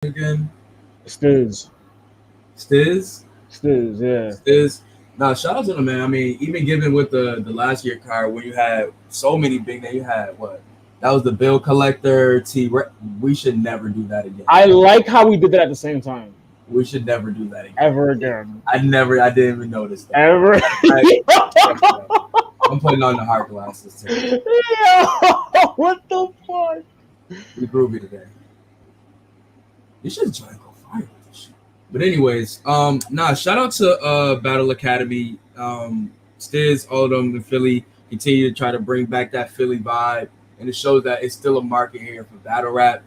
again? Stiz. Stiz? Stiz, yeah. Stiz? Nah, shout out to them, man. I mean, even given with the last year card where you had so many big names, you had what? That was the bill collector, We should never do that again. I like how we did that at the same time. We should never do that again. Ever again. I didn't even notice that. Ever. I'm putting on the heart glasses too. Yeah. What the fuck? We groovy today. You should join Go Fire with this shit. But anyways, shout out to Battle Academy. Stiz, all of them in Philly continue to try to bring back that Philly vibe. And it shows that it's still a market here for battle rap.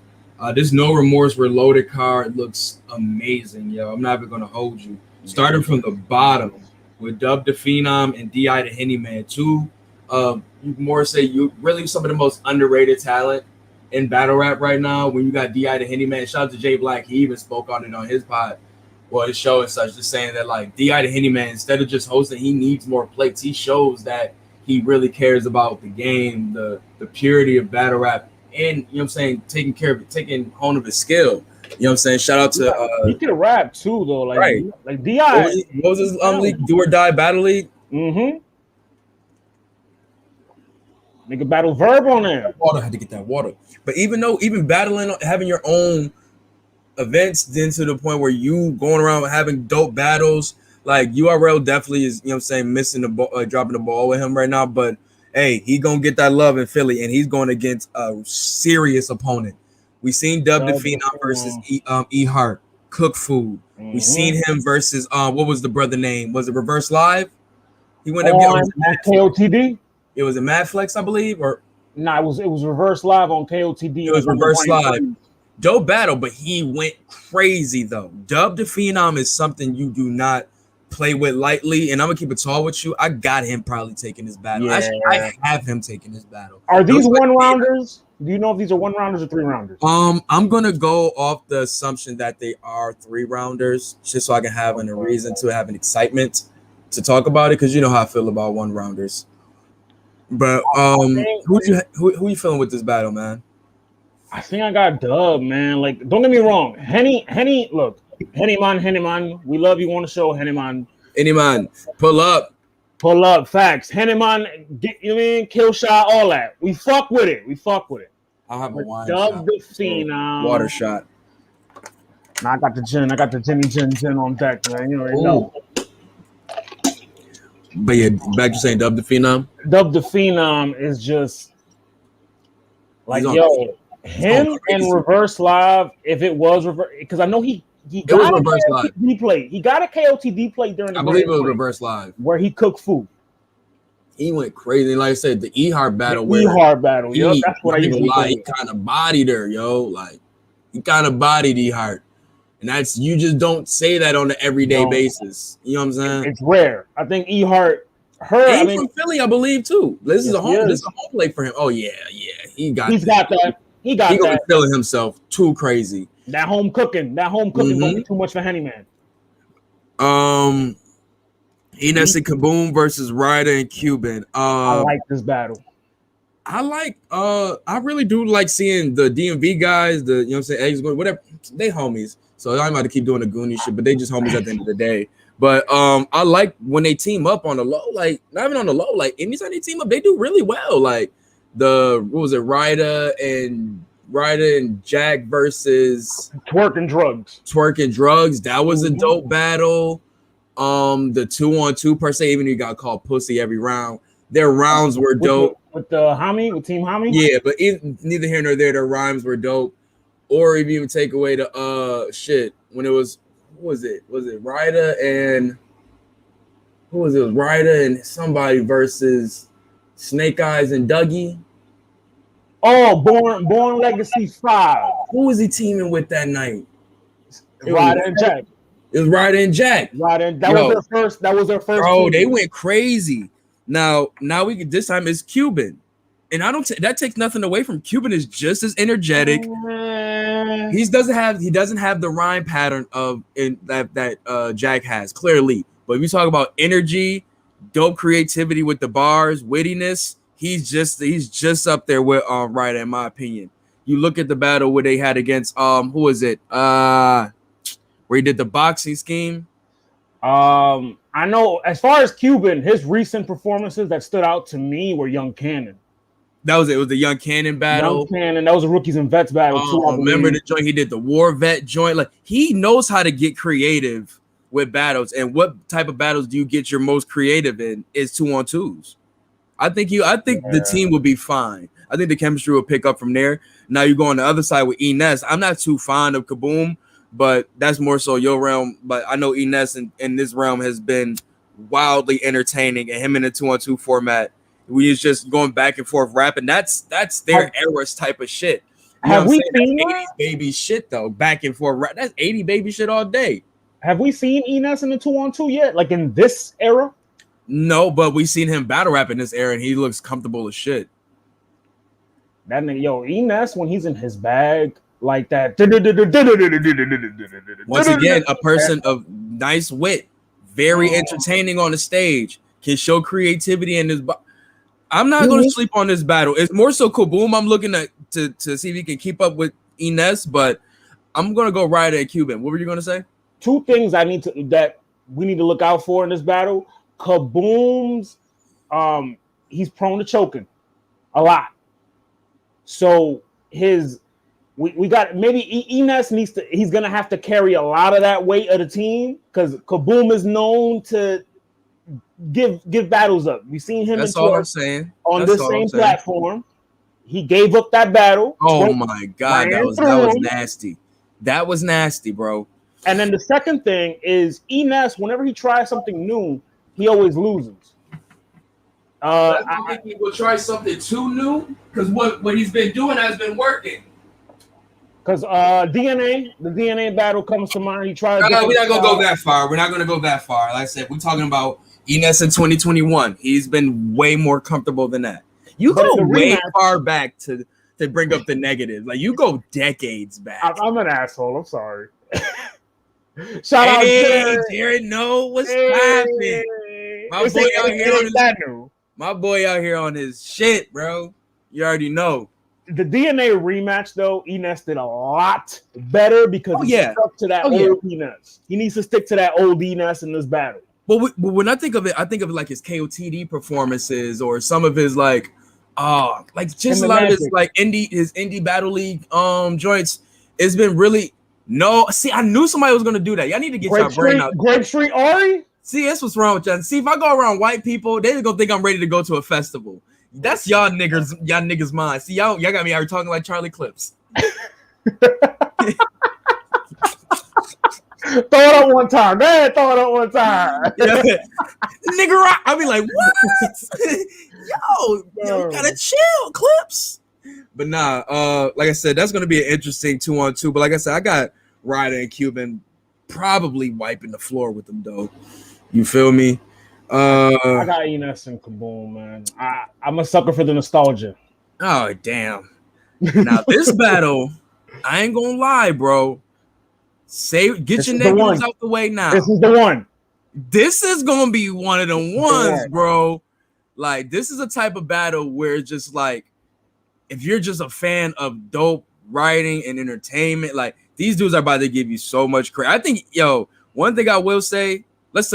This No Remorse Reloaded card looks amazing, yo. I'm not even gonna hold you. Starting from the bottom with Dub the Phenom and D.I. the Henny Man, two you more say you really some of the most underrated talent in battle rap right now. When you got D.I. the Henny Man, shout out to Jay Black, he even spoke on it on his pod, well, his show and such, just saying that like D.I. the Henny Man, instead of just hosting, he needs more plates. He shows that he really cares about the game, the purity of battle rap, and you know what I'm saying, taking hold of his skill. You know what I'm saying? Shout out to he can rap too though, like right. Like D.I. What was his league? Do or Die Battle League? Mm-hmm. Nigga battle Verb on there. Water, I had to get that water. But even battling, having your own events, then to the point where you going around having dope battles, like URL definitely is, you know what I'm saying, missing the ball, dropping the ball with him right now. But hey, he gonna get that love in Philly, and he's going against a serious opponent. We seen Dub the Phenom versus E Hart, Cook Food. We seen him versus what was the brother name? Was it Reverse Live? He went up against KOTD. It was a Mad Flex, I believe, or it was Reverse Live on KOTD. It was Reverse Live. Dope battle, but he went crazy though. Dub the Phenom is something you do not play with lightly, and I'm gonna keep it tall with you. I got him probably taking this battle. Yeah. I have him taking this battle. Are these one rounders? Do you know if these are one rounders or three rounders? I'm gonna go off the assumption that they are three rounders, just so I can have a reason to have an excitement to talk about it, because you know how I feel about one rounders. But who you feeling with this battle, man? I think I got Dub, man. Like, don't get me wrong, Henny. Look, Henny man, we love you on the show, Henny man. Pull up, facts. Henny man, kill shot, all that. We fuck with it. I'll have a wine Dub shot. The Phenom. Water shot. Nah, I got the gin on deck, man. You already know. But yeah, back to saying Dub the Phenom. Dub the Phenom is just like, yo, him and Reverse Live. If it was reverse, because I know he got a Reverse Live. He got a KOTD play during the I believe it was Reverse Live where he cooked food. He went crazy. Like I said, the E-Hart battle. Yo, that's what I usually lie. He kind of bodied her, yo. Like, he kind of bodied E-Hart. And that's, you just don't say that on an everyday basis. You know what I'm saying? It's rare. I think E-Hart, he's from Philly, I believe, too. This is a home play for him. Oh, yeah. He's got that. He gonna feeling himself too crazy. That home cooking gonna be too much for Henny Man. Enes and Kaboom versus Ryder and Cuban. I like this battle. I really do like seeing the DMV guys, you know what I'm saying, eggs, whatever, they homies. So I'm about to keep doing the Goonie shit, but they just homies at the end of the day. But I like when they team up on the low, like not even on the low, like anytime they team up, they do really well. Like Ryder and Jack versus Twerk and Drugs. That was a dope battle. The 2-on-2 per se, even you got called pussy every round. Their rounds were dope. With Team Hami? Yeah, but neither here nor there, their rhymes were dope. Or if you even take away the shit when it was, what was it? Was it Ryder and who was it? It was Ryder and somebody versus Snake Eyes and Dougie. Oh, Born Legacy 5. Who was he teaming with that night? Ryder and Jack. It was Ryder and Jack. That was their first. Bro, they went crazy. Now we can. This time it's Cuban, and that takes nothing away from Cuban. Is just as energetic. He doesn't have the rhyme pattern that Jack has clearly. But if you talk about energy, dope creativity with the bars, wittiness, he's just up there with Ryder in my opinion. You look at the battle where they had against who was it? Where he did the boxing scheme. I know as far as Cuban, his recent performances that stood out to me were Young Cannon. That was it. It was the Young Cannon battle. Young Cannon. That was a rookies and vets battle too. I remember the joint he did, the war vet joint. Like he knows how to get creative with battles. And what type of battles do you get your most creative in? Is 2-on-2s. I think the team will be fine. I think the chemistry will pick up from there. Now you go on the other side with Enes. I'm not too fond of Kaboom, but that's more so your realm. But I know Enes in this realm has been wildly entertaining, and him in the 2-on-2 format, we is just going back and forth rapping. That's their era's type of shit. Have we seen 80s baby shit though? Back and forth rap. That's 80 baby shit all day. Have we seen Enes in the 2-on-2 yet? Like in this era? No, but we seen him battle rap in this era, and he looks comfortable as shit. That nigga, Enes, when he's in his bag like that. Once again, a person of nice wit, very entertaining on the stage, can show creativity in his. I'm not going to sleep on this battle. It's more so Kaboom. I'm looking at to see if he can keep up with Enes, but I'm going to go Ryder and Cuban. What were you going to say? Two things that we need to look out for in this battle. Kaboom's, he's prone to choking a lot. So we got maybe Enes he's gonna have to carry a lot of that weight of the team because Kaboom is known to give battles up. We've seen him That's all I'm saying. On this same platform. He gave up that battle. Oh my god, that was nasty. That was nasty, bro. And then the second thing is Enes, whenever he tries something new, he always loses. I think he will try something too new because what he's been doing has been working. Because the DNA battle comes to mind. He tries. No, we're not gonna go that far. We're not gonna go that far. Like I said, we're talking about Enes in 2021. He's been way more comfortable than that. You go way far back to bring up the negative. Like you go decades back. I'm an asshole. I'm sorry. Shout out Jared. No, what's happening? My boy out here on his shit, bro. You already know. The DNA rematch, though, Enes did a lot better because he stuck to that old Enes. He needs to stick to that old Enes in this battle. But when I think of it like his KOTD performances or some of his like just a lot of his like indie battle league joints. It's been really I knew somebody was gonna do that. Y'all need to get your brain out. Grape Street Ari? See, that's what's wrong with y'all. See, if I go around white people, they're gonna think I'm ready to go to a festival. That's y'all niggas mind. See, y'all got me out here talking like Charlie Clips. Throw it up one time. Man, throw it up one time. Nigga rock. I'll be like, what? Yo, you gotta chill, Clips. But nah, like I said, that's gonna be an interesting 2-on-2. But like I said, I got Ryder and Cuban probably wiping the floor with them though. You feel me? I got Enes and Kaboom, man. I'm a sucker for the nostalgia. Oh damn! Now this battle, I ain't gonna lie, bro. Get your negatives out the way now. This is the one. This is gonna be one of the ones, bro. Like this is a type of battle where it's just like, if you're just a fan of dope writing and entertainment, like these dudes are about to give you so much credit. I think, one thing I will say. Let's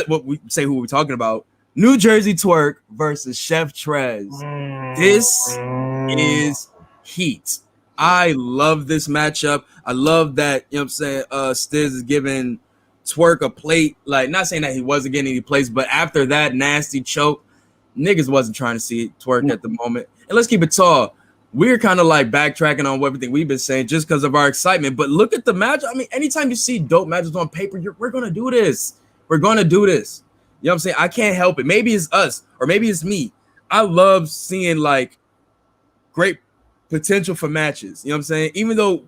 say who we're talking about. New Jersey Twerk versus Chef Trez. This is heat. I love this matchup. I love that, you know what I'm saying, Stiz is giving Twerk a plate. Like, not saying that he wasn't getting any plates, but after that nasty choke, niggas wasn't trying to see Twerk at the moment. And let's keep it tall. We're kind of like backtracking on everything we've been saying just because of our excitement. But look at the match. I mean, anytime you see dope matches on paper, we're going to do this. We're going to do this. You know what I'm saying? I can't help it. Maybe it's us or maybe it's me. I love seeing like great potential for matches. You know what I'm saying? Even though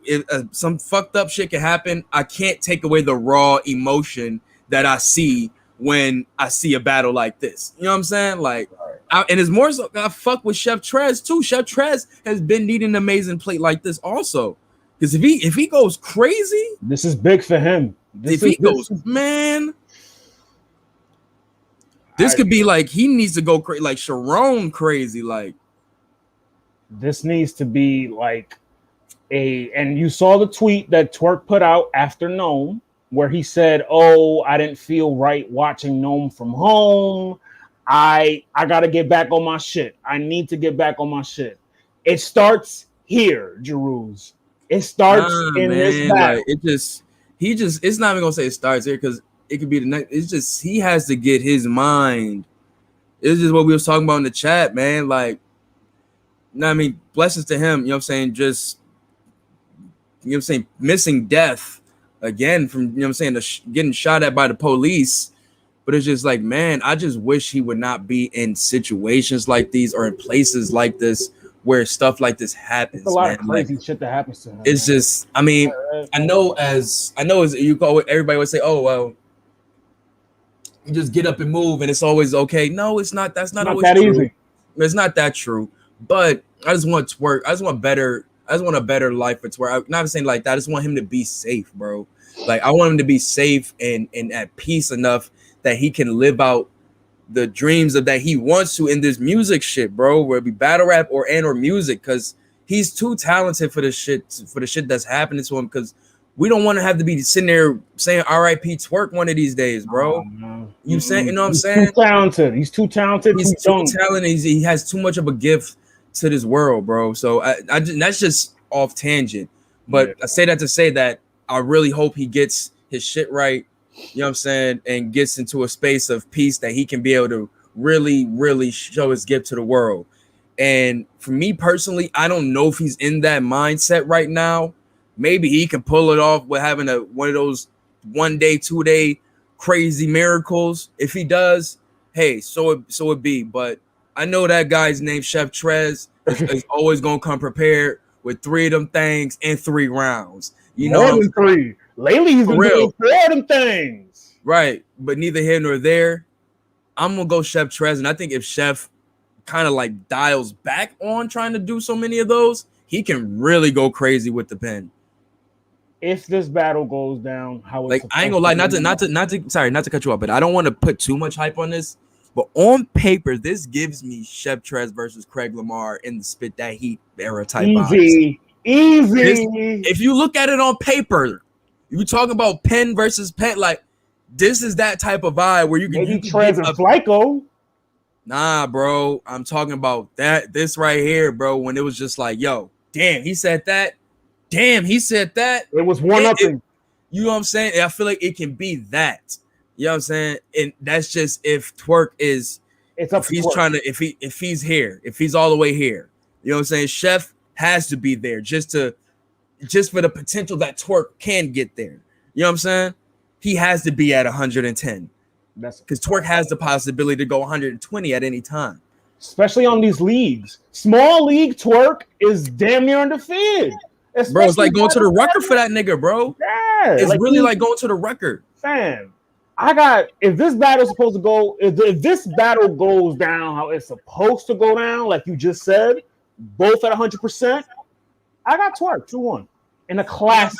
some fucked up shit can happen, I can't take away the raw emotion that I see when I see a battle like this. You know what I'm saying? Like, and it's more so I fuck with Chef Trez too. Chef Trez has been needing an amazing plate like this also. Because if he goes crazy, this is big for him. This could be like he needs to go crazy, like Sharon crazy. Like this needs to be like and you saw the tweet that Twerk put out after Gnome, where he said, "Oh, I didn't feel right watching Gnome from home. I gotta get back on my shit. I need to get back on my shit." It starts here, Jeruz. It starts in this battle. Like it's not even gonna say it starts here because it could be the next. It's just he has to get his mind. It's just what we was talking about in the chat, man. Like, I mean, blessings to him. You know what I'm saying? Just, you know what I'm saying, missing death again from, you know what I'm saying, getting shot at by the police. But it's just like, man, I just wish he would not be in situations like these or in places like this where stuff like this happens. It's a lot of crazy shit that happens to him. It's just, I mean, I know as you call it, everybody would say, oh, well, you just get up and move and it's always okay. No, it's not. That's not always that true. Easy. It's not that true. But I just want Twerk. I just want a better life for Twerk. I'm not saying like that. I just want him to be safe, bro. Like, I want him to be safe and at peace enough that he can live out the dreams of that he wants to in this music shit, bro. Whether it be battle rap or music, because he's too talented for the shit that's happening to him. Because we don't want to have to be sitting there saying R.I.P. Twerk one of these days, bro. You saying, you know what I'm saying? Too talented. He's too talented. He's too talented. He has too much of a gift to this world, bro. So that's just off tangent. But I say that to say that I really hope he gets his shit right. You know what I'm saying? And gets into a space of peace that he can be able to really, really show his gift to the world. And for me personally, I don't know if he's in that mindset right now. Maybe he can pull it off with having one of those 1 day, 2 day crazy miracles. If he does, hey, so it be. But I know that guy's name, Chef Trez, is always gonna come prepared with 3 of them things in 3 rounds. You know, more than 3. Lately, he's been doing 4 of them things. Right, but neither here nor there. I'm gonna go Chef Trez, and I think if Chef kind of like dials back on trying to do so many of those, he can really go crazy with the pen. If this battle goes down, how it's like, I ain't gonna lie, not to cut you off, but I don't want to put too much hype on this. But on paper, this gives me Chef Trez versus Craig Lamar in the Spit That Heat era type vibes. Easy. If you look at it on paper, you talking about pen versus pen, like this is that type of vibe where you can maybe Trez and Flyco. Nah, bro, I'm talking about this right here, bro. When it was just like, yo, damn, he said that. Damn, he said that. It was one up. You know what I'm saying? And I feel like it can be that. You know what I'm saying? And that's just if Twerk is. It's up. If he's trying to. If he's here, if he's all the way here, you know what I'm saying? Chef has to be there just for the potential that Twerk can get there. You know what I'm saying? He has to be at 110. That's because Twerk has the possibility to go 120 at any time. Especially on these leagues. Small league Twerk is damn near undefeated. Bro, it's like going to the record for that nigga, bro. Yeah. It's like really like going to the record. Fam, if this battle is supposed to go, if this battle goes down how it's supposed to go down, like you just said, both at 100%, I got Twerk 2-1 in a class.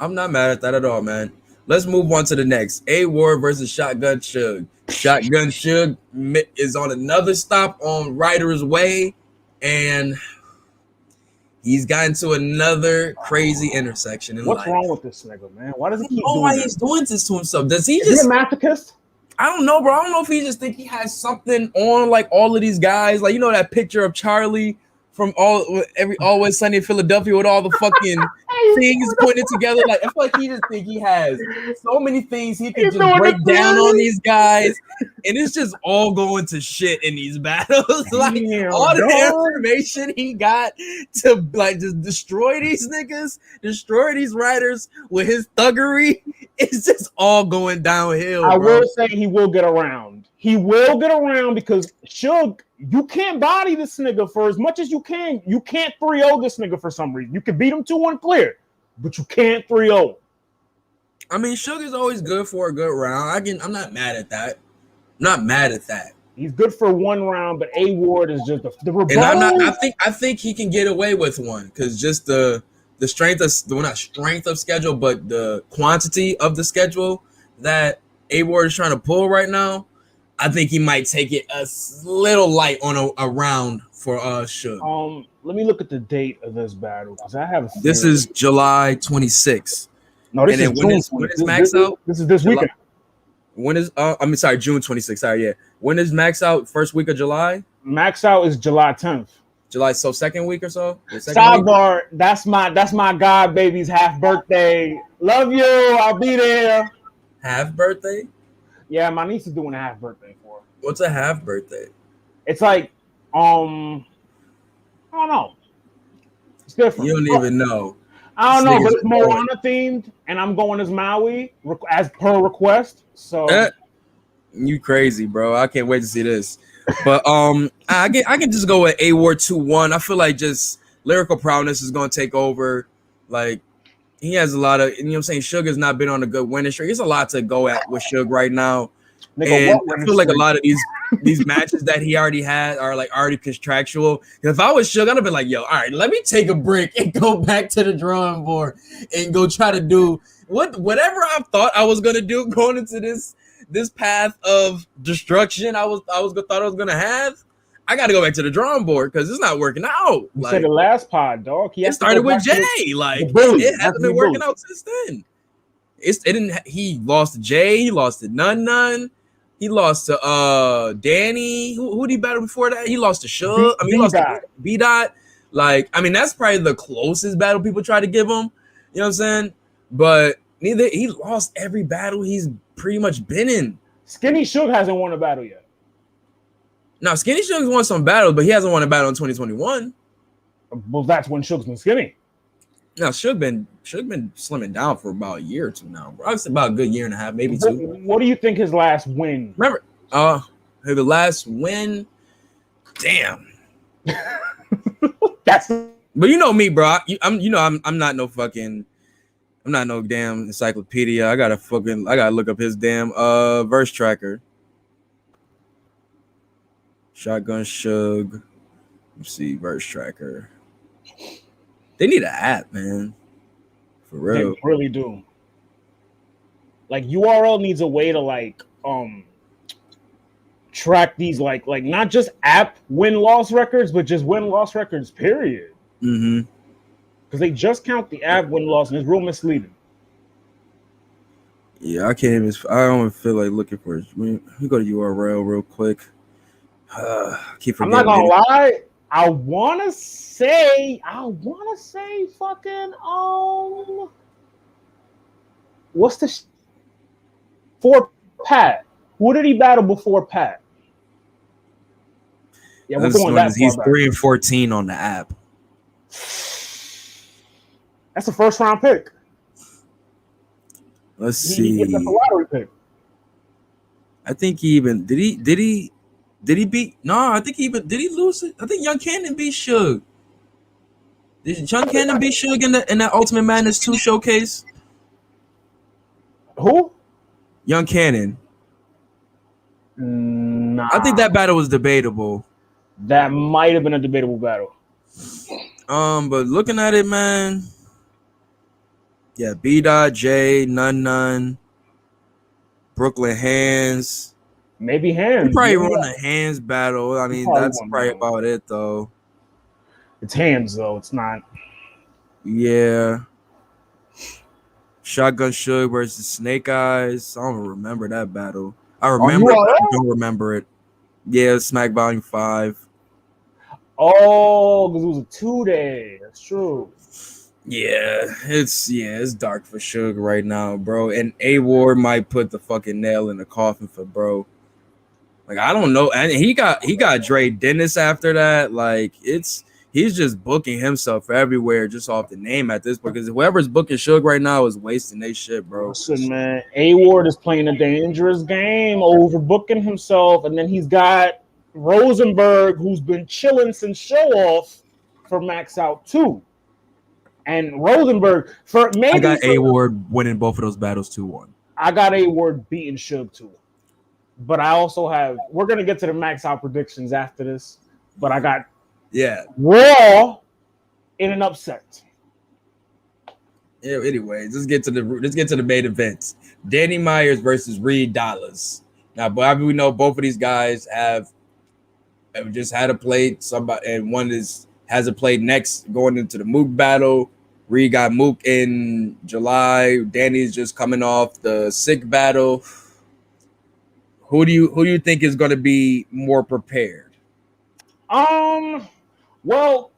I'm not mad at that at all, man. Let's move on to the next. A-Ward versus Shotgun Suge. Shotgun Suge is on another stop on Ryder's Way, and he's gotten to another crazy intersection in life. What's wrong with this nigga, man? Why does he keep doing this? He's doing this to himself? Is he a masochist? I don't know, bro. I don't know if he just think he has something on like all of these guys. Like, you know that picture of Charlie from Always Sunny in Philadelphia with all the fucking things pointed together. Like, I feel like he just think he has so many things he can just break down on these guys, and it's just all going to shit in these battles. Like, all the information he got to like just destroy these niggas, destroy these writers with his thuggery. It's just all going downhill. I will say he will get around. He will get around because Suge, you can't body this nigga for as much as you can. You can't 3-0 this nigga for some reason. You can beat him 2-1 clear, but you can't 3-0. I mean, Suge is always good for a good round. I'm not mad at that. I'm not mad at that. He's good for 1 round, but A-Ward is just the rebel. And I think he can get away with one because just the strength of not strength of schedule, but the quantity of the schedule that A-Ward is trying to pull right now. I think he might take it a little light on a round for Suge? Let me look at the date of this battle because I have a theory. This is July 26th. No, this and is when June. is Max out? This is this weekend. When is sorry, June 26th. Sorry, yeah. When is Max out? First week of July? Max out is July 10th. July, so second week or so? Sidebar, that's my god baby's half birthday. Love you. I'll be there. Half birthday? Yeah, my niece is doing a half birthday for her. What's a half birthday? It's like I don't know. It's different. You don't even know. I don't know, but it's Moana themed, and I'm going as Maui as per request. So you crazy, bro. I can't wait to see this. But I can just go with A Ward 2-1. I feel like just lyrical prowess is gonna take over. Like he has a lot of, you know what I'm saying. Sugar's not been on a good winning streak. There's a lot to go at with Sugar right now. And I feel like a lot of these matches that he already had are like already contractual. If I was Sugar, I'd have been like, yo, all right, let me take a break and go back to the drawing board and go try to do whatever I thought I was gonna do going into this path of destruction I thought I was gonna have. I got to go back to the drawing board because it's not working out. You said the last pod, dog. It started with Jay. Like it hasn't been working out since then. It didn't. He lost to Jay. He lost to None. He lost to Danny. Who did he battle before that? He lost to Suge. He lost to B-Dot. Like, I mean, that's probably the closest battle people try to give him. You know what I'm saying? But he lost every battle he's pretty much been in. Skinny Suge hasn't won a battle yet. Now, Skinny Suge's won some battles, but he hasn't won a battle in 2021. Well, that's when Suge's been skinny. Now, Suge been slimming down for about a year or two now, bro. I would say about a good year and a half, maybe two. What do you think his last win? Remember, the last win. Damn. But you know me, bro. I'm not no fucking. I'm not no damn encyclopedia. I gotta look up his damn verse tracker. Shotgun Suge. Let's see, verse tracker. They need an app, man. For real. They really do. Like URL needs a way to like track these like not just app win-loss records, but just win-loss records, period. Mm-hmm. Because they just count the app win-loss and it's real misleading. Yeah, I don't even feel like looking for it. Let me go to URL real quick. Keep forgetting. I'm not gonna lie. I wanna say fucking what's the for Pat? Who did he battle before Pat? Yeah, we're going that far he's back. 3-14 on the app. That's a first round pick. Let's see. He gets a lottery pick. I think he even did he beat? No, I think did he lose it? I think Young Cannon beat Suge. Did Young Cannon beat Suge in that Ultimate Madness 2 showcase? Who? Young Cannon. Nah. I think that battle was debatable. That might have been a debatable battle. But looking at it, man. Yeah, B-Dot, J, None, Brooklyn Hands. Maybe Hands. He probably run a Hands battle. I mean, that's probably about it, though. It's Hands, though. It's not. Yeah. Shotgun Suge versus Snake Eyes. I don't remember that battle. I remember it, but I don't remember it. Yeah, Smack Volume 5. Oh, because it was a 2-day. That's true. Yeah, it's dark for Suge right now, bro. And A Ward might put the fucking nail in the coffin for bro. Like, I don't know. And he got Dre Dennis after that. Like, he's just booking himself everywhere just off the name at this point. Because whoever's booking Suge right now is wasting their shit, bro. Listen, man, A Ward is playing a dangerous game, overbooking himself, and then he's got Rosenberg, who's been chilling since show off for Max Out 2. And Rosenberg I got A Ward winning both of those battles 2-1. I got A Ward beating Suge 2. But I also we're gonna get to the Max Out predictions after this. But I got Raw in an upset. Yeah, anyway, let's get to the main events. Danny Myers versus Reed Dollars. Now, but we know both of these guys have and just had a play somebody, and has a play next going into the Mook battle. Reed got Mook in July. Danny's just coming off the Sick battle. Who do you think is going to be more prepared? Well,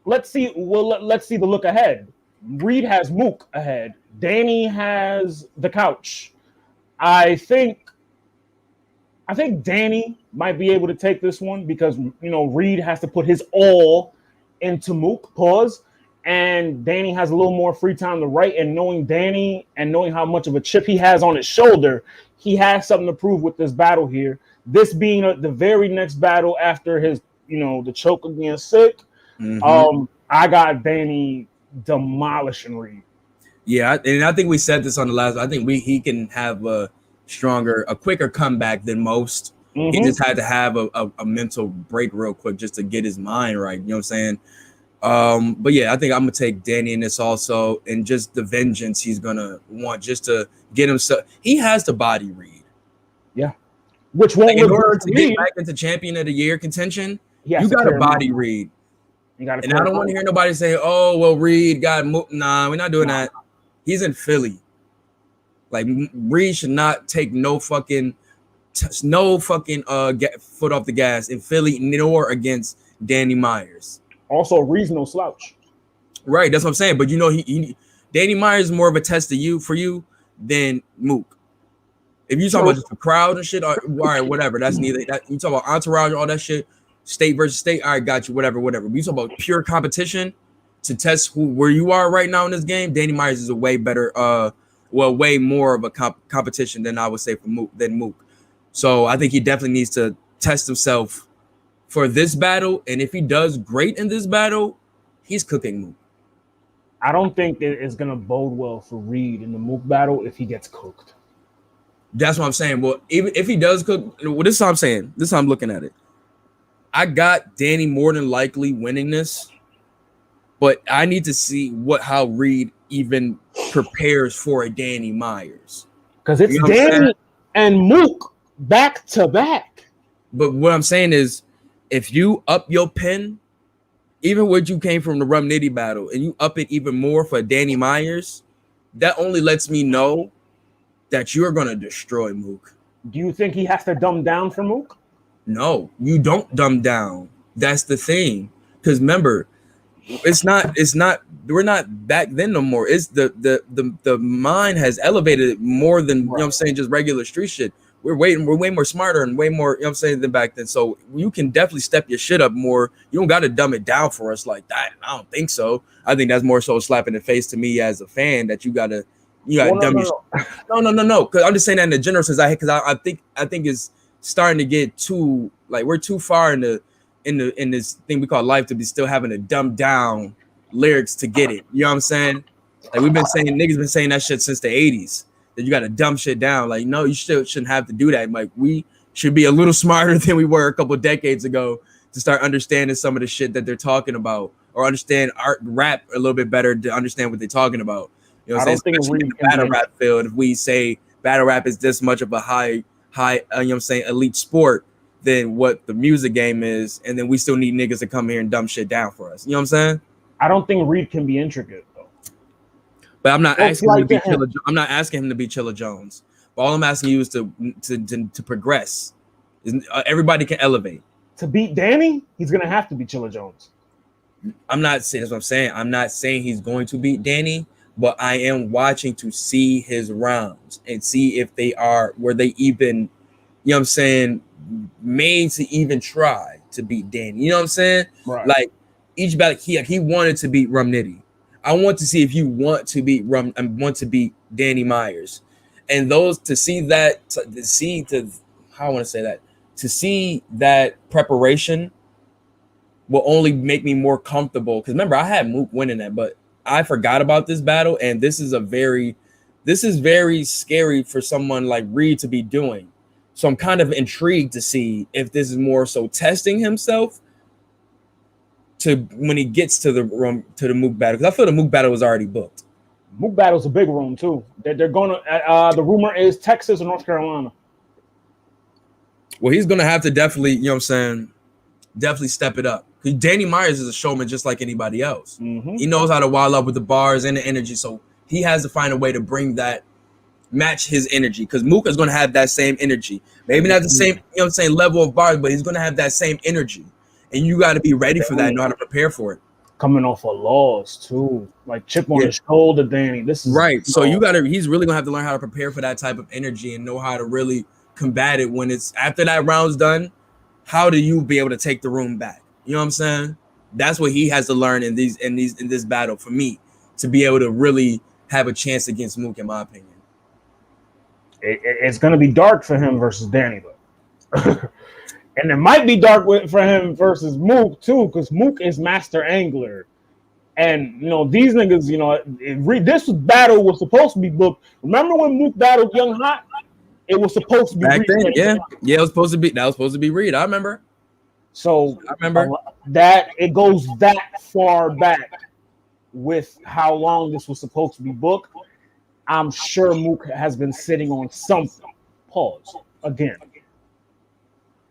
let's see. Let's see the look ahead. Reed has Mook ahead. Danny has the couch. I think Danny might be able to take this one because Reed has to put his all into Mook. Pause. And Danny has a little more free time to write. And knowing Danny and knowing how much of a chip he has on his shoulder, he has something to prove with this battle here. This being the very next battle after his, the choke against Sick. Mm-hmm. I got Danny demolishing Reed. Yeah, and I think we said this on the last. I think he can have a quicker comeback than most. Mm-hmm. He just had to have a mental break real quick just to get his mind right. You know what I'm saying? But yeah, I think I'm gonna take Danny in this also, and just the vengeance he's gonna want just to get himself. He has to body Reed. Yeah, which won't in order to get back into Champion of the Year contention. You got to body Reed. And I don't want to hear nobody say, "Oh, well, Reed got moved." Nah, we're not doing that. He's in Philly. Like Reed should not take no fucking foot off the gas in Philly, nor against Danny Myers. Also, Reed's no slouch. Right, that's what I'm saying. But Danny Myers is more of a test for you than Mook. If you talk about just the crowd and shit, all right, whatever. That's neither. You talk about entourage, all that shit. State versus state, all right, got you, whatever. But you talk about pure competition to test where you are right now in this game. Danny Myers is a way better, way more of a competition than I would say for Mook. So I think he definitely needs to test himself for this battle, and if he does great in this battle, he's cooking Mook. I don't think it's gonna bode well for Reed in the Mook battle if he gets cooked. That's what I'm saying. Well, even if he does cook, this is how I'm saying. This is how I'm looking at it. I got Danny more than likely winning this, but I need to see how Reed even prepares for a Danny Myers. Because it's Danny and Mook back to back. But what I'm saying is, if you up your pen, even when you came from the Rum Nitty battle, and you up it even more for Danny Myers, that only lets me know that you're going to destroy Mook. Do you think he has to dumb down for Mook? No, you don't dumb down. That's the thing. Because remember, we're not back then no more. It's the mind has elevated more than, you know what I'm saying, just regular street shit. We're way more smarter and way more, you know what I'm saying, than back then. So you can definitely step your shit up more. You don't got to dumb it down for us like that. I don't think so. I think that's more so a slap in the face to me as a fan that you got to dumb your shit. No. Because I'm just saying that in the general sense. Because I think it's starting to get too, like, we're too far in this thing we call life to be still having to dumb down lyrics to get it. You know what I'm saying? Like, niggas been saying that shit since the 80s. That you got to dumb shit down. Like, no, you shouldn't have to do that. Like, we should be a little smarter than we were a couple of decades ago to start understanding some of the shit that they're talking about, or understand rap a little bit better to understand what they're talking about. You know what I'm saying? Especially in the battle rap field, if we say battle rap is this much of a high, you know what I'm saying, elite sport than what the music game is, and then we still need niggas to come here and dumb shit down for us. You know what I'm saying? I don't think Reed can be intricate though. But I'm not asking him to be Chilla. I'm not asking him to be Chilla Jones. But all I'm asking you is to progress. Everybody can elevate. To beat Danny, he's gonna have to be Chilla Jones. I'm not saying that's what I'm saying. I'm not saying he's going to beat Danny, but I am watching to see his rounds and see if were they even, you know what I'm saying, made to even try to beat Danny. You know what I'm saying? Right. Like each battle, he wanted to beat Rum Nitty. I want to see if you want to beat Danny Myers, and those to see that preparation will only make me more comfortable. Because remember, I had Mook winning that, but I forgot about this battle, and this is very scary for someone like Reed to be doing. So I'm kind of intrigued to see if this is more so testing himself to when he gets to the Mook battle, because I feel the Mook battle was already booked. Mook battle's a big room too. They're going to. The rumor is Texas or North Carolina. Well, he's going to have to definitely, you know what I'm saying, definitely step it up. Because Danny Myers is a showman just like anybody else. Mm-hmm. He knows how to wild up with the bars and the energy, so he has to find a way to bring that, match his energy. Because Mook is going to have that same energy. Maybe not the same, level of bars, but he's going to have that same energy. And you got to be ready for that and know how to prepare for it. Coming off a loss too, like chip on his shoulder, Danny. This is right. So he's really gonna have to learn how to prepare for that type of energy and know how to really combat it when it's after that round's done. How do you be able to take the room back? You know what I'm saying? That's what he has to learn in this battle for me to be able to really have a chance against Mook, in my opinion. It's gonna be dark for him versus Danny, though. And it might be dark for him versus Mook too, because Mook is master angler. And these niggas, this battle was supposed to be booked. Remember when Mook battled Young Hot? It was supposed to be back then, yeah. It was supposed to be Reed. I remember. So I remember that it goes that far back with how long this was supposed to be booked. I'm sure Mook has been sitting on something. Pause again.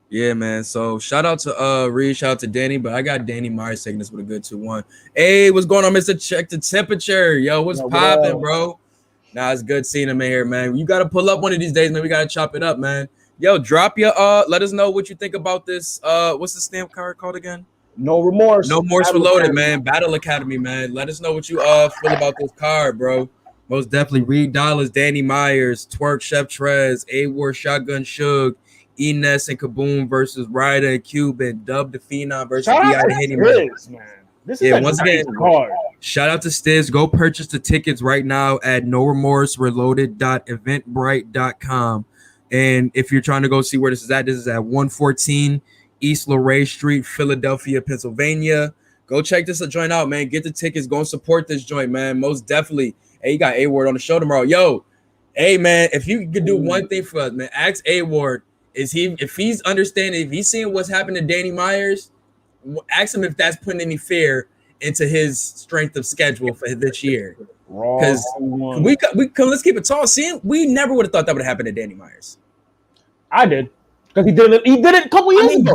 Yeah, man. So shout out to Reed, shout out to Danny, but I got Danny Myers taking this with a good 2-1. Hey, what's going on, Mr. Check the Temperature? Yo, what's popping, bro? Nah, it's good seeing him in here, man. You gotta pull up one of these days, man. We gotta chop it up, man. Yo, drop your let us know what you think about this. What's the stamp card called again? No Remorse. No Remorse Reloaded, man. Battle Academy, man. Let us know what you feel about this card, bro. Most definitely Reed Dollars, Danny Myers, Twerk, Chef Trez, A-War, Shotgun Shug, Enes and Kaboom versus Ryder and Cube, and Dub the Phenom versus B.I. the Henny Man. This is once again, card. Shout out to Stiz. Go purchase the tickets right now at noremorsereloaded.eventbrite.com. And if you're trying to go see where this is at 114 East Luray Street, Philadelphia, Pennsylvania. Go check this joint out, man. Get the tickets. Go and support this joint, man. Most definitely. Hey, you got A-Ward on the show tomorrow. Yo, hey, man, if you could do one thing for us, man, ask A-Ward. If he's understanding, if he's seeing what's happened to Danny Myers, ask him if that's putting any fear into his strength of schedule for this year. Because let's keep it tall. We never would have thought that would have happened to Danny Myers. I did. Because he did it a couple years ago.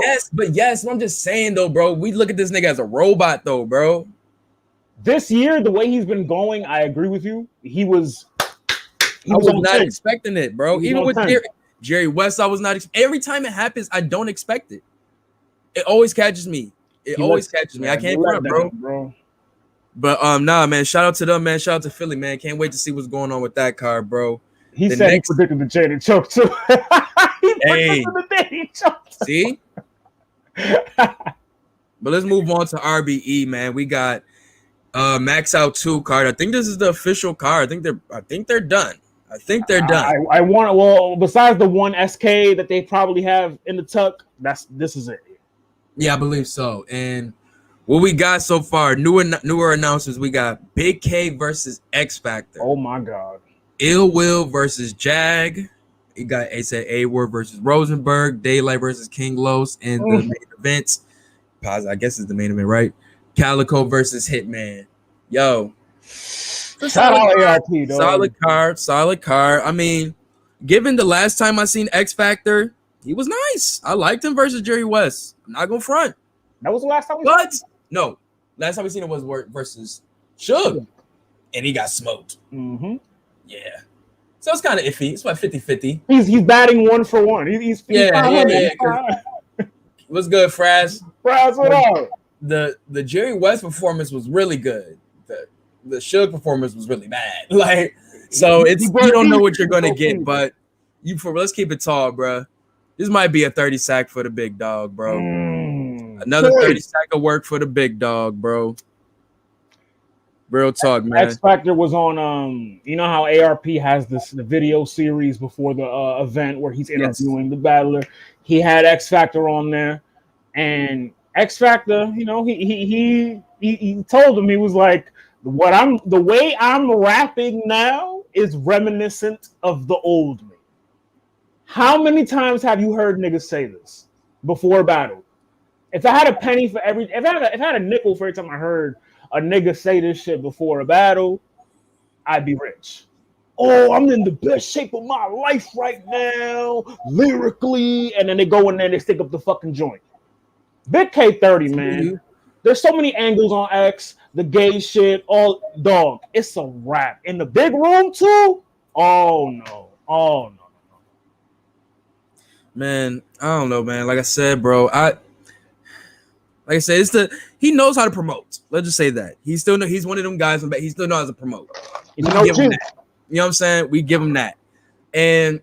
Yes, I'm just saying though, bro. We look at this nigga as a robot though, bro. This year, the way he's been going, I agree with you. I was not expecting it, bro. Even with Jerry West, I was not. Every time it happens, I don't expect it. It always catches me. I can't front, bro. But nah, man. Shout out to them, man. Shout out to Philly, man. Can't wait to see what's going on with that card, bro. He predicted the chain and choke too. Hey, see. But let's move on to RBE, man. We got Max Out 2 card. I think this is the official card. I think they're done. I want besides the one SK that they probably have in the tuck, this is it. Yeah, I believe so. And what we got so far, newer announcements, we got Big K versus X Factor. Oh my God. Ill Will versus Jag. You got A-Ward versus Rosenberg, Daylight versus King Los, and the main events. I guess it's the main event, right? Calico versus Hitman. Yo. Solid card. I mean, given the last time I seen X Factor, he was nice. I liked him versus Jerry West. I'm not gonna front. That was the last time No. Last time we seen him was versus Suge. And he got smoked. Mm-hmm. Yeah. So it's kind of iffy. It's about 50-50. He's batting 1 for 1. He's yeah. What's good, Fraz? Fraz, what up? The Jerry West performance was really good. The Suge performance was really bad. Like, so you don't know what you're gonna get, but let's keep it tall, bro. This might be a 30 sack for the big dog, bro. Another 30 sack of work for the big dog, bro. Real talk, man. X Factor was on you know how ARP has the video series before the event where he's interviewing the battler. He had X Factor on there, and X Factor, he told him, he was like, the way I'm rapping now is reminiscent of the old me. How many times have you heard niggas say this before a battle? If I had a penny for if I had a nickel for every time I heard a nigga say this shit before a battle, I'd be rich. Oh, I'm in the best shape of my life right now, lyrically, and then they go in there and they stick up the fucking joint. Big K 30, man. There's so many angles on X, the gay shit, all dog. It's a wrap. In the big room too. Oh no. Man, I don't know, man. Like I said, bro, he knows how to promote. Let's just say that. He's one of them guys, but he still knows how to promote. We give him that. You know what I'm saying? We give him that. And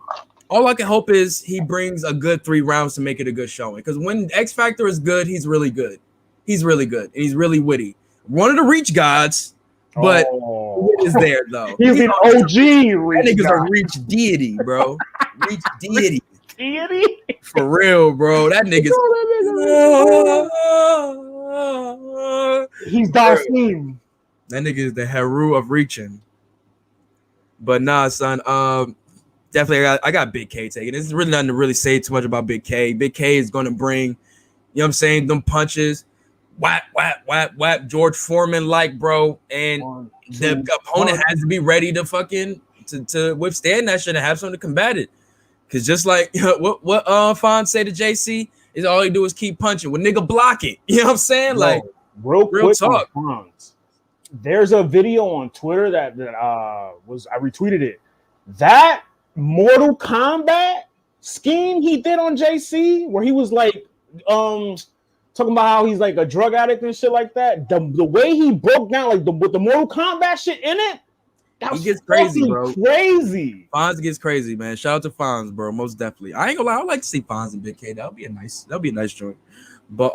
all I can hope is he brings a good 3 rounds to make it a good showing. Because when X Factor is good, he's really good. He's really good. And he's really witty. One of the reach gods, but wit is there, though. He's an OG reach. That nigga's a reach deity, bro. Reach deity. Deity? For real, bro. That nigga's... He's Darceem. That nigga is the Heru of reaching. But nah, son. Definitely, I got Big K taking. There's really nothing to really say too much about Big K. Big K is going to bring, you know what I'm saying, them punches. Whap, whap, whap, whap. George Foreman like, bro. And the opponent has to be ready to fucking to withstand that shit and have something to combat it. Because just like what Fonz say to JC is all he do is keep punching. When nigga block it. You know what I'm saying? Like, real quick talk. There's a video on Twitter that I retweeted it. That Mortal Kombat scheme he did on JC, where he was like talking about how he's like a drug addict and shit like that. The way he broke down like the Mortal Kombat shit in it, he gets crazy, bro. Crazy. Fonz gets crazy, man. Shout out to Fonz, bro. Most definitely. I ain't gonna lie. I'd like to see Fonz and Big K. That'll be a nice joint. But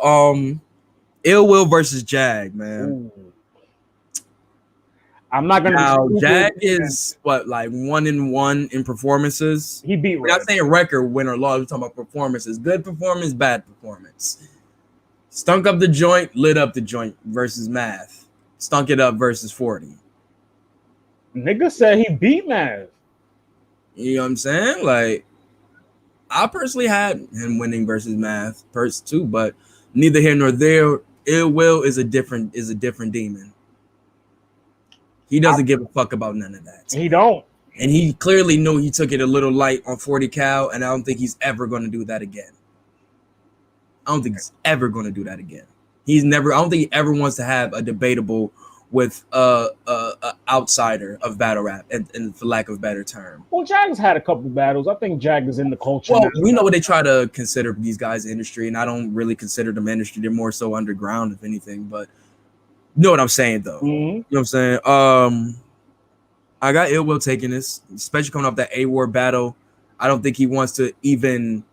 Ill Will versus Jag, man. Ooh. I'm not gonna. Now Jag is what, like 1-1 in performances. He beat. We're not saying record win or loss. We're talking about performances. Good performance, bad performance. Stunk up the joint, lit up the joint versus Math. Stunk it up versus 40. Nigga said he beat Math. You know what I'm saying? Like, I personally had him winning versus Math first too, but neither here nor there. Ill Will is a different demon. He doesn't give a fuck about none of that. He don't. And he clearly knew he took it a little light on 40 cal, and I don't think he's ever going to do that again. I don't think he's ever going to do that again. I don't think he ever wants to have a debatable with a outsider of battle rap, and for lack of a better term. Well, Jag's had a couple battles. I think Jag is in the culture. Well, we know what they try to consider these guys industry, and I don't really consider them industry. They're more so underground, if anything, but you know what I'm saying, though. Mm-hmm. You know what I'm saying? I got Ill Will taking this, especially coming off that A-War battle. I don't think he wants to even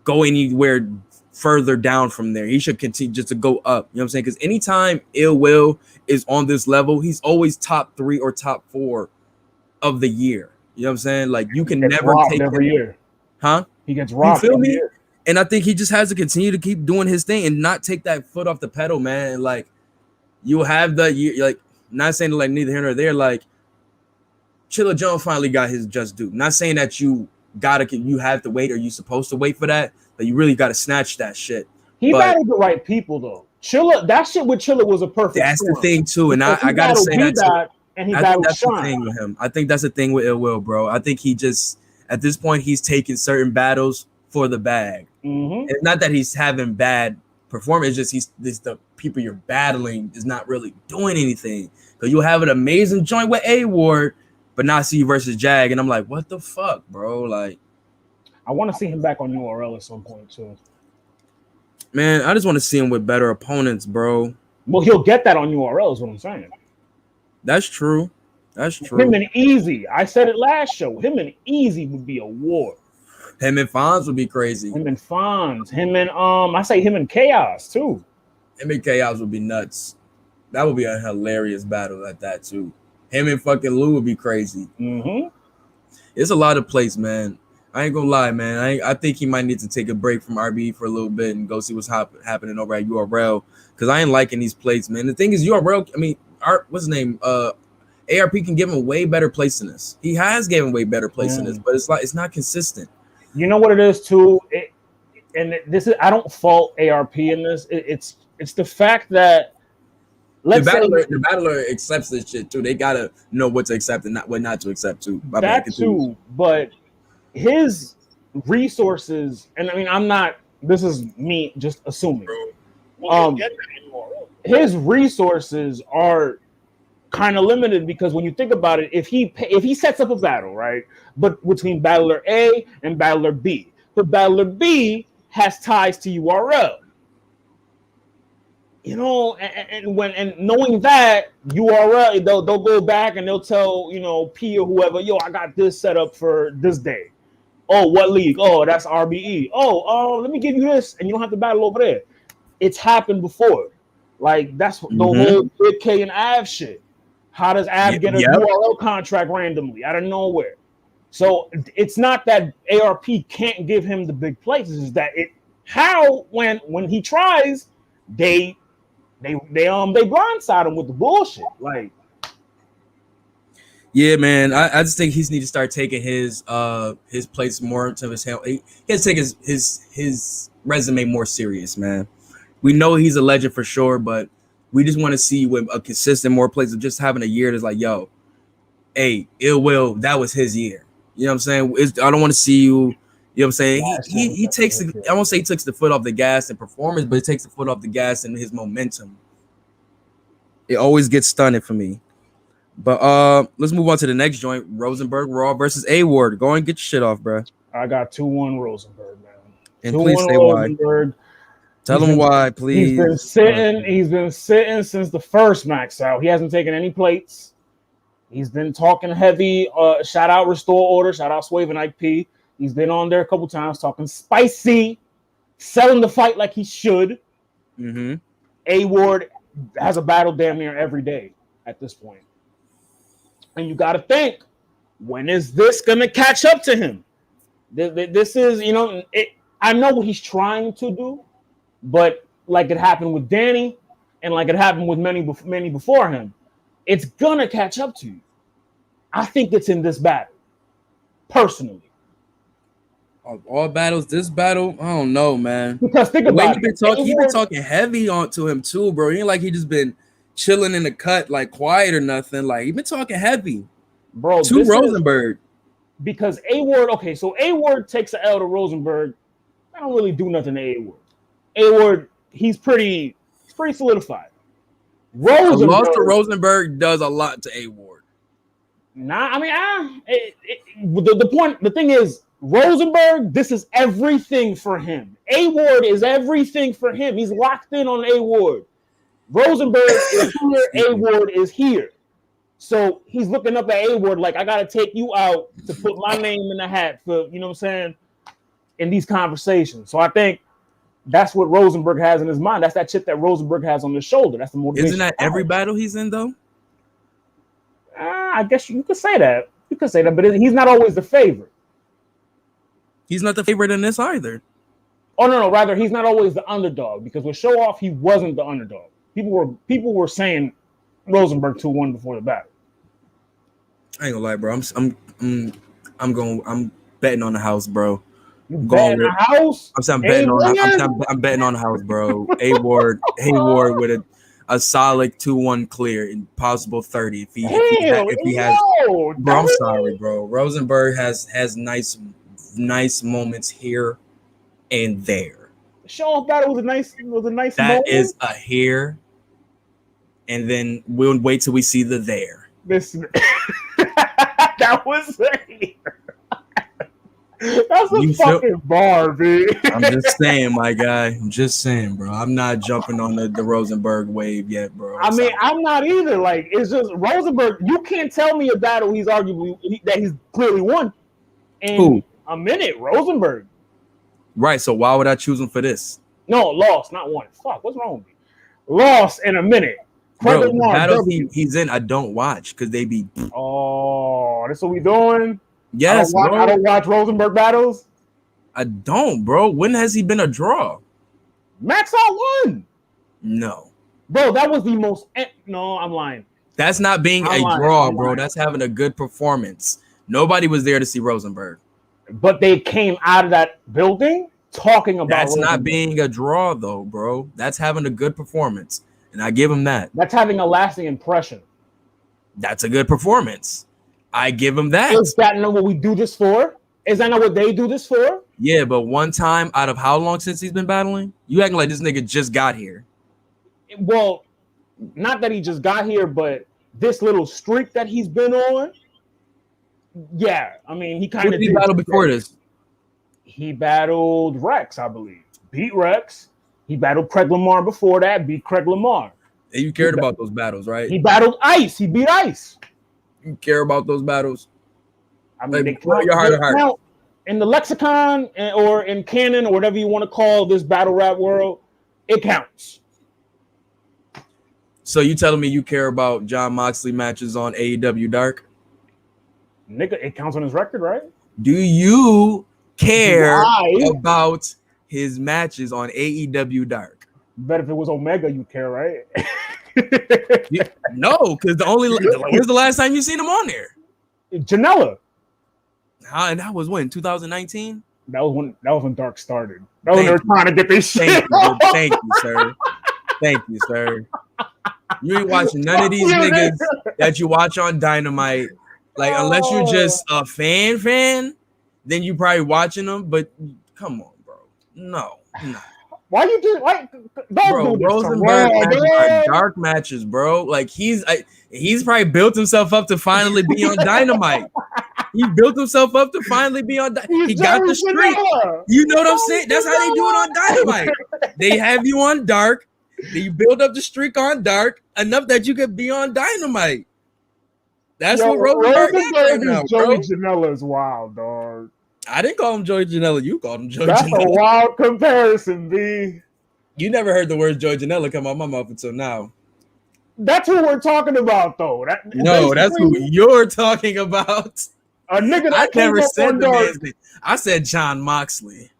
go anywhere further down from there. He should continue just to go up. You know what I'm saying? Because anytime Ill Will is on this level, he's always top 3 or top 4 of the year. You know what I'm saying? Like, you can never take every year. Huh? He gets robbed. You feel me? Year. And I think he just has to continue to keep doing his thing and not take that foot off the pedal, man. Like, you have like, not saying like neither here nor there, like Chilla Jones finally got his just due. Not saying that you have to wait or you supposed to wait for that, but you really got to snatch that shit. He battled the right people though. Chilla, that shit with Chilla was a perfect. That's storm. The thing too, and I gotta say that too. And he battled that's Sean. The thing with him. I think that's the thing with Ill Will, bro. I think he just at this point he's taking certain battles for the bag. Mm-hmm. It's not that he's having bad performance, it's just the people you're battling is not really doing anything. Because you'll have an amazing joint with A-Ward, but not see you versus Jag, and I'm like, what the fuck, bro? Like, I want to see him back on URL at some point too. Man, I just want to see him with better opponents, bro. Well, he'll get that on URL, is what I'm saying. That's true. That's true. Him and Easy. I said it last show. Him and Easy would be a war. Him and Fonz would be crazy. Him and Fonz. Him and I say him and Chaos too. Him and Chaos would be nuts. That would be a hilarious battle at that too. Him and fucking Lou would be crazy. Mm-hmm. It's a lot of place, man. I ain't gonna lie, man. I think he might need to take a break from RB for a little bit and go see what's happening over at URL, because I ain't liking these plates, man. The thing is, URL, I mean, what's his name? ARP can give him way better place in this. He has given way better place in this, but it's not consistent. You know what it is too, I don't fault ARP in this. It's the fact that the battler accepts this shit too. They gotta know what to accept and what not to accept too. That too, but his resources, and I mean, this is me just assuming. His resources are kind of limited because when you think about it, if he sets up a battle, right, but between battler A and battler B, but battler B has ties to URL, you know, and knowing that URL, they'll go back and they'll tell, you know, P or whoever, yo, I got this set up for this day. Oh, what league? Oh, that's RBE. Oh, let me give you this, and you don't have to battle over there. It's happened before. Like that's the whole Big K and Av shit. How does Av get a URL contract randomly out of nowhere? So it's not that ARP can't give him the big places. It's that when he tries, they blindside him with the bullshit. Like, yeah, man. I just think he needs to start taking his place more into his help. He has to take his resume more serious, man. We know he's a legend for sure, but we just want to see with a consistent more plays of just having a year that's like, yo, hey, Ill Will, that was his year. You know what I'm saying? I don't want to see you. You know what I'm saying? He takes I won't say he takes the foot off the gas in performance, but he takes the foot off the gas in his momentum. It always gets stunning for me. But let's move on to the next joint. Rosenberg Raw versus A Ward. Go and get your shit off, bro. I got 2-1 Rosenberg, man. And please say Rosenberg. Why. Tell him why, please. He's been sitting since the first max out. He hasn't taken any plates. He's been talking heavy. Shout out Restore Order. Shout out Swave and Ike P. He's been on there a couple times talking spicy, selling the fight like he should. Mm-hmm. A Ward has a battle damn near every day at this point. And you got to think, when is this going to catch up to him? This is, you know, I know what he's trying to do, but like it happened with Danny and like it happened with many before him, it's going to catch up to you. I think it's in this battle, personally. Of all battles, this battle, I don't know, man. Because think about it. He's been talking heavy to him too, bro. He ain't like he just been chilling in the cut, like quiet or nothing. Like he been talking heavy, bro. To Rosenberg. Because A Ward, okay, so A Ward takes an L to Rosenberg. I don't really do nothing to A Ward. A Ward, he's pretty solidified. Rosenberg does a lot to A Ward. Nah, I mean, the thing is, Rosenberg, this is everything for him. A Ward is everything for him. He's locked in on A Ward. Rosenberg is here. A Ward is here. So he's looking up at A Ward like, I got to take you out to put my name in the hat for, you know what I'm saying, in these conversations. So I think that's what Rosenberg has in his mind. That's that chip that Rosenberg has on his shoulder. That's the motivation. Isn't that every battle he's in, though? I guess you could say that. You could say that, but he's not always the favorite. He's not the favorite in this either. Oh, no. Rather, he's not always the underdog, because with Show Off, he wasn't the underdog. People were saying Rosenberg 2-1 before the battle. I ain't gonna lie, bro. I'm betting on the house, bro. You betting on the house? I'm betting on the house, bro. A Ward with a solid 2-1 clear and possible 30 if he has. Bro, I'm sorry, bro. Rosenberg has nice moments here and there. The Show Off battle was a nice that moment. Is a here, and then we'll wait till we see the there. That was a here. That's a fucking bar, B. I'm just saying, my guy. I'm just saying, bro. I'm not jumping on the Rosenberg wave yet, bro. I mean, I'm not either. Like, it's just Rosenberg. You can't tell me a battle he's clearly won. And a minute, Rosenberg. Right. So why would I choose him for this? No, lost, not won. Fuck, what's wrong with me? Lost in a minute. Bro, the battles he's in, I don't watch because they be. Oh, that's what we doing. Yes, I don't watch Rosenberg battles. I don't, bro. When has he been a draw? Max out won. No, bro, that was the most. No, I'm lying. That's not being a draw, bro. That's having a good performance. Nobody was there to see Rosenberg, but they came out of that building talking about. That's Rosenberg. Not being a draw, though, bro. That's having a good performance, and I give him that. That's having a lasting impression. That's a good performance. I give him that. Is that not what we do this for? Is that not what they do this for? Yeah, but one time out of how long since he's been battling? You acting like this nigga just got here. Well, not that he just got here, but this little streak that he's been on. Yeah, I mean, he kind of. Who did he battle before this? He battled Rex, I believe. Beat Rex. He battled Craig Lamar before that. Beat Craig Lamar. And you cared about those battles, right? He battled Ice. He beat Ice. You care about those battles? I mean, like, they count in the lexicon or in canon or whatever you want to call this battle rap world. It counts. So you telling me you care about Jon Moxley matches on AEW Dark? Nigga, it counts on his record, right? Do you care about his matches on AEW Dark? Bet if it was Omega, you care, right? No, because when's the last time you seen him on there? Janela. And that was when 2019. That was when Dark started. That was when they were trying to get this shit. Thank you, sir. Thank you, sir. You ain't watching none of these niggas that you watch on Dynamite. Like, unless you're just a fan, then you probably watching them. But come on, bro. No. Why you do like bro? Rosenberg matches are dark matches, bro. Like he's probably built himself up to finally be on Dynamite. He built himself up to finally be on. He got the streak. You know what I'm saying? That's how they do it on Dynamite. They have you on Dark. Then you build up the streak on Dark enough that you could be on Dynamite. That's what Rosenberg is right now, Joey Janela is wild, dog. I didn't call him Joey Janela. You called him Joey Janela. That's a wild comparison, B. You never heard the word Joey Janela come out my mouth until now. That's who we're talking about, though. That's who you're talking about. A nigga that I never said the man's name. I said Jon Moxley.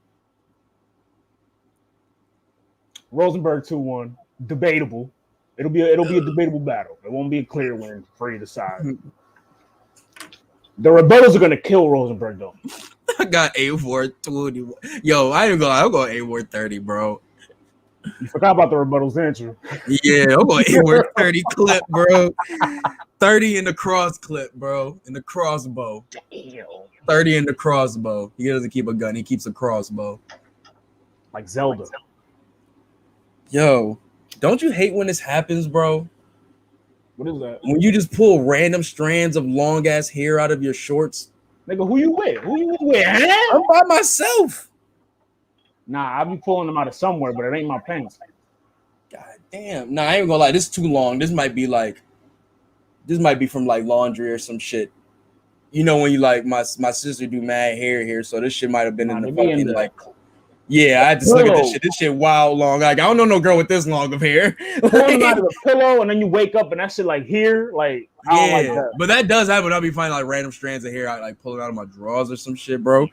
Rosenberg 2-1. Debatable. It'll be a debatable battle. It won't be a clear win for either side. The Rebellions are gonna kill Rosenberg though. I got A420. Yo, I ain't gonna lie, I'm going A430, bro. You forgot about the rebuttals, didn't you? Yeah, I'm going A430 clip, bro. 30 in the cross clip, bro. In the crossbow. Damn. 30 in the crossbow. He doesn't keep a gun, he keeps a crossbow. Like Zelda. Yo, don't you hate when this happens, bro? What is that? When you just pull random strands of long ass hair out of your shorts. Nigga, who you with? Huh? I'm by myself. Nah, I'll be pulling them out of somewhere, but it ain't my pants. God damn. Nah, I ain't gonna lie. This is too long. This might be from like laundry or some shit. You know when you like my sister do mad hair here, so this shit might have been in the fucking like. Yeah, I had to look at this shit. This shit wild long. Like I don't know no girl with this long of hair. Pulling out of the pillow, and then you wake up and that shit like here, like I don't like that. But that does happen. I'll be finding like random strands of hair, like pulling out of my drawers or some shit, bro.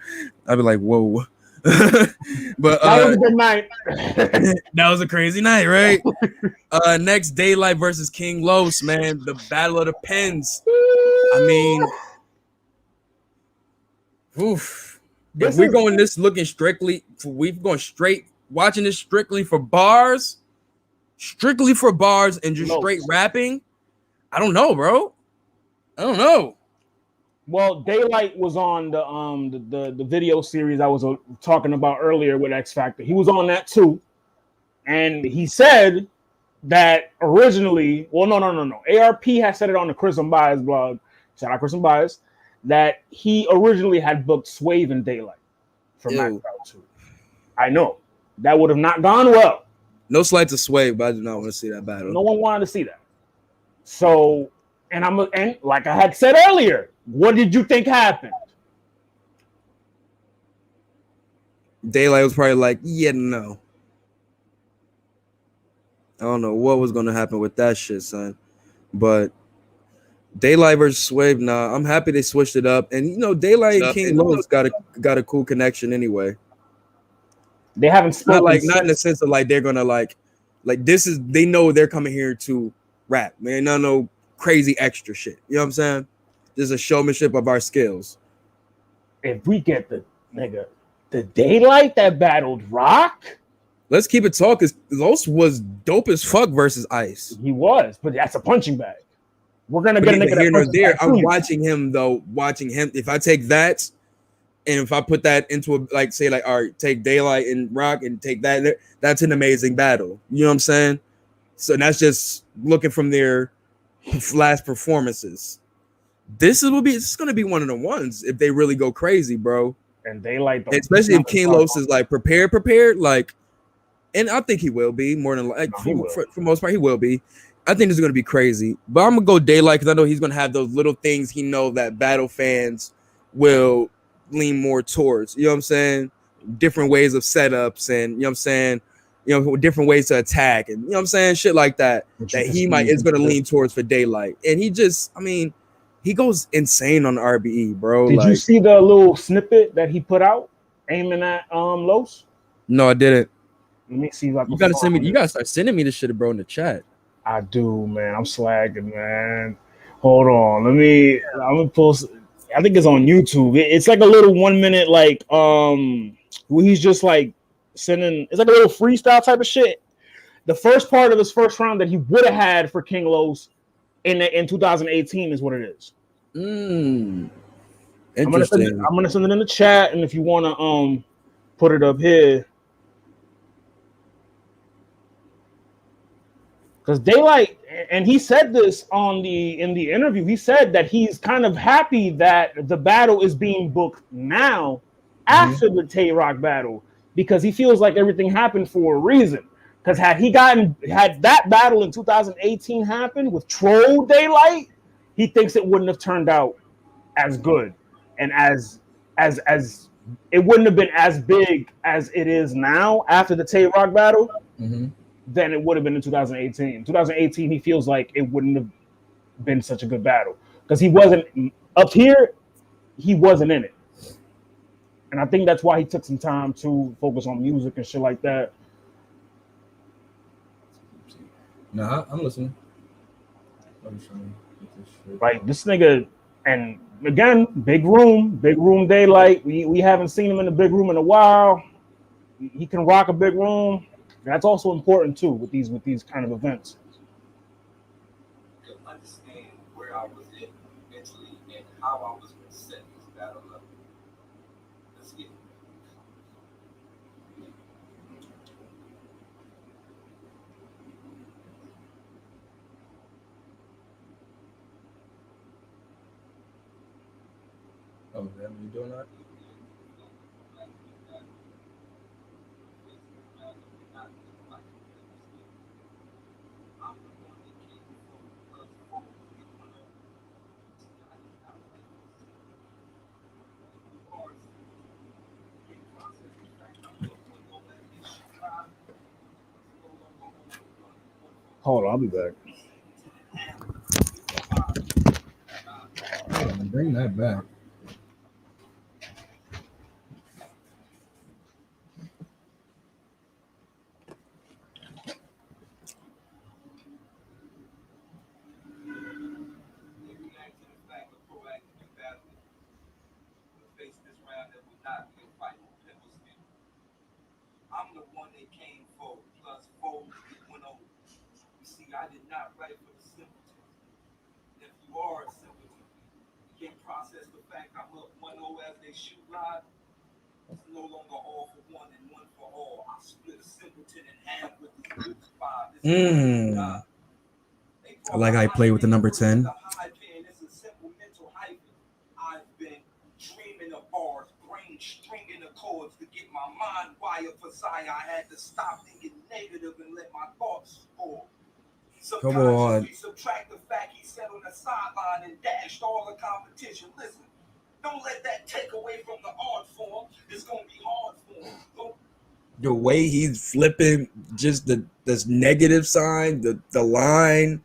I'd be like, whoa. But that was a good night. That was a crazy night, right? Next, Daylight versus King Los, man. The battle of the pens. I mean, oof. If we're going this looking strictly, we've gone straight watching this strictly for bars and just straight rapping. I don't know, bro. I don't know. Well, Daylight was on the video series I was talking about earlier with X Factor. He was on that too, and he said that originally, well, no. ARP has said it on the Chris and Bias blog. Shout out Chris and Bias. That he originally had booked Swave and Daylight for Mac 2. I know that would have not gone well. No slight to Swave, but I do not want to see that battle. No one wanted to see that. So, and like I had said earlier, what did you think happened? Daylight was probably like, yeah, no. I don't know what was going to happen with that shit, son. But Daylight versus Swave, nah. I'm happy they switched it up, and you know, Daylight and King Los got a cool connection anyway. They haven't split not in the sense of like they're gonna like this is they know they're coming here to rap, man. No crazy extra shit. You know what I'm saying? There's a showmanship of our skills. If we get the Daylight that battled Rock, let's keep it talking. Los was dope as fuck versus Ice. He was, but that's a punching bag. We're gonna get a nigga here nor there. I'm watching him. If I take that And if I put that into a like say like all right, take Daylight and Rock and take that, that's an amazing battle. You know what I'm saying? So that's just looking from their last performances. This is gonna be one of the ones if they really go crazy, bro. And Daylight, especially if King Los is like prepared, like, and I think he will be more than like for most part he will be. I think this is gonna be crazy, but I'm gonna go Daylight because I know he's gonna have those little things he know that battle fans will lean more towards. You know what I'm saying? Different ways of setups, and you know what I'm saying. You know, different ways to attack, and you know what I'm saying, shit like that. That he is gonna lean towards for Daylight, and he just, I mean, he goes insane on the RBE, bro. Did you see the little snippet that he put out aiming at Los? No, I didn't. Let me see if I can. You gotta send me. You gotta start sending me this shit, bro, in the chat. I do, man. I'm slagging, man. Hold on. I'm gonna post. I think it's on YouTube. It's like a little 1 minute, like where he's just like sending. It's like a little freestyle type of shit. The first part of his first round that he would have had for King Los in 2018 is what it is. Interesting. I'm gonna send it in the chat, and if you wanna put it up here. Because Daylight, and he said this in the interview, he said that he's kind of happy that the battle is being booked now after the Tay Rock battle, because he feels like everything happened for a reason. Because had that battle in 2018 happened with Troll Daylight, he thinks it wouldn't have turned out as good, and as it wouldn't have been as big as it is now after the Tay Rock battle. Than it would have been in 2018. 2018, he feels like it wouldn't have been such a good battle because he wasn't up here. He wasn't in it, and I think that's why he took some time to focus on music and shit like that. Nah, I'm listening. Like this nigga, and again, big room Daylight. We haven't seen him in a big room in a while. He can rock a big room. That's also important too with these kind of events. To understand where I was in mentally and how I was going to set this battle up. Let's get it. Oh, damn, you doing that? Hold on, I'll be back. Bring that back. I'm the one that came forward, plus 4 went over. You see, I did not write for the simpleton. If you are a simpleton, you can't process the fact I'm up 1-0 as they shoot live. It's no longer all for one and one for all. I split a simpleton in half with the 5. I like how I play with the number 10. It's a simple mental hyphen. I've been dreaming of bars, brain stringing the chords to get my mind wired for Zion. I had to stop thinking negative and let my thoughts score. Come on. Subtract the fact he sat on the sideline and dashed all the competition. Listen, don't let that take away from the art form. It's gonna be hard for him. The way he's flipping, just this negative sign, the line,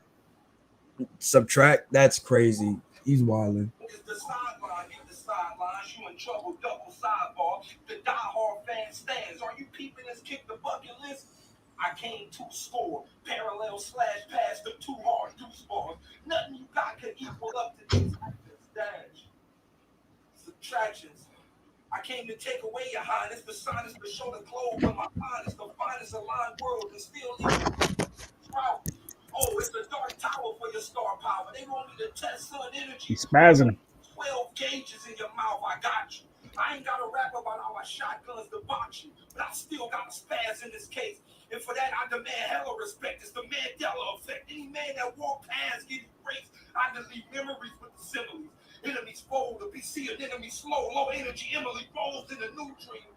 subtract, that's crazy. He's wilding. It's the sideline, get the sidelines, you in trouble, double sidebar. The diehard fan stands. Are you peeping this kick the bucket list? I came to score. Parallel slash pass the 2 hard 2 bars. Nothing you got can equal up to these dash. Subtractions. I came to take away your highness, the sinus to show the globe of my finest, the finest aligned world, and still proud. Oh, it's a dark tower for your star power. They want me to test sun energy. He's spazzing. 12 gauges in your mouth. I got you. I ain't got to rap about how I shotguns the box you, but I still got a spaz in this case. And for that, I demand hella respect. It's the Mandela effect. Any man that walk past getting erased, I just leave memories with the similes. Enemies fold, the BC an enemy slow, low energy Emily rolls in a new dream.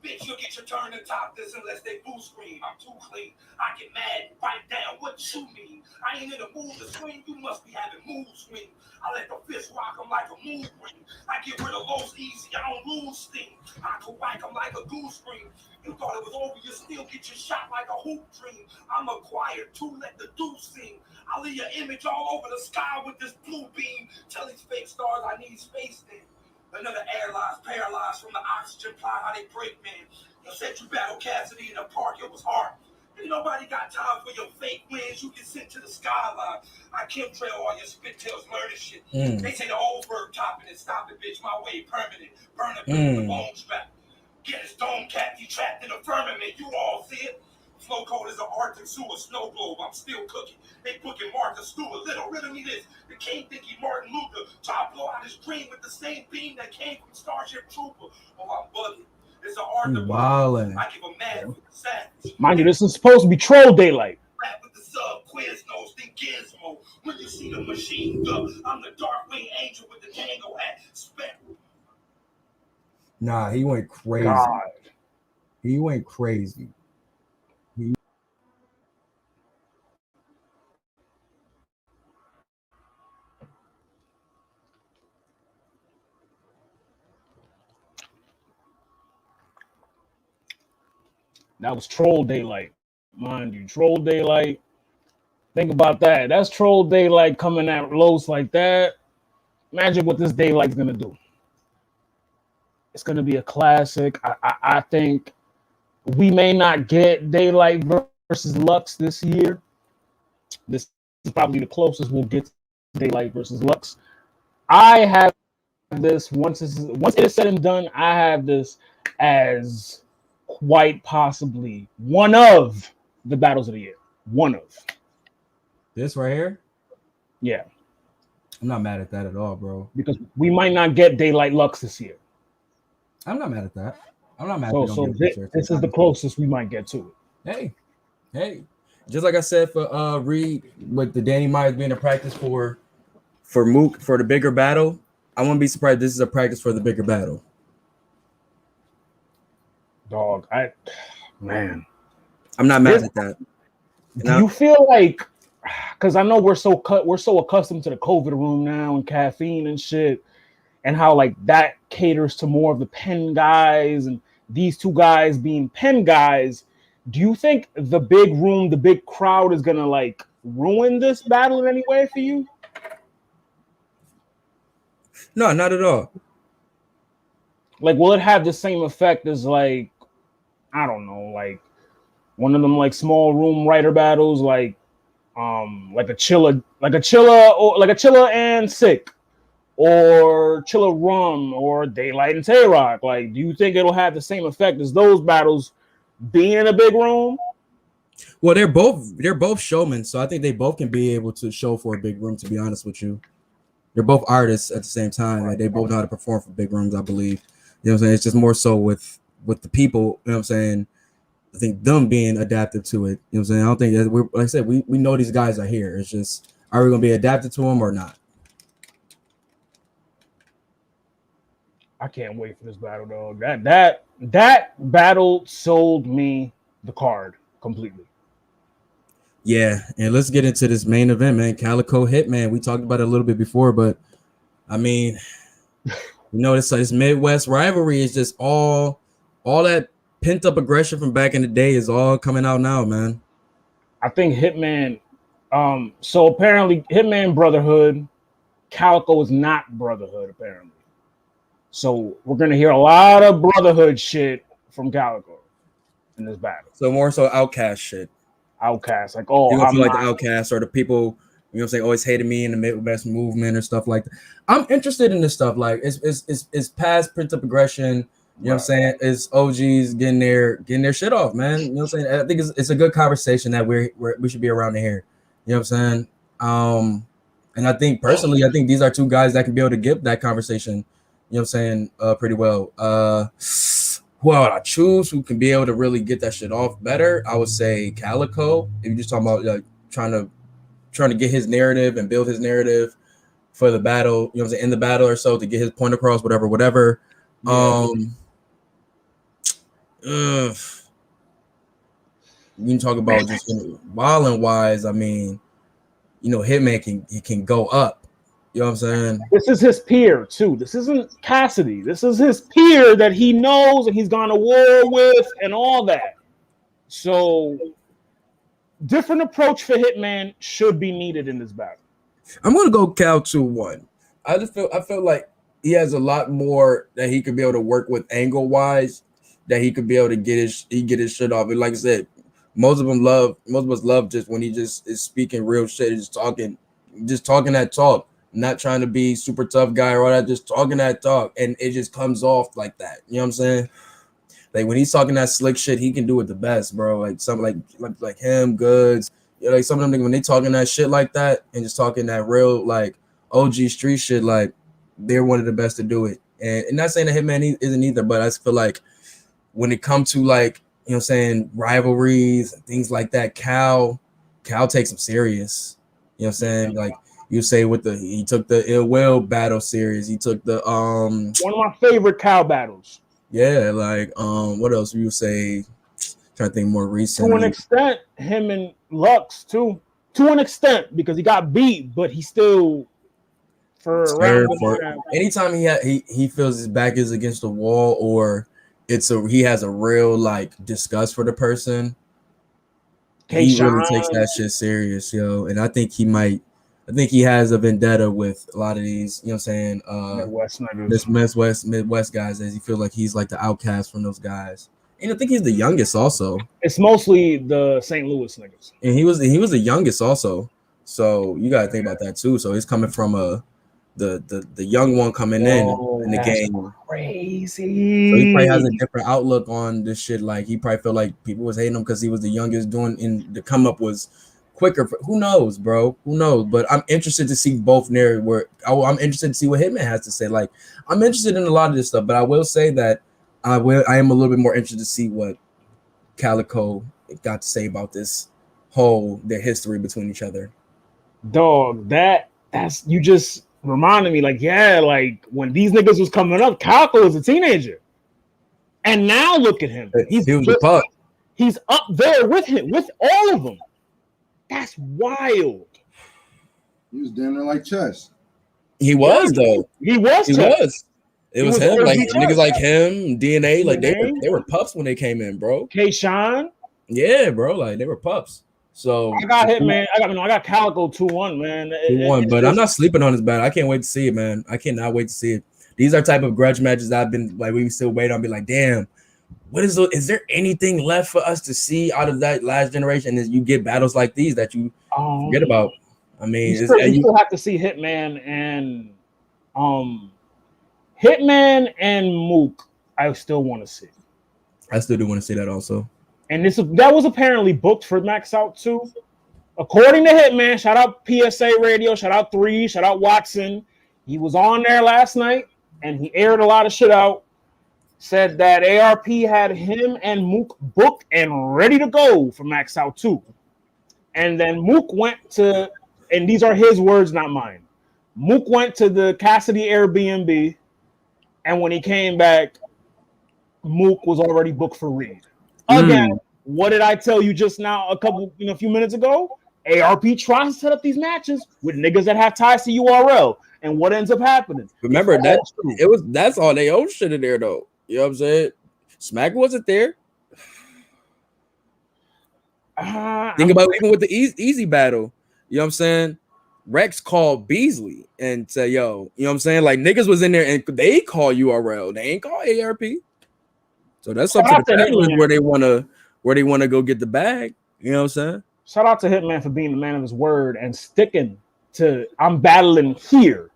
Bitch, you'll get your turn to top this unless they boo scream. I'm too clean. I get mad and bite down. What you mean? I ain't in the mood to swing. You must be having mood swing. I let the fist rock them like a mood ring. I get rid of lows easy. I don't lose steam. I can whack them like a goose scream. You thought it was over. You still get your shot like a hoop dream. I'm acquired to let the deuce sing. I leave your image all over the sky with this blue beam. Tell these fake stars I need space then. Another airline paralyzed from the oxygen plot, how they break, man. You said you battled Cassidy in the park, it was hard. Ain't nobody got time for your fake wins. You get sent to the skyline. I chemtrail all your spit tails, learning shit. They say the old bird topping it, stop it, bitch, my way permanent. Burn up with the bone strap. Get his dome cap, he trapped in the firmament. You all see it? Flow code is an Arctic sewer snow globe. I'm still cooking. They booking Martha Stewart. Little riddle me this. The king think he Martin Luther. Try to blow out his dream with the same beam that came from Starship Trooper. Oh, I'm bugging. It's an art to wildin'. I give a mad with the savage. Mind you, this is supposed to be troll daylight. Rap with the sub quiz nose, then gizmo. When you see the machine gun, I'm the dark wing angel with the Django hat. Spec. Nah, he went crazy. God. He went crazy. That was troll daylight. Mind you, troll daylight. Think about that. That's troll daylight coming at Los like that. Imagine what this daylight's gonna do. It's gonna be a classic. I think we may not get daylight versus Lux this year. This is probably the closest we'll get to daylight versus Lux. I have this once it is said and done. I have this as quite possibly one of the battles of the year. One of this right here. Yeah, I'm not mad at that at all, bro. Because we might not get daylight Lux this year. I'm not mad at that. I'm not mad. So this is the closest we might get to it. Hey, just like I said for Reed, with the Danny Myers being a practice for Mook for the bigger battle, I wouldn't be surprised this is a practice for the bigger battle. Dog, I'm not mad at that. Do you feel like, because I know we're so accustomed to the COVID room now and caffeine and shit, and how like that caters to more of the pen guys and these two guys being pen guys. Do you think the big room, the big crowd is gonna like ruin this battle in any way for you? No, not at all. Like, will it have the same effect as like, I don't know, like one of them like small room writer battles, like a Chilla and Sick, or Chilla Rum, or Daylight and Tay Rock? Like, do you think it'll have the same effect as those battles being in a big room? Well, they're both showmen, so I think they both can be able to show for a big room. To be honest with you, they're both artists at the same time. Like, they both know how to perform for big rooms, I believe. You know what I'm saying? It's just more so with the people. You know what I'm saying? I think them being adaptive to it. You know what I'm saying? I don't think that like I said, we know these guys are here. It's just, are we gonna be adapted to them or not? I can't wait for this battle, though. That battle sold me the card completely. Yeah, and let's get into this main event, man. Calico Hitman. We talked about it a little bit before, but I mean, you know, this Midwest rivalry is just all that pent up aggression from back in the day is all coming out now, man. I think Hitman. So apparently, Hitman Brotherhood, Calico is not Brotherhood, apparently. So we're gonna hear a lot of Brotherhood shit from Calico in this battle. So more so Outcast shit. Outcast, like, oh, I'm like the Outcast or the people, you know what I'm saying, always hated me in the Midwest movement or stuff like that. I'm interested in this stuff. Like, it's past pent up aggression. You know what I'm saying? It's OGs getting their shit off, man. You know what I'm saying? I think it's a good conversation that we should be around to hear. You know what I'm saying? And I think personally, these are two guys that can be able to give that conversation. You know what I'm saying? Pretty well. Who would I choose who can be able to really get that shit off better? I would say Calico. If you're just talking about like trying to get his narrative and build his narrative for the battle, you know what I'm saying, in the battle or so to get his point across, whatever. Yeah. You can talk about just wilding wise. I mean, you know, Hitman can go up. You know what I'm saying? This is his peer too. This isn't Cassidy. This is his peer that he knows and he's gone to war with and all that. So, different approach for Hitman should be needed in this battle. I'm gonna go Cal 2-1. I feel like he has a lot more that he could be able to work with angle wise, that he could be able to get his shit off. And like I said, most of us love just when he just is speaking real shit, just talking that talk. Not trying to be super tough guy or all that, just talking that talk, and it just comes off like that. You know what I'm saying? Like when he's talking that slick shit, he can do it the best, bro. Like something like him, Goods, you know, like some of them when they talking that shit like that and just talking that real like OG street shit, like they're one of the best to do it. And not saying that Hitman isn't either, but I just feel like when it comes to like, you know what I'm saying, rivalries and things like that, Cal takes him serious. You know what I'm saying? Like you say he took the Ill Will battle series. He took the one of my favorite Cal battles. Yeah, like what else you say? Trying to think more recent. To an extent, him and Lux too. To an extent, because he got beat, but he still anytime he feels his back is against the wall or he has a real like disgust for the person. He really takes that shit serious, yo. And I think he has a vendetta with a lot of these, you know what I'm saying, Midwest guys, as he feels like he's like the outcast from those guys. And I think he's the youngest also. It's mostly the St. Louis niggas. And he was the youngest also. So you gotta think about that too. So he's coming from the young one coming in the game. Crazy. So he probably has a different outlook on this shit. Like he probably felt like people was hating him because he was the youngest and the come up was quicker. Who knows, bro? Who knows? But I'm interested to see both narratives. I'm interested to see what Hitman has to say. Like I'm interested in a lot of this stuff, but I will say that I am a little bit more interested to see what Calico got to say about their history between each other. Dog, that's you just reminded me, like, yeah, like when these niggas was coming up, Calico was a teenager. And now look at him. He was a pup. He's up there with him, with all of them. That's wild. He was damn near like chess. He was, though. He was. It was him. Like niggas like him, DNA, like they were pups when they came in, bro. K-Shine. Yeah, bro. Like they were pups. So I got Hitman. I got Calico 2-1, man. 2-1, but I'm not sleeping on this battle. I can't wait to see it, man. I cannot wait to see it. These are type of grudge matches that I've been like we still wait on. Be like, damn, is there anything left for us to see out of that last generation? As you get battles like these that you forget about. I mean, you still have to see Hitman and Mook. I still want to see. I still do want to see that also. And that was apparently booked for Max Out too. According to Hitman, shout out PSA Radio, shout out 3, shout out Watson. He was on there last night and he aired a lot of shit out. Said that ARP had him and Mook booked and ready to go for Max Out 2. And then Mook went to, and these are his words, not mine. Mook went to the Cassidy Airbnb, and when he came back, Mook was already booked for Reed. Again, what did I tell you just now a few minutes ago? ARP tries to set up these matches with niggas that have ties to URL. And what ends up happening? Remember that's all they own shit in there though. You know what I'm saying? Smack wasn't there. Think about even with the easy battle. You know what I'm saying? Rex called Beasley and said, yo, you know what I'm saying? Like niggas was in there and they call URL. They ain't call ARP. So that's up to the battlers where they wanna go get the bag. You know what I'm saying? Shout out to Hitman for being the man of his word and sticking to I'm battling here.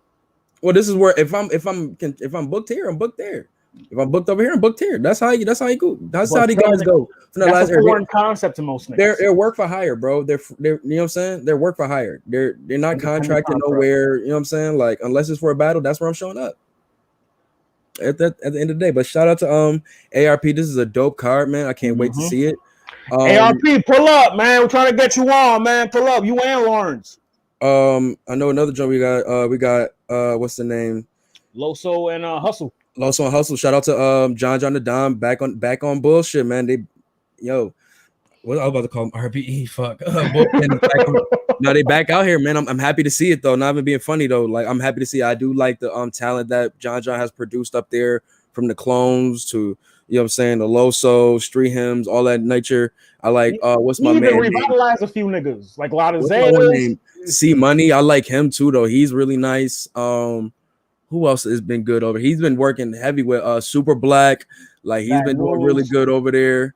Well, this is where if I'm booked here, I'm booked there. If I'm booked over here, I'm booked here. That's how you go. That's how these guys go. That's a foreign concept to most niggas. They're work for hire, bro. They're you know what I'm saying? They're work for hire. They're not contracted nowhere. You know what I'm saying? Like unless it's for a battle, that's where I'm showing up. at the end of the day. But shout out to ARP. This is a dope card, man. I can't wait to see it. ARP, pull up, man. We're trying to get you on, man. Pull up, you and Lawrence. I know another joint we got what's the name? Loso and Hustle. Loso and Hustle. Shout out to John the Dom back on bullshit, man. What I was about to call them RBE. Fuck. No, they back out here, man. I'm happy to see it though. Not even being funny though. Like I'm happy to see it. I do like the talent that John has produced up there, from the clones to what I'm saying, the Loso, Street Hymns, all that nature. I like what's my man? He revitalized a few niggas like a lot of Zayas. C Money. I like him too though. He's really nice. Who else has been good over? He's been working heavy with Super Black. Like he's been doing really good over there.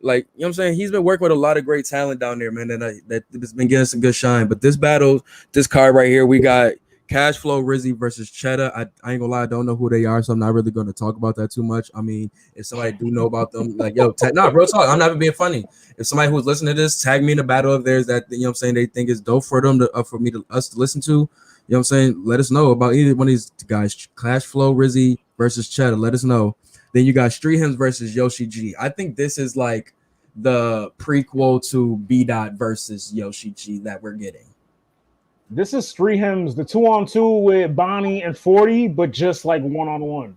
Like, you know what I'm saying? He's been working with a lot of great talent down there, man. That's been getting some good shine. But this card right here, we got Cash Flow Rizzy versus Cheddar. I ain't gonna lie, I don't know who they are, so I'm not really gonna talk about that too much. I mean, if somebody do know about them, like real talk. I'm not even being funny. If somebody who's listening to this, tag me in a battle of theirs that they think is dope for them us to listen to. You know what I'm saying? Let us know about either one of these guys. Cash Flow Rizzy versus Cheddar. Let us know. Then you got Street Hymns versus Yoshi G. I think this is like the prequel to B. Dot versus Yoshi G that we're getting. This is Street Hymns, the 2-on-2 with Bonnie and 40, but just like 1-on-1.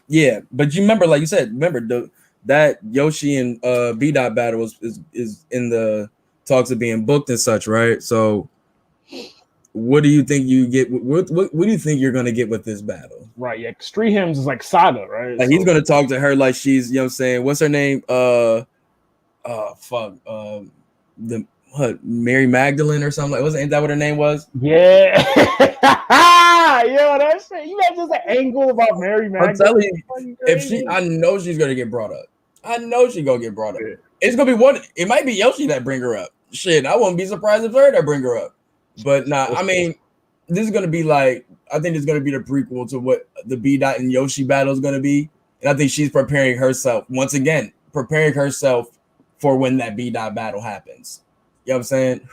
Yeah, but you remember, like you said, that Yoshi and B. Dot battle is in the talks of being booked and such, right? So what do you think you get? What do you think you're gonna get with this battle? Right, yeah. Street Hymns is like Saga, right? Like he's gonna talk to her like she's, you know what I'm saying? What's her name? Mary Magdalene or something? Like, ain't that what her name was? Yeah. Yo, that shit. You got just an angle about Mary Magdalene. I'm telling you, I know she's gonna get brought up. I know she's gonna get brought up. Yeah. It's gonna be one. It might be Yoshi that bring her up. Shit, I wouldn't be surprised if her that bring her up. But nah, I mean, this is gonna be like, I think it's gonna be the prequel to what the B. Dot and Yoshi battle is gonna be, and I think she's preparing herself once again, for when that B. Dot battle happens. You know what I'm saying?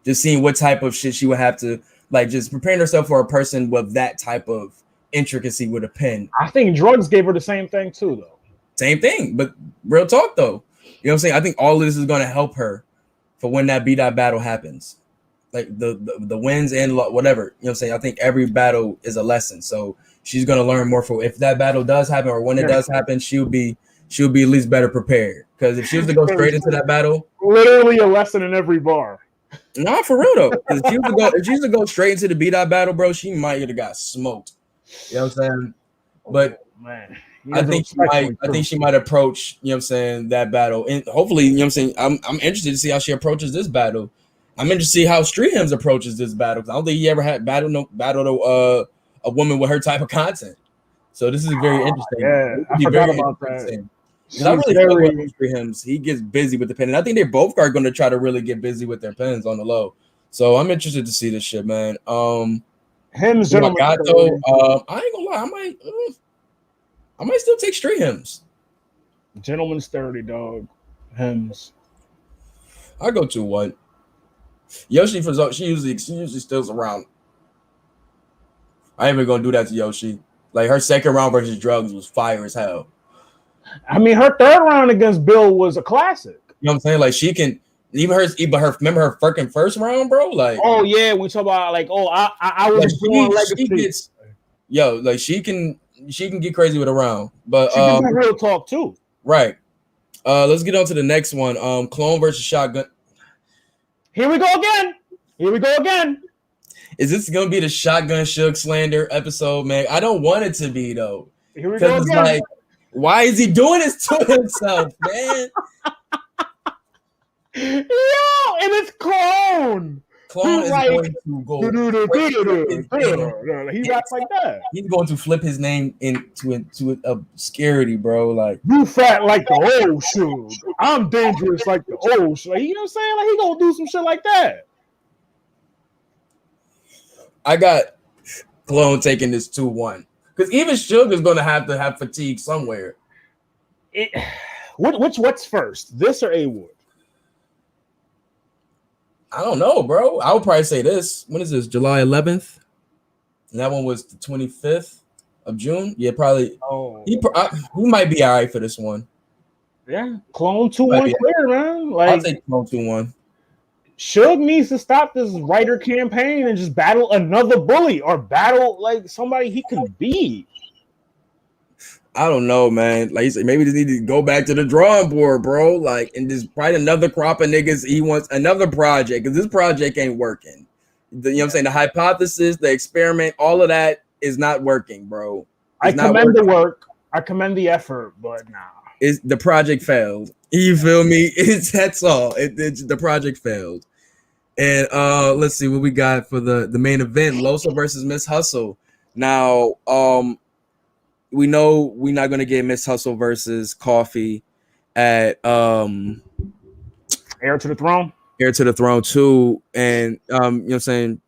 Just seeing what type of shit she would have to, like, just preparing herself for a person with that type of intricacy with a pen. I think drugs gave her the same thing too, though. Same thing, but real talk though. You know what I'm saying? I think all of this is gonna help her for when that B. Dot battle happens. Like the wins and whatever, you know what I'm saying? I think every battle is a lesson. So she's gonna learn more for if that battle does happen or when it does happen, she'll be at least better prepared. Because if she was to go straight into that battle, literally a lesson in every bar. Nah, for real though. If she was to go straight into the B. Dot battle, bro, she might have got smoked. You know what I'm saying? But man, I think she might approach, you know what I'm saying, that battle. And hopefully, you know what I'm saying, I'm interested to see how she approaches this battle. I'm interested to see how Street Hymns approaches this battle, because I don't think he ever had battled a woman with her type of content. So this is very interesting. Yeah, I forgot about that. I really like Street Hymns. He gets busy with the pen, and I think they both are going to try to really get busy with their pens on the low. So I'm interested to see this shit, man. Hymns, gentlemen. I ain't gonna lie, I might still take Street Hymns. Gentleman's 30, dog. Hymns. I go 2-1. Yoshi she usually stills around. I ain't even gonna do that to Yoshi. Like her second round versus drugs was fire as hell. I mean, her third round against Bill was a classic. You know what I'm saying? Like she can remember her fucking first round, bro? Like, oh yeah, we talk about like, I was doing legacy. Like she can get crazy with a round, but she can do real talk too. Right. Let's get on to the next one. Clone versus Shotgun. Here we go again. Is this gonna be the Shotgun Suge slander episode, man? I don't want it to be though. Here we go again. Like, why is he doing this to himself, man? Yo, and it's Clone. Clone is going to go. He raps like that. He's going to flip his name into obscurity, bro. Like, you fat like the old Suge. I'm dangerous like the old Suge. Like, you know what I'm saying? Like, he gonna do some shit like that. I got Clone taking this 2-1 because even Suge is going to have fatigue somewhere. What's first, this or A-Wood? I don't know, bro. I would probably say this. When is this? July 11th? And that one was the 25th of June. Yeah, probably. Oh, He might be all right for this one. yeah. Clone 2-1 clear, man. Like, I'll take Clone 2-1. Suge needs to stop this writer campaign and just battle another bully or battle like somebody he can be. I don't know, man. Like you said, maybe they need to go back to the drawing board, bro. Like, and just write another crop of niggas. He wants another project because this project ain't working. You know what I'm saying? The hypothesis, the experiment, all of that is not working, bro. I commend the work. I commend the effort, but nah. The project failed. You feel me? That's all. The project failed. And let's see what we got for the main event: Loso versus Miss Hustle. Now, we know we're not gonna get Miss Hustle versus Coffee at Heir to the Throne. Heir to the Throne 2. And you know what I'm saying?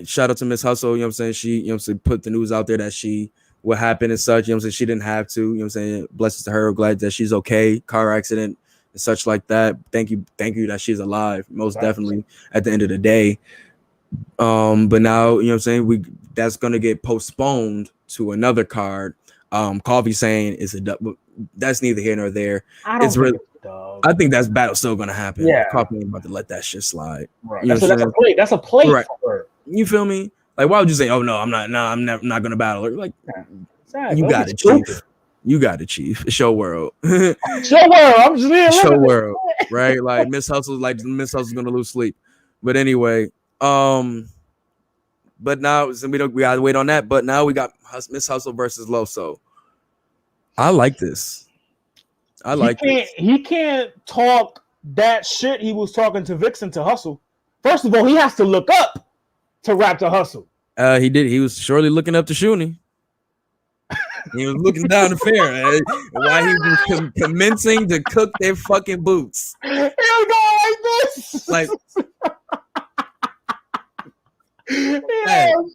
Shout out to Miss Hustle, you know what I'm saying? She, you know what I'm saying, put the news out there that what happened and such, you know what I'm saying? She didn't have to, you know what I'm saying? Blessings to her, glad that she's okay, car accident and such like that. Thank you that she's alive, most definitely at the end of the day. But now, you know what I'm saying, that's gonna get postponed to another card. Coffee saying that's neither here nor there. I think that's battle still gonna happen. Yeah, Coffee ain't about to let that shit slide. Right. That's a play. That's a play right. for her. You feel me? Like, why would you say, "Oh no, I'm not. No, I'm not gonna battle her"? Like, exactly. You got it, Chief. You got it, Chief. It's your world. Show world. I'm just here. Show world, right? Like Miss Hustle's gonna lose sleep. But anyway, but now so we gotta wait on that. But now we got Miss Hustle versus Loso. I like this. He can't talk that shit he was talking to Vixen to Hustle. First of all, he has to look up to rap to Hustle. He did. He was surely looking up to Shuni. He was looking down the fair while he was commencing to cook their fucking boots. He was going like this. Like,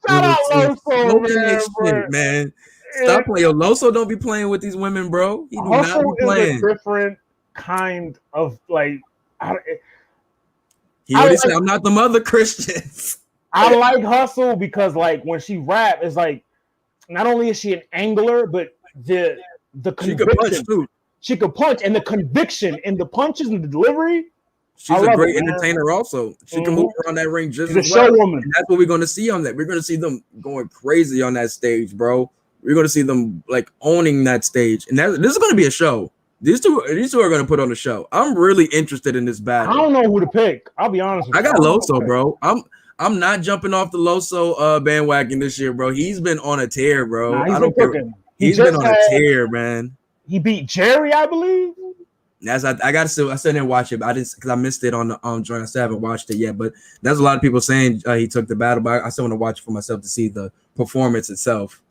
shout out Loso, man. Stop playing. Loso don't be playing with these women, bro. He do Hustle not be playing. Is a different kind of like. He already said, "I'm not the mother Christians." I like Hustle because, like, when she rap, it's like not only is she an angler, but the conviction. She could punch too. She could punch, and the conviction and the punches and the delivery. She's a great entertainer. Also, she can move around that ring just as well. Showwoman. And that's what we're going to see on that. We're going to see them going crazy on that stage, bro. We're going to see them like owning that stage, and this is going to be a show. These two are going to put on a show. I'm really interested in this battle. I don't know who to pick. I'll be honest with you. I got Loso, bro. I'm not jumping off the Loso bandwagon this year, bro. He's been on a tear, bro. I don't care. He's been on a tear, man. He beat Jerry, I believe. I got to still. I still didn't watch it, but I didn't because I missed it on the joint. I still haven't watched it yet, but there's a lot of people saying he took the battle, but I still want to watch it for myself to see the performance itself.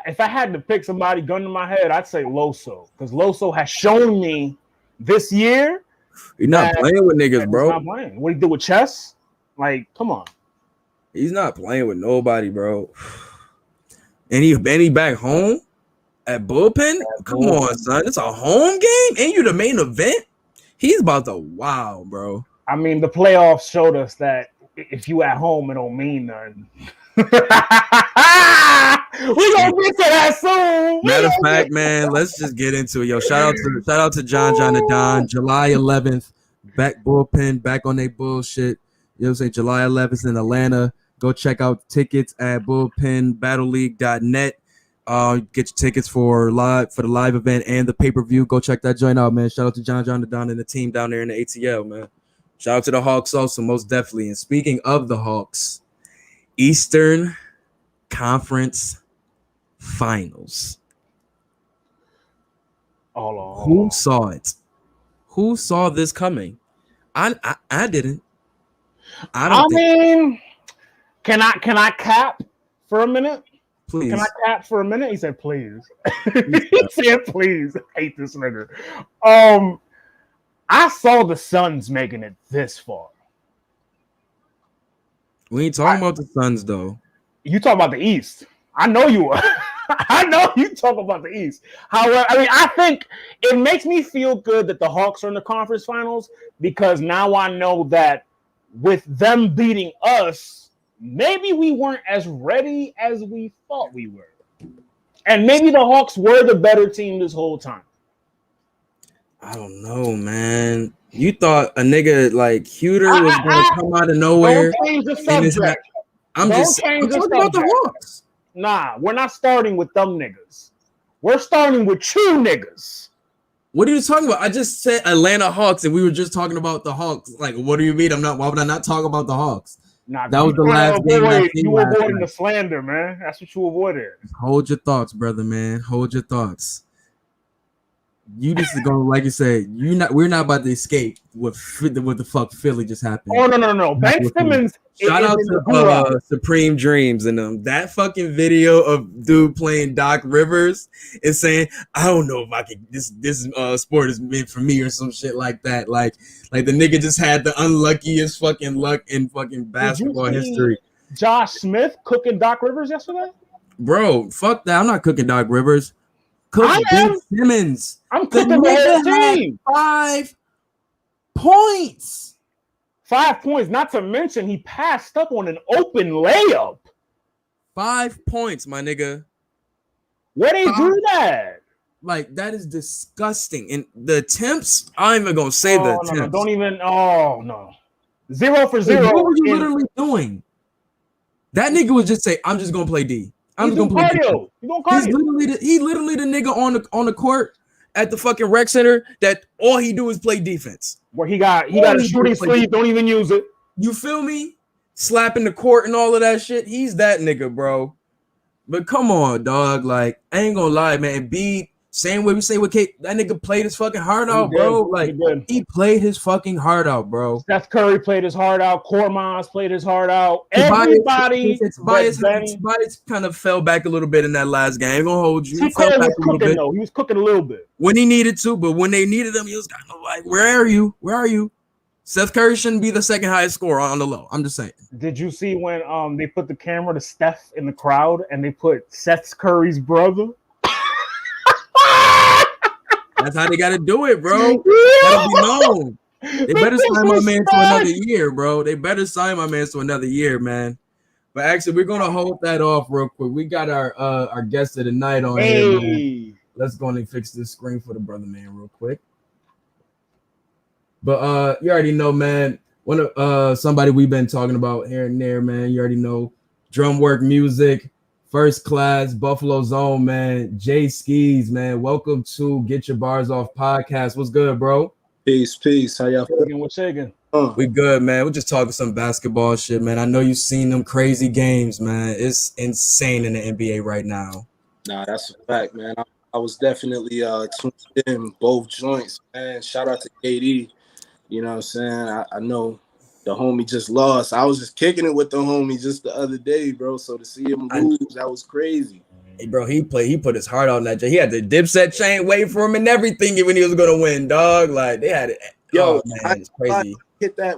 If I had to pick somebody, gun to my head, I'd say Loso because Loso has shown me this year. You're not playing with niggas, bro. Not playing. What he did with chess? Like, come on. He's not playing with nobody, bro. And he back home at bullpen. Come on, son. It's a home game, and you the main event. He's about to wow, bro. I mean, the playoffs showed us that if you at home, it don't mean nothing. We gonna get to that soon. Matter of fact, man, let's just get into it. Yo, shout out to John the Don. July 11th, back bullpen, back on their bullshit. You know what I'm saying? July 11th in Atlanta. Go check out tickets at bullpenbattleleague.net. Get your tickets for the live event and the pay-per-view. Go check that joint out, man. Shout out to John the Don and the team down there in the ATL, man. Shout out to the Hawks also, most definitely. And speaking of the Hawks, Eastern Conference Finals. Who saw it? Who saw this coming? I didn't. I mean, can I cap for a minute? Please. Can I cap for a minute? He said, please. He said, please. I hate this nigga. I saw the Suns making it this far. We ain't talking about the Suns, though. You talk about the East. I know you are. I know you talk about the East. However, I mean, I think it makes me feel good that the Hawks are in the conference finals because now I know that with them beating us, maybe we weren't as ready as we thought we were. And maybe the Hawks were the better team this whole time. I don't know, man. You thought a nigga like Huter was going to come out of nowhere? Don't change the subject. I'm talking about the Hawks. Nah, we're not starting with them niggas. We're starting with you niggas. What are you talking about? I just said Atlanta Hawks, and we were just talking about the Hawks. Like, what do you mean? Why would I not talk about the Hawks? Nah, that was the last game. You avoiding the slander, man. That's what you avoided. Hold your thoughts, brother, man. Hold your thoughts. You just go, like you said, we're not about to escape what the fuck Philly just happened. Oh no. Ben Simmons. Shout out to Supreme Dreams and that fucking video of dude playing Doc Rivers and saying, I don't know if I can this sport is meant for me or some shit like that. Like the nigga just had the unluckiest fucking luck in fucking basketball history. Josh Smith cooking Doc Rivers yesterday? Bro, fuck that. I'm not cooking Doc Rivers. Cook Ben Simmons. I'm cooking the whole team. 5 points. 5 points. Not to mention he passed up on an open layup. 5 points, my nigga. Where they do that? Like, that is disgusting. And the attempts, I'm even gonna say the attempts. No, don't even. Oh no. 0 for 0. What were you literally doing? That nigga would just say, I'm just gonna play D. I'm just gonna play cardio. He's literally the nigga on the court at the fucking rec center that all he do is play defense. Where he got a shooting sleeve, don't even use it. You feel me? Slapping the court and all of that shit. He's that nigga, bro. But come on, dog. Like, I ain't gonna lie, man. B, same way we say with Kate, that nigga played his fucking heart out, bro. Like, he played his fucking heart out, bro. Steph Curry played his heart out. Kormaz played his heart out. Everybody. Tobias kind of fell back a little bit in that last game. I ain't gonna hold you. He was cooking a little bit when he needed to, but when they needed him, he was kind of like, "Where are you? Where are you?" Seth Curry shouldn't be the second highest scorer on the low. I'm just saying. Did you see when they put the camera to Steph in the crowd and they put Seth Curry's brother? That's how they got to do it, bro. That'll be known. They better sign my man to another year, bro. They better sign my man to another year, man. But actually, we're gonna hold that off real quick. We got our guest of the night on here. Man. Let's go and fix this screen for the brother man real quick. But you already know, man. One of somebody we've been talking about here and there, man. You already know, drum work music. First class, Buffalo Zone, man. Jay Skis, man. Welcome to Get Your Bars Off podcast. What's good, bro? Peace. How y'all feeling? What's shaking? We good, man. We're just talking some basketball shit, man. I know you've seen them crazy games, man. It's insane in the NBA right now. Nah, that's a fact, man. I was definitely tuned in both joints, man. Shout out to KD. You know what I'm saying? I know the homie just lost. I was just kicking it with the homie just the other day, bro. So to see him lose, that was crazy. Hey, bro, he put his heart on that. He had the Dipset chain waiting for him and everything when he was gonna win, dog. Like they had it. Yo, man, it's crazy.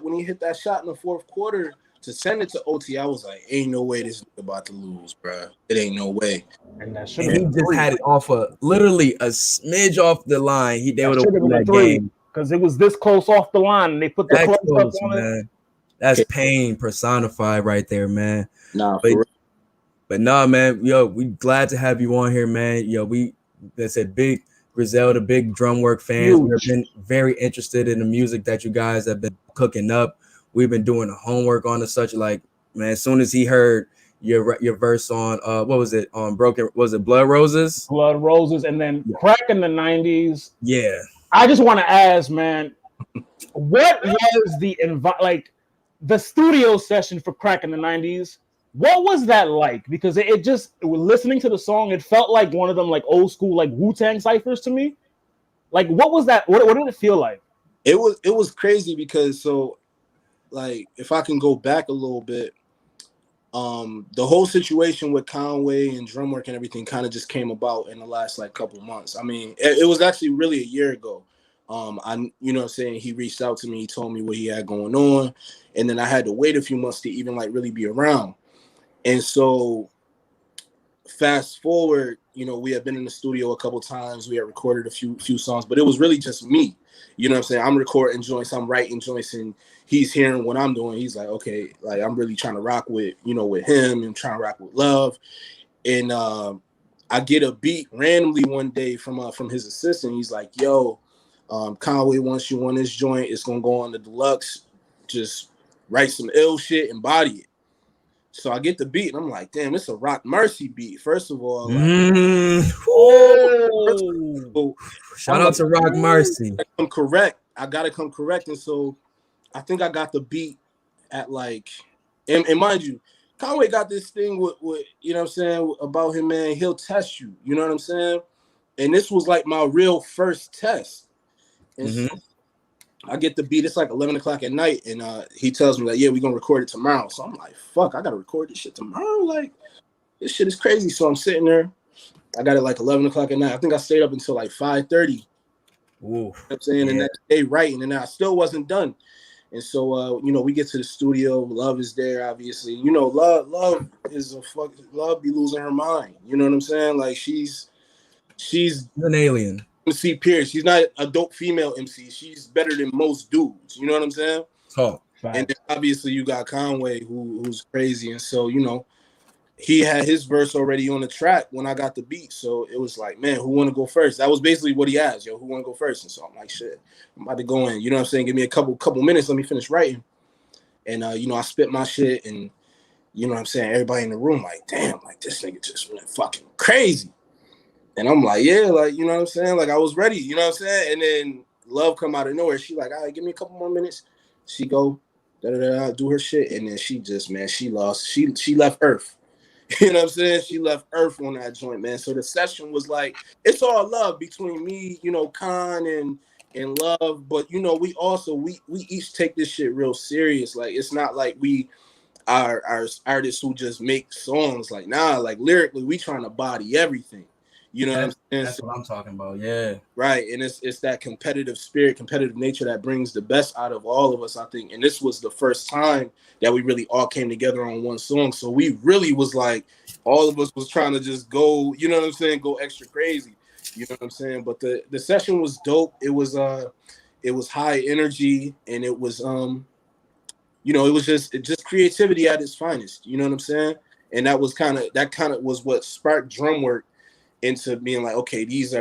When he hit that shot in the fourth quarter to send it to OT, I was like, ain't no way this nigga about to lose, bro. It ain't no way. And he just had it off literally a smidge off the line. They would have won that game. Because it was this close off the line and they put the clutch up on it. That's pain personified right there, man. Nah, but nah, man. Yo, we glad to have you on here, man. Yo, that's a big Griselda, big drum work fans. We've been very interested in the music that you guys have been cooking up. We've been doing the homework on the such. Like, man, as soon as he heard your verse on what was it on Broken? Was it Blood Roses? Blood Roses, and then Crack in the 90s. Yeah. I just want to ask, man, what was the studio session for Crack in the 90s? What was that like? Because it just listening to the song, it felt like one of them like old school like Wu-Tang ciphers to me. Like, what was that? What did it feel like? It was crazy because like if I can go back a little bit, the whole situation with Conway and drum work and everything kind of just came about in the last like couple months. I mean, it was actually really a year ago. You know what I'm saying? He reached out to me, he told me what he had going on, and then I had to wait a few months to even like really be around. And so fast forward, we had been in the studio a couple times. We had recorded a few songs, but it was really just me. You know what I'm saying? I'm recording joints, I'm writing joints, and he's hearing what I'm doing. He's like, okay, like I'm really trying to rock with, with him and trying to rock with Love. And I get a beat randomly one day from his assistant. He's like, yo, Conway wants you on this joint. It's gonna go on the deluxe. Just write some ill shit and body it. So I get the beat and I'm like, damn, it's a Rock Mercy beat. First of all, shout out to Rock Mercy. I'm correct. I gotta come correct. And so I think I got the beat at like, and mind you, Conway got this thing with you know what I'm saying, about him, man. He'll test you. You know what I'm saying? And this was like my real first test. And so I get the beat. It's like 11 o'clock at night, and he tells me like, "Yeah, we're gonna record it tomorrow." So I'm like, "Fuck, I gotta record this shit tomorrow." Like, this shit is crazy. So I'm sitting there. I got it like 11 o'clock at night. I think I stayed up until like 5:30. You know what I'm saying, and that day writing, and I still wasn't done. And so, we get to the studio. Love is there, obviously. Love is a fuck. Love be losing her mind. You know what I'm saying? Like she's an alien. MC Pierce. She's not a dope female MC. She's better than most dudes. You know what I'm saying? Oh, and then obviously you got Conway, who's crazy. And so, he had his verse already on the track when I got the beat. So it was like, man, who want to go first? That was basically what he asked. Yo, who want to go first? And so I'm like, shit, I'm about to go in. You know what I'm saying? Give me a couple minutes. Let me finish writing. And, I spit my shit. And, you know what I'm saying? Everybody in the room like, damn, like this nigga just went fucking crazy. And I'm like, yeah, like, you know what I'm saying? Like, I was ready, you know what I'm saying? And then Love come out of nowhere. She like, all right, give me a couple more minutes. She go, do her shit. And then she just, man, she lost. She left Earth. You know what I'm saying? She left Earth on that joint, man. So the session was like, it's all love between me, Khan and Love. But, we also, we each take this shit real serious. Like, it's not like we are artists who just make songs. Like, nah, like lyrically, we trying to body everything. You know what I'm saying? That's what I'm talking about. Yeah. Right. And it's that competitive spirit, competitive nature that brings the best out of all of us, I think. And this was the first time that we really all came together on one song. So we really was like, all of us was trying to just go, you know what I'm saying, go extra crazy. You know what I'm saying? But the session was dope. It was high energy, and it was it was just creativity at its finest. You know what I'm saying? And that kind of was what sparked drum work into being like, okay, these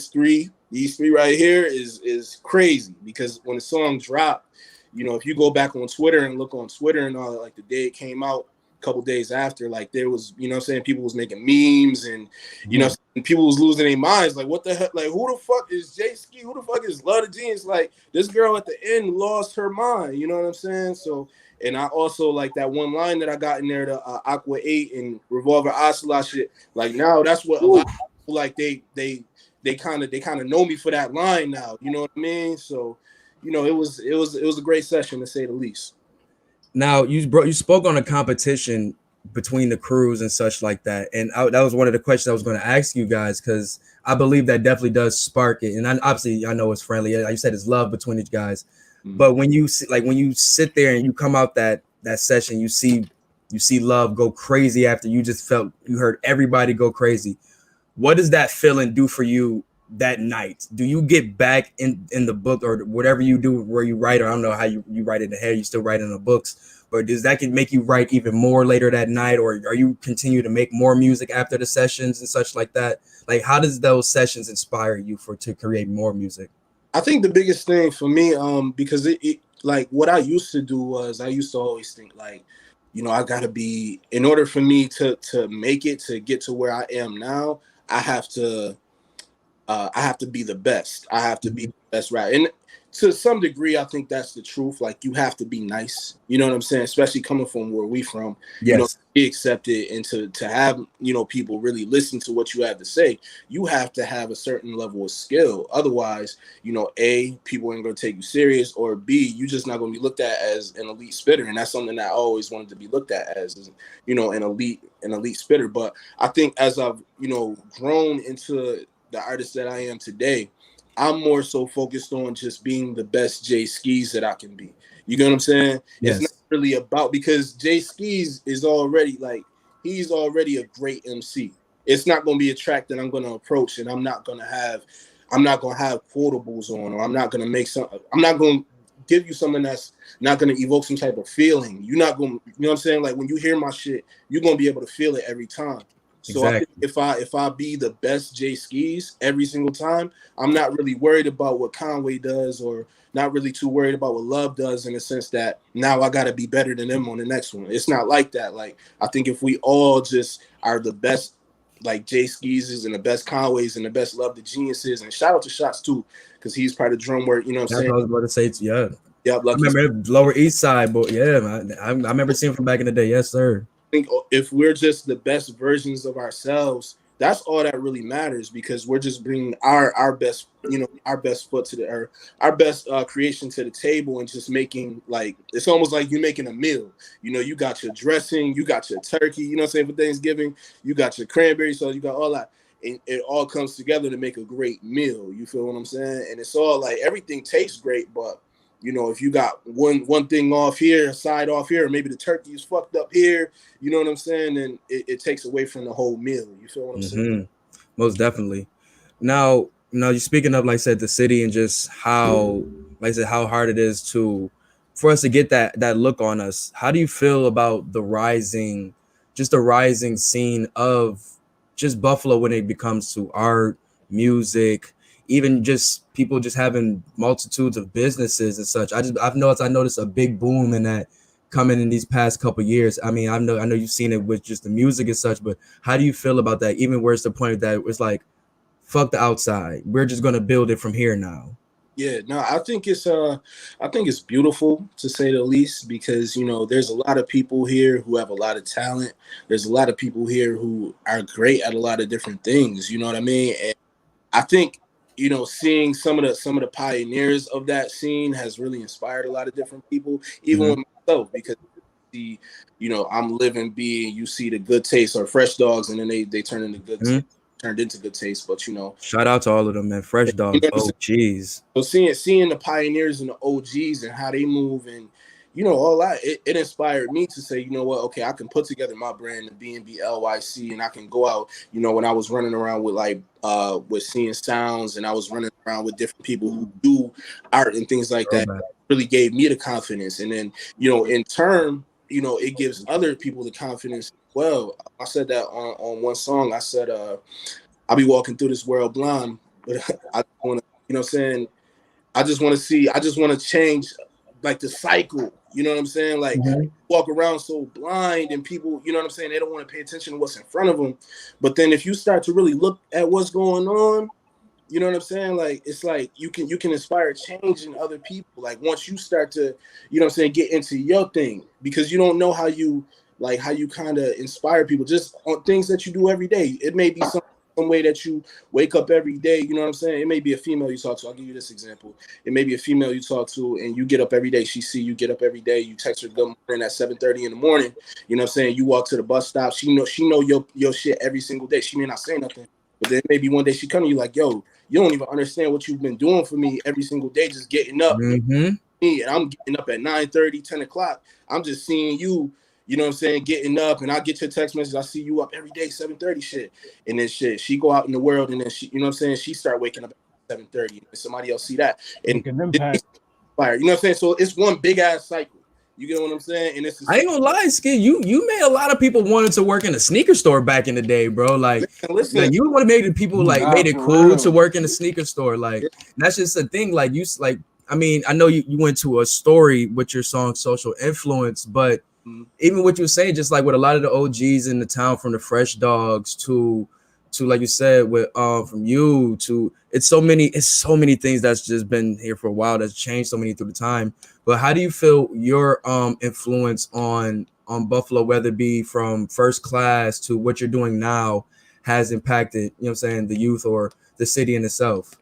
three right here is crazy. Because when the song dropped, if you go back on Twitter and look on Twitter and all that, like the day it came out, a couple days after, like there was, you know what I'm saying, people was making memes and and people was losing their minds, like what the heck, like who the fuck is Jay Ski, who the fuck is Love the Genius? Like this girl at the end lost her mind, you know what I'm saying? So, and I also like that one line that I got in there, the Aqua 8 and Revolver Ocelot shit, like now that's what a lot of people, like they kind of know me for that line now, you know what I mean? So it was a great session, to say the least. Now you spoke on a competition between the crews and such like that, and that was one of the questions I was going to ask you guys, because I believe that definitely does spark it. And obviously I know it's friendly. Like you said, it's love between each guys. Mm-hmm. But when you sit there and you come out that session, you see Love go crazy after you heard everybody go crazy. What does that feeling do for you that night? Do you get back in the book or whatever you do where you write, or I don't know how you write in the head, you still write in the books, but does that can make you write even more later that night, or are you continue to make more music after the sessions and such like that? Like, how does those sessions inspire you to create more music? I think the biggest thing for me, because it like what I used to do was I used to always think like, I gotta be, in order for me to make it, to get to where I am now, I have to be the best. I have to be the best rapper. And to some degree, I think that's the truth. Like, you have to be nice. You know what I'm saying? Especially coming from where we from. Yes. To be accepted and to have, people really listen to what you have to say, you have to have a certain level of skill. Otherwise, A, people ain't going to take you serious, or B, you're just not going to be looked at as an elite spitter. And that's something that I always wanted to be looked at as, an elite spitter. But I think as I've, grown into the artist that I am today, I'm more so focused on just being the best Jay Skis that I can be. You get what I'm saying? Yes. It's not really about, because Jay Skis is already he's already a great MC. it's not going to be a track that I'm going to approach, and I'm not going to have quotables on, or I'm not going to give you something that's not going to evoke some type of feeling. You're not going to, you know what I'm saying? Like when you hear my shit, you're going to be able to feel it every time. So I think if I be the best Jay Skis every single time, I'm not really worried about what Conway does, or not really too worried about what Love does, in the sense that now I got to be better than them on the next one. It's not like that. Like, I think if we all just are the best, like Jay Skis and the best Conways and the best Love the Geniuses, and shout out to Shots too, because he's part of drum work. You know what I'm saying? I was about to say, yeah. Yeah, I remember Lower East Side, but yeah, I remember seeing him from back in the day. Yes, sir. I think if we're just the best versions of ourselves, that's all that really matters, because we're just bringing our best, you know, our best foot to the, our best creation to the table, and just making, like, it's almost like you're making a meal. You know, you got your dressing, you got your turkey, you know what I'm saying, for Thanksgiving, you got your cranberry sauce, you got all that, and it all comes together to make a great meal. You feel what I'm saying? And it's all like, everything tastes great, but you know, if you got one thing off here, a side off here, or maybe the turkey is fucked up here, you know what I'm saying? Then it takes away from the whole meal. You feel what I'm saying? Most definitely. Now you're speaking of, like I said, the city, and just how, like I said, how hard it is for us to get that look on us. How do you feel about the rising scene of just Buffalo when it comes to art, music, even just people just having multitudes of businesses and such? I noticed a big boom in that coming in these past couple of years. I mean, I know you've seen it with just the music and such, but how do you feel about that? Even where it's the point that it's like, fuck the outside, we're just gonna build it from here now. Yeah, no, I think it's beautiful, to say the least, because, you know, there's a lot of people here who have a lot of talent. There's a lot of people here who are great at a lot of different things. You know what I mean? And I think, you know, seeing some of the pioneers of that scene has really inspired a lot of different people, even with myself, because you know, I'm living being, you see the Good Taste or Fresh Dogs, and then they turn into turned into Good Taste. But, you know, shout out to all of them, man. Fresh Dogs. You know, oh geez. So seeing the pioneers and the OGs and how they move, and, you know, all that, it inspired me to say, you know what, okay, I can put together my brand, the B&B LYC, and I can go out. You know, when I was running around with, like, with Seeing Sounds, and I was running around with different people who do art and things like that, really gave me the confidence. And then, you know, in turn, you know, it gives other people the confidence. Well, I said that on one song. I said, I'll be walking through this world blind, but I want to, you know what I'm saying? I just want to change, like, the cycle. You know what I'm saying? Like, walk around so blind, and people, you know what I'm saying, they don't want to pay attention to what's in front of them. But then if you start to really look at what's going on, you know what I'm saying? Like, it's like you can inspire change in other people. Like, once you start to, you know what I'm saying, get into your thing, because you don't know how you kind of inspire people just on things that you do every day. It may be some way that you wake up every day, you know what I'm saying? It may be a female you talk to. I'll give you this example. It may be a female you talk to, and you get up every day. She see you get up every day. You text her good morning at 7:30 in the morning. You know what I'm saying? You walk to the bus stop. She know your shit every single day. She may not say nothing, but then maybe one day she come to you like, yo, you don't even understand what you've been doing for me every single day, just getting up. And I'm getting up at 9:30, 10 o'clock. I'm just seeing you, you know what I'm saying, getting up, and I get your text message. I see you up every day, 7:30 shit. And then shit, she go out in the world, and then she, you know what I'm saying, she start waking up at 7:30, and somebody else see that. And impact. Fire, you know what I'm saying? So it's one big ass cycle. You get what I'm saying? And it's I ain't gonna lie, Skid. You made a lot of people wanted to work in a sneaker store back in the day, bro. Like, listen, you would have made people like made it cool to work in a sneaker store. Like, that's just a thing. Like, I mean, I know you went to a story with your song Social Influence, but even what you were saying, just like with a lot of the OGs in the town, from the Fresh Dogs to like you said, with from you to it's so many things that's just been here for a while, that's changed so many through the time. But how do you feel your influence on Buffalo, whether it be from First Class to what you're doing now, has impacted, you know what I'm saying, the youth or the city in itself?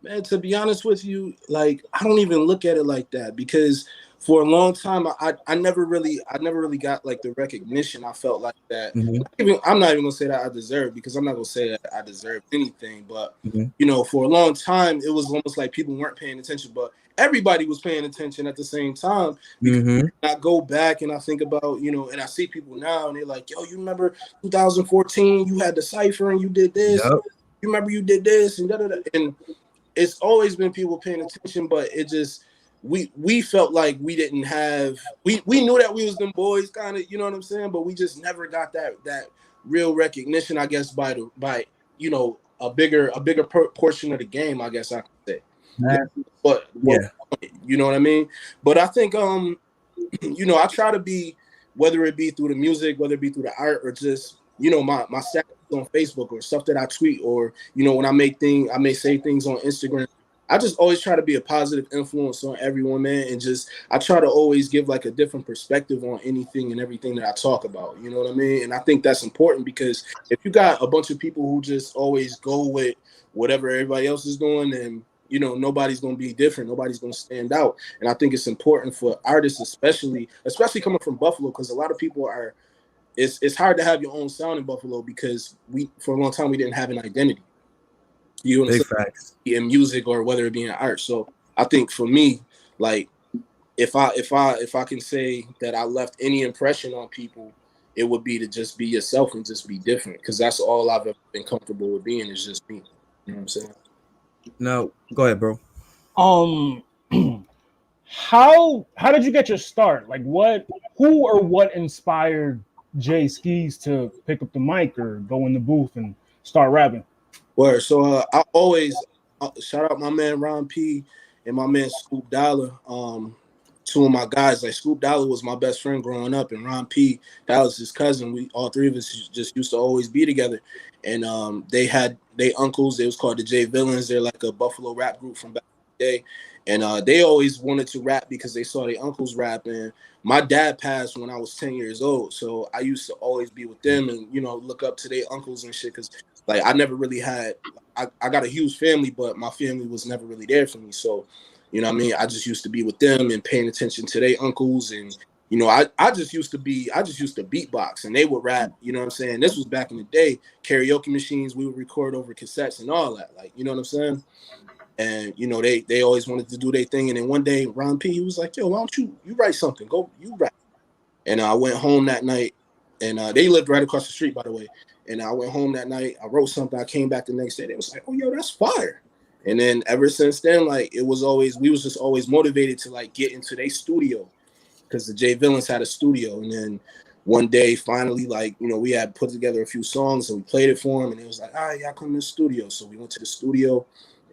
Man, to be honest with you, like, I don't even look at it like that, because for a long time, I never really got like the recognition I felt like that. I'm not even gonna say that I deserve, because I'm not gonna say that I deserve anything. But you know, for a long time, it was almost like people weren't paying attention, but everybody was paying attention at the same time. I go back and I think about, you know, and I see people now and they're like, yo, you remember 2014? You had the cipher and you did this. Yep. You remember you did this and da da da. And it's always been people paying attention, but it just we felt like we didn't have we knew that we was them boys, kind of, you know what I'm saying, but we just never got that real recognition, I guess, by you know, a bigger portion of the game, I guess I could say. But you know what I mean? But I think you know, I try to be, whether it be through the music, whether it be through the art, or just, you know, my status on Facebook or stuff that I tweet, or, you know, when I may say things on Instagram. I just always try to be a positive influence on everyone, man, and just I try to always give like a different perspective on anything and everything that I talk about. You know what I mean? And I think that's important, because if you got a bunch of people who just always go with whatever everybody else is doing, then, you know, nobody's going to be different. Nobody's going to stand out. And I think it's important for artists, especially coming from Buffalo, because a lot of people are. It's hard to have your own sound in Buffalo, because for a long time we didn't have an identity. You know, facts in music, or whether it be in art. So I think for me, like, if I can say that I left any impression on people, it would be to just be yourself and just be different, because that's all I've ever been comfortable with being, is just me. You know what I'm saying? No, go ahead, bro. How did you get your start? Like, who or what inspired Jay Skis to pick up the mic or go in the booth and start rapping? Word. So I always shout out my man Ron P and my man Scoop Dollar. Two of my guys. Like, Scoop Dollar was my best friend growing up, and Ron P, that was his cousin. We all three of us just used to always be together. And they had uncles. They was called the J Villains. They're like a Buffalo rap group from back in the day. And they always wanted to rap because they saw their uncles rapping. My dad passed when I was 10 years old, so I used to always be with them and, you know, look up to their uncles and shit, because, like, I never really had – I got a huge family, but my family was never really there for me. So, you know what I mean? I just used to be with them and paying attention to their uncles. And, you know, I just used to beatbox, and they would rap, you know what I'm saying? This was back in the day, karaoke machines, we would record over cassettes and all that, like, you know what I'm saying? And, you know, they always wanted to do their thing. And then one day, Ron P, he was like, yo, why don't you write something? Go, you rap. And I went home that night, and they lived right across the street, by the way. And I went home that night. I wrote something. I came back the next day. They was like, oh, yo, that's fire. And then ever since then, like, we was just always motivated to, like, get into their studio, because the J Villains had a studio. And then one day, finally, like, you know, we had put together a few songs and we played it for him. And it was like, all right, y'all come to the studio. So we went to the studio.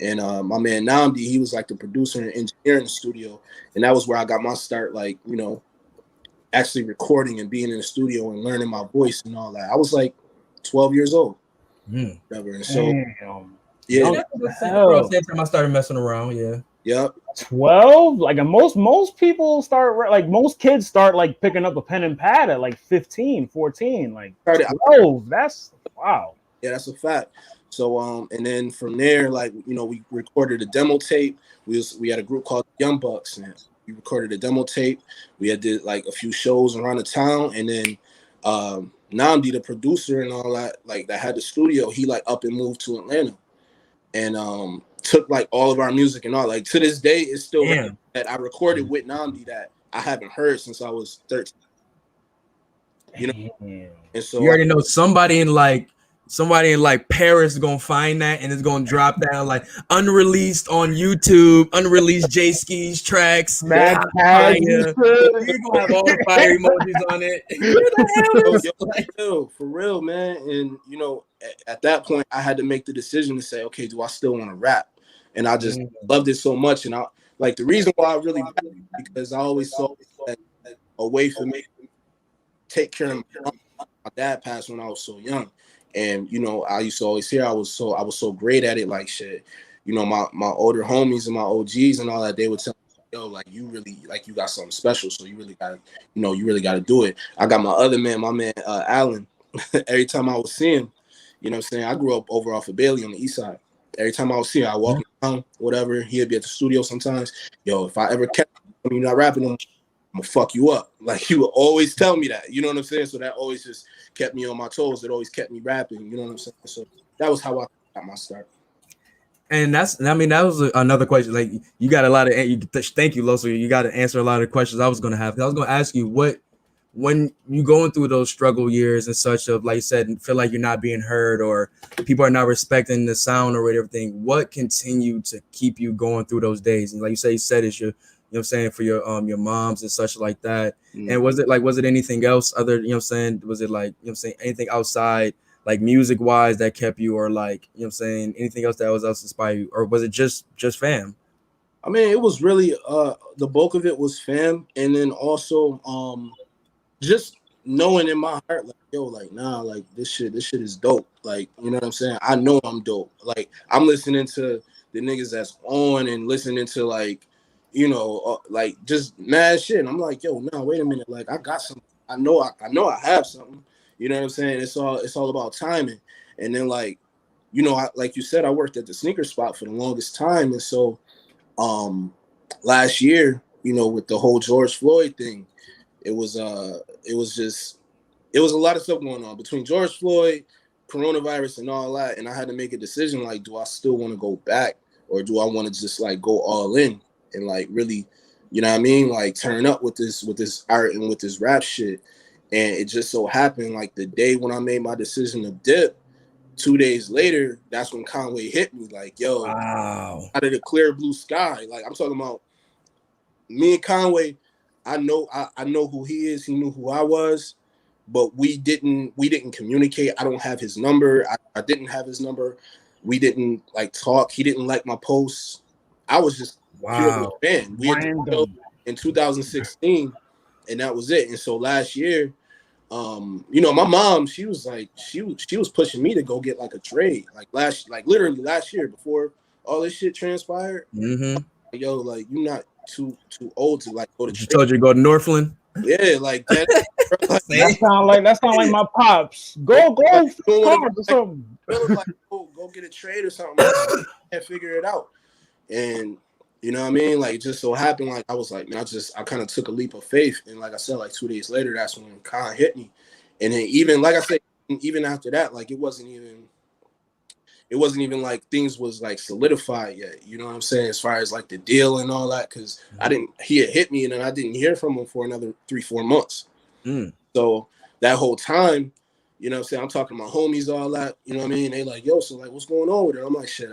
And my man Namdi, he was like the producer and engineer in the studio. And that was where I got my start, like, you know, actually recording and being in the studio and learning my voice and all that. I was like 12 years old. Whatever. And so, yeah. Same time I started messing around, yeah. Yep. 12? Like, most people start, like, most kids start, like, picking up a pen and pad at, like, 15, 14. Like, 12, that's, wow. Yeah, that's a fact. So and then from there, like, you know, we recorded a demo tape. We had a group called Young Bucks, and we recorded a demo tape. We did like a few shows around the town, and then Namdi, the producer and all that, like, that had the studio, he like up and moved to Atlanta, and took like all of our music and all. Like, to this day, it's still that I recorded with Namdi that I haven't heard since I was 13. You know, and so you already know somebody in Paris is gonna find that and it's gonna drop down like unreleased on YouTube, unreleased J Skis tracks. You're gonna have all the fire emojis on it. For real, man. And, you know, at that point, I had to make the decision to say, okay, do I still want to rap? And I just loved it so much. And I like, the reason why I really rap is because I always saw that a way for me to take care of my dad passed when I was so young. And, you know, I used to always hear I was so great at it, like, shit, you know, my older homies and my OGs and all that, they would tell me, yo, like, you really, like, you got something special, so you really gotta do it. I got my other man, Alan. Every time I would see him, you know what I'm saying, I grew up over off of Bailey on the east side. Every time I would see him, I walk around, whatever, he'd be at the studio sometimes. Yo, if I ever kept him, you're not rapping him, I'm gonna fuck you up. Like he would always tell me that, you know what I'm saying? So that always just kept me on my toes. It always kept me rapping, you know what I'm saying? So that was how I got my start. And that was another question. Like you got a lot of, thank you, Loso. You got to answer a lot of questions I was going to have. I was going to ask you when you going through those struggle years and such of, like you said, feel like you're not being heard or people are not respecting the sound or everything, what continued to keep you going through those days? And like you said, it's your, you know what I'm saying, for your moms and such like that. Mm. And was it anything else other, you know what I'm saying? Was it like, you know what I'm saying, anything outside, like music wise that kept you, or like, you know what I'm saying, anything else that was else inspire you, or was it just fam? I mean, it was really the bulk of it was fam, and then also just knowing in my heart, like, yo, like, nah, like this shit is dope. Like, you know what I'm saying? I know I'm dope. Like, I'm listening to the niggas that's on and listening to, like, you know, like just mad shit. And I'm like, yo, no, wait a minute. Like, I got something. I know I have something. You know what I'm saying? It's all about timing. And then, like, you know, like you said, I worked at the sneaker spot for the longest time. And so last year, you know, with the whole George Floyd thing, it was a lot of stuff going on between George Floyd, coronavirus, and all that. And I had to make a decision, like, do I still want to go back, or do I want to just like go all in and like really, you know what I mean, like turn up with this art and with this rap shit. And it just so happened, like the day when I made my decision to dip, 2 days later, that's when Conway hit me. Like, yo, wow, out of the clear blue sky. Like, I'm talking about me and Conway. I know who he is. He knew who I was, but we didn't communicate. I don't have his number. I didn't have his number. We didn't like talk. He didn't like my posts. I was just a fan. We had to go in 2016, and that was it. And so last year, you know, my mom, she was like, she was pushing me to go get like a trade, literally last year before all this shit transpired. Mm-hmm. Yo, like, you're not too old to like go to. She told you to go to Northland. Yeah, like that. that sound like my pops. Go get a trade or something. I can't figure it out. And you know what I mean? Like, it just so happened, like, I was like, man, I kind of took a leap of faith. And like I said, like 2 days later, that's when Khan hit me. And then even, like I said, even after that, like, it wasn't even like things was like solidified yet. You know what I'm saying? As far as like the deal and all that, because he had hit me and then I didn't hear from him for another 3-4 months. Mm. So that whole time, you know what I'm saying, I'm talking to my homies, all that, you know what I mean? They like, yo, so like, what's going on with it? I'm like, shit,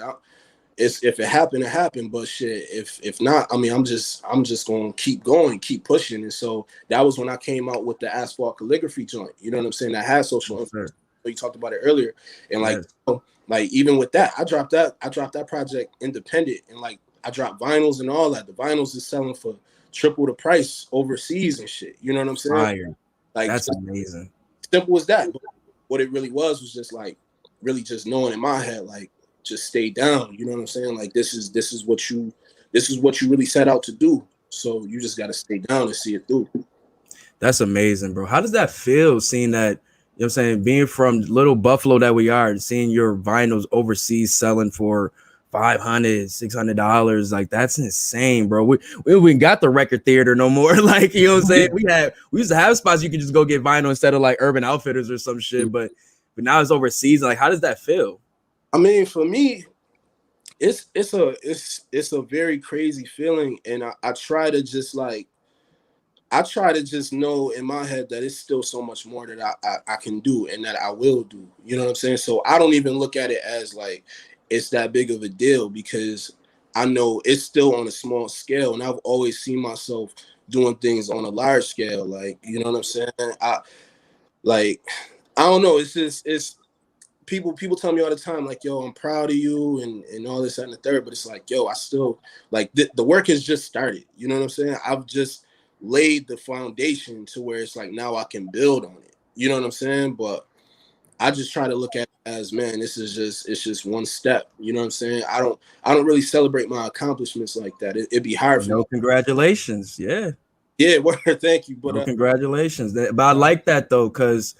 if it happened, it happened. But shit, if not, I mean, I'm just gonna keep going, keep pushing. And so that was when I came out with the asphalt calligraphy joint. You know what I'm saying? That has social influence. You talked about it earlier. And like, like even with that, I dropped that project independent, and like I dropped vinyls and all that. The vinyls is selling for triple the price overseas and shit. You know what I'm saying? Fire. Like, that's amazing. Simple as that. But what it really was just like really just knowing in my head, like, just stay down. You know what I'm saying? Like, this is what you really set out to do. So you just got to stay down and see it through. That's amazing, bro. How does that feel, seeing that, you know what I'm saying, being from little Buffalo that we are, seeing your vinyls overseas selling for $500, $600, like, that's insane, bro. We got the record theater no more. Like, you know what I'm saying? We used to have spots you could just go get vinyl instead of like Urban Outfitters or some shit, but now it's overseas. Like, how does that feel? I mean, for me, it's a very crazy feeling, and I try to just know in my head that it's still so much more that I can do and that I will do. You know what I'm saying? So I don't even look at it as like it's that big of a deal, because I know it's still on a small scale, and I've always seen myself doing things on a large scale. Like, you know what I'm saying? I don't know. It's people tell me all the time, like, yo, I'm proud of you and all this, that, and the third. But it's like, yo, I still, like, the work has just started. You know what I'm saying? I've just laid the foundation to where it's like now I can build on it. You know what I'm saying? But I just try to look at it as, man, it's just one step. You know what I'm saying? I don't really celebrate my accomplishments like that. It'd be hard for me. Congratulations. Yeah, word, thank you. But congratulations. But I like that though, because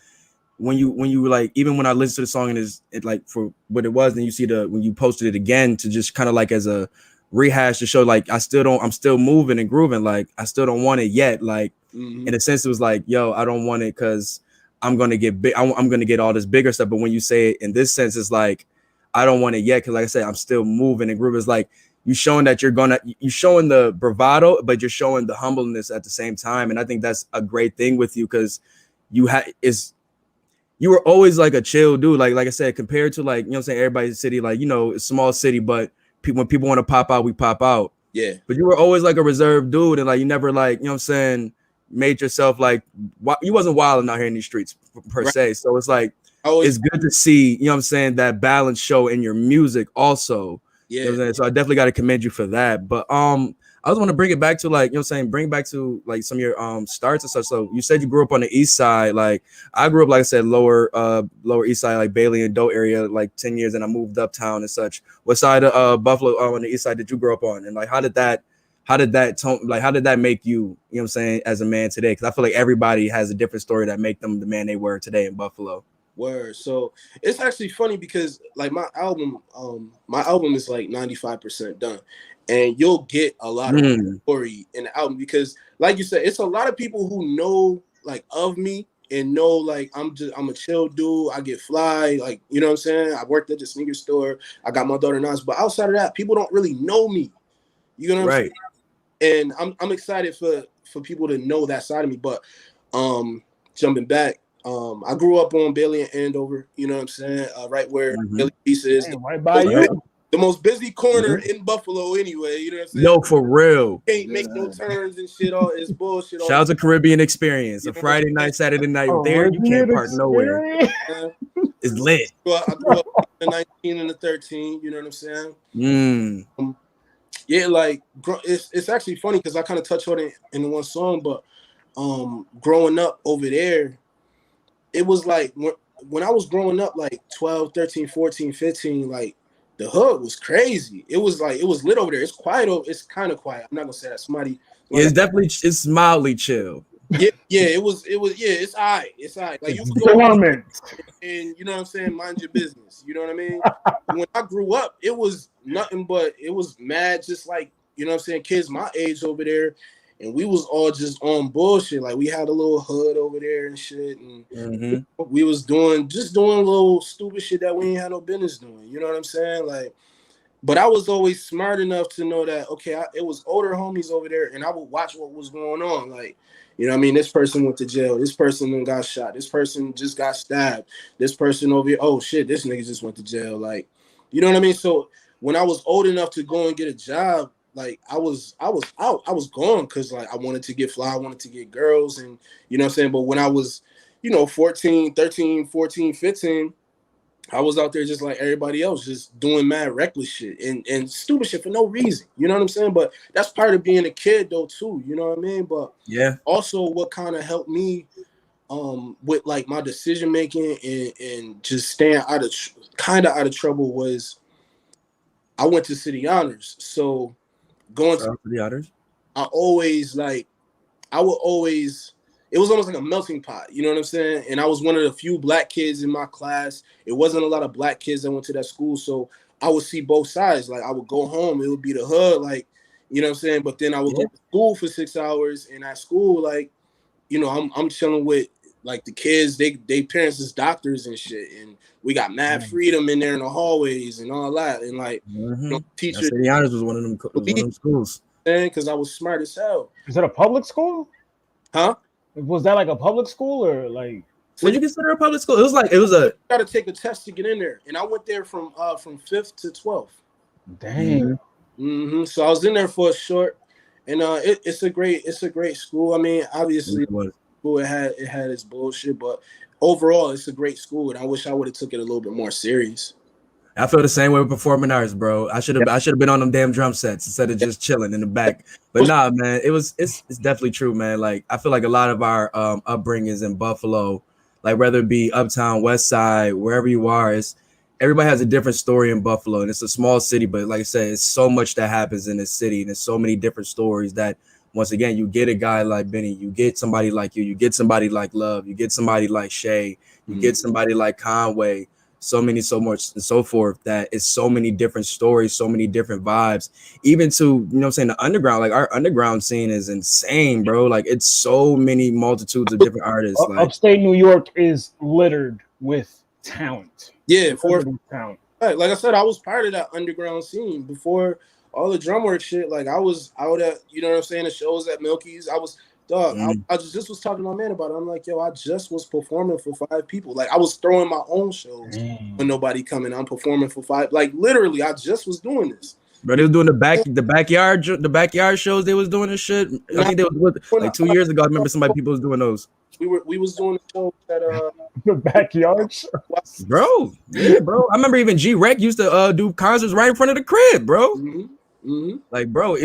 when you like, even when I listen to the song and it like for what it was, then you see when you posted it again to just kind of like as a rehash to show like I'm still moving and grooving, like I still don't want it yet. Like in a sense, it was like, yo, I don't want it because I'm gonna get big. I'm gonna get all this bigger stuff. But when you say it in this sense, it's like I don't want it yet because, like I said, I'm still moving and grooving. It's like you showing that you showing the bravado, but you're showing the humbleness at the same time. And I think that's a great thing with you because you were always like a chill dude. Like I said, compared to like, you know what I'm saying, everybody's city, like, you know, it's a small city, but when people want to pop out, we pop out. Yeah. But you were always like a reserved dude. And like, you never like, you know what I'm saying, made yourself like, you wasn't wilding out here in these streets per se. So it's like, it's good to see, you know what I'm saying, that balance show in your music also. Yeah. You know what I'm saying? So I definitely got to commend you for that. But I just want to bring it back to like, you know what I'm saying, bring back to like some of your starts and stuff. So you said you grew up on the east side. Like I grew up, like I said, lower east side, like Bailey and Doe area, like 10 years, and I moved uptown and such. What side of Buffalo on the east side did you grow up on? And like how did that make you, you know what I'm saying, as a man today? Because I feel like everybody has a different story that make them the man they were today in Buffalo. Word. So it's actually funny because like my album is like 95% done. And you'll get a lot of story in the album because, like you said, it's a lot of people who know like of me and know like I'm a chill dude. I get fly, like, you know what I'm saying. I worked at the sneaker store. I got my daughter Nas, but outside of that, people don't really know me. You know what I'm saying? And I'm excited for people to know that side of me. But jumping back, I grew up on Bailey and Andover. You know what I'm saying? Right where Bailey Beast is, right by you. The most busy corner in Buffalo anyway, you know what I'm saying? No, for real. Can't make no turns and shit. All it's bullshit. Shout out to Caribbean Experience. A Friday night, Saturday night there, you can't park nowhere. It's lit. Well, I grew up in the 19 and the 13, you know what I'm saying? Yeah, like it's actually funny because I kind of touched on it in one song, but growing up over there, it was like when I was growing up, like 12, 13, 14, 15, like the hood was crazy. It was lit over there. It's quiet. It's kind of quiet. I'm not gonna say that. It's mildly chill. Yeah. It's all right. It's all right. Like you go dormant. And you know what I'm saying, mind your business. You know what I mean? When I grew up, it was nothing but it was mad, just like, you know what I'm saying, kids my age over there. And we was all just on bullshit. Like we had a little hood over there and shit. And we was doing little stupid shit that we ain't had no business doing. You know what I'm saying? Like, but I was always smart enough to know that, okay, it was older homies over there and I would watch what was going on. Like, you know what I mean? This person went to jail. This person got shot. This person just got stabbed. This person over here, oh shit, this nigga just went to jail. Like, you know what I mean? So when I was old enough to go and get a job, like I was out. I was gone because like I wanted to get fly, I wanted to get girls, and you know what I'm saying? But when I was, 13, 14, 15, I was out there just like everybody else, just doing mad reckless shit and stupid shit for no reason. You know what I'm saying? But that's part of being a kid though too, you know what I mean? But yeah, also what kind of helped me with like my decision making and just staying out of trouble was I went to City Honors. So going to the honors, it was almost like a melting pot, you know what I'm saying? And I was one of the few black kids in my class. It wasn't a lot of black kids that went to that school, so I would see both sides. Like I would go home, it would be the hood, like, you know what I'm saying? But then I would go to school for 6 hours, and at school, like, I'm chilling with like the kids, they parents is doctors and shit, and we got mad freedom in there in the hallways and all that, and like teachers. City Honors was one of them schools. Because I was smart as hell. Is it a public school? Huh? Was that like a public school or like? Would you consider a public school? It was a. You got to take a test to get in there, and I went there from 5th to 12th. Dang. So I was in there for a short, and it's a great school. I mean, obviously, it had its bullshit, but overall, it's a great school, and I wish I would have took it a little bit more serious. I feel the same way with performing arts, bro. I should have been on them damn drum sets instead of just chilling in the back. But nah, man, it's definitely true, man. Like I feel like a lot of our upbringings in Buffalo, like whether it be uptown, west side, wherever you are, everybody has a different story in Buffalo, and it's a small city. But like I said, it's so much that happens in this city, and there's so many different stories that once again, you get a guy like Benny, you get somebody like you get somebody like Love, you get somebody like Shay, you get somebody like Conway. so many, so much, and so forth. That it's so many different stories, so many different vibes. Even to, you know what I'm saying, the underground, like our underground scene is insane, bro. Like it's so many multitudes of different artists. Like upstate New York is littered with talent. Yeah, for talent. like I said, I was part of that underground scene before all the drum work shit. Like I was out at, you know what I'm saying, the shows at Milky's. I was dog. I just was talking to my man about it. I'm like, yo, I just was performing for 5 people. Like I was throwing my own shows when nobody coming. I'm performing for 5. Like literally, I just was doing this. But they was doing the backyard shows. They was doing this shit. I think they was like 2 years ago. I remember people was doing those. We was doing the show at the backyard show. Bro. Yeah, bro. I remember even G-Rec used to do concerts right in front of the crib, bro. Like, bro,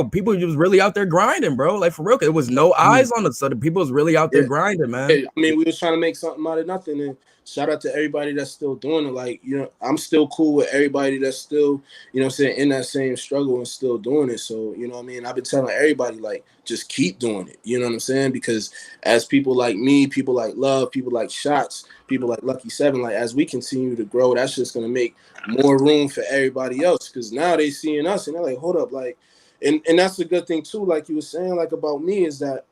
people was really out there grinding, bro. Like for real, it was no eyes on us, so the people was really out there grinding, man. I mean, we was trying to make something out of nothing, and shout out to everybody that's still doing it. Like, you know, I'm still cool with everybody that's still, you know what I'm saying, in that same struggle and still doing it. So, you know what I mean? I've been telling everybody, like, just keep doing it. You know what I'm saying? Because as people like me, people like Love, people like Shots, people like Lucky 7, like, as we continue to grow, that's just going to make more room for everybody else. Because now they seeing us and they're like, hold up, like, and that's a good thing too. Like you were saying, like about me is that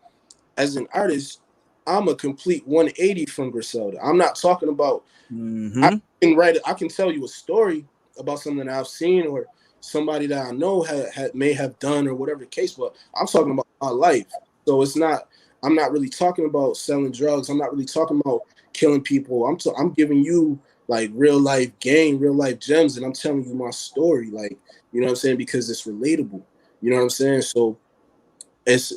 as an artist, I'm a complete 180 from Griselda. I'm not talking about I can tell you a story about something that I've seen or somebody that I know may have done or whatever the case, but I'm talking about my life. So I'm not really talking about selling drugs. I'm not really talking about killing people. I'm giving you like real life game, real life gems, and I'm telling you my story, like, you know what I'm saying, because it's relatable. You know what I'm saying? So it's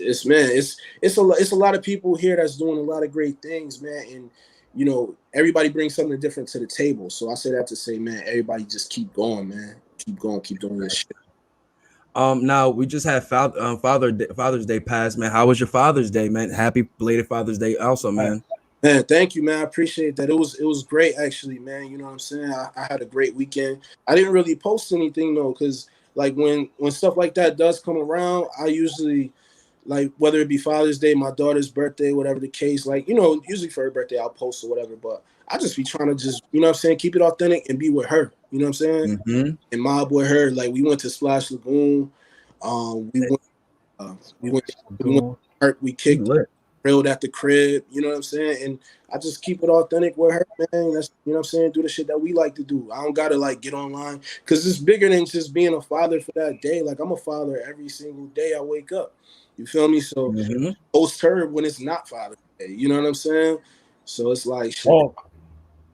a lot of people here that's doing a lot of great things, man. And you know, everybody brings something different to the table. So I say that to say, man, everybody just keep going, man. Keep going, keep doing this shit. Now we just had Father's Day pass, man. How was your Father's Day, man? Happy belated Father's Day, also, man. Man, thank you, man. I appreciate that. It was great, actually, man. You know what I'm saying? I had a great weekend. I didn't really post anything though, because like when stuff like that does come around, I usually, like, whether it be Father's Day, my daughter's birthday, whatever the case, like, you know, usually for her birthday, I'll post or whatever, but I just be trying to just, you know what I'm saying, keep it authentic and be with her, you know what I'm saying? And mob with her. Like, we went to Splash Lagoon. We went to park, we kicked, grilled at the crib, you know what I'm saying? And I just keep it authentic with her, man. That's, you know what I'm saying, do the shit that we like to do. I don't gotta like get online, because it's bigger than just being a father for that day. Like, I'm a father every single day I wake up. You feel me? So post her when it's not Father's Day. You know what I'm saying? So it's like shit.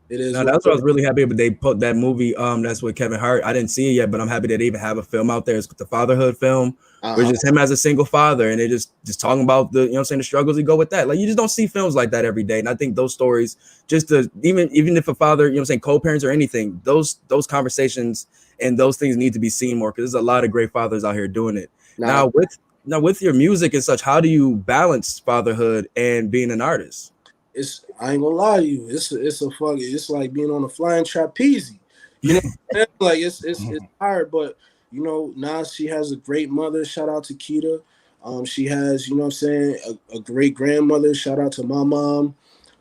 It is. No, that's what I was really happy about. They put that movie. That's with Kevin Hart. I didn't see it yet, but I'm happy that they even have a film out there. It's the fatherhood film, which is him as a single father, and they just talking about the, you know what I'm saying, the struggles that go with that. Like, you just don't see films like that every day. And I think those stories, just to even if a father, you know what I'm saying, co-parents or anything, those conversations and those things need to be seen more, because there's a lot of great fathers out here doing it. Now with your music and such, how do you balance fatherhood and being an artist? I ain't gonna lie to you. It's like being on a flying trapeze. You know, like it's hard, but you know, Nas, she has a great mother. Shout out to Keita. She has, you know what I'm saying, a great grandmother. Shout out to my mom.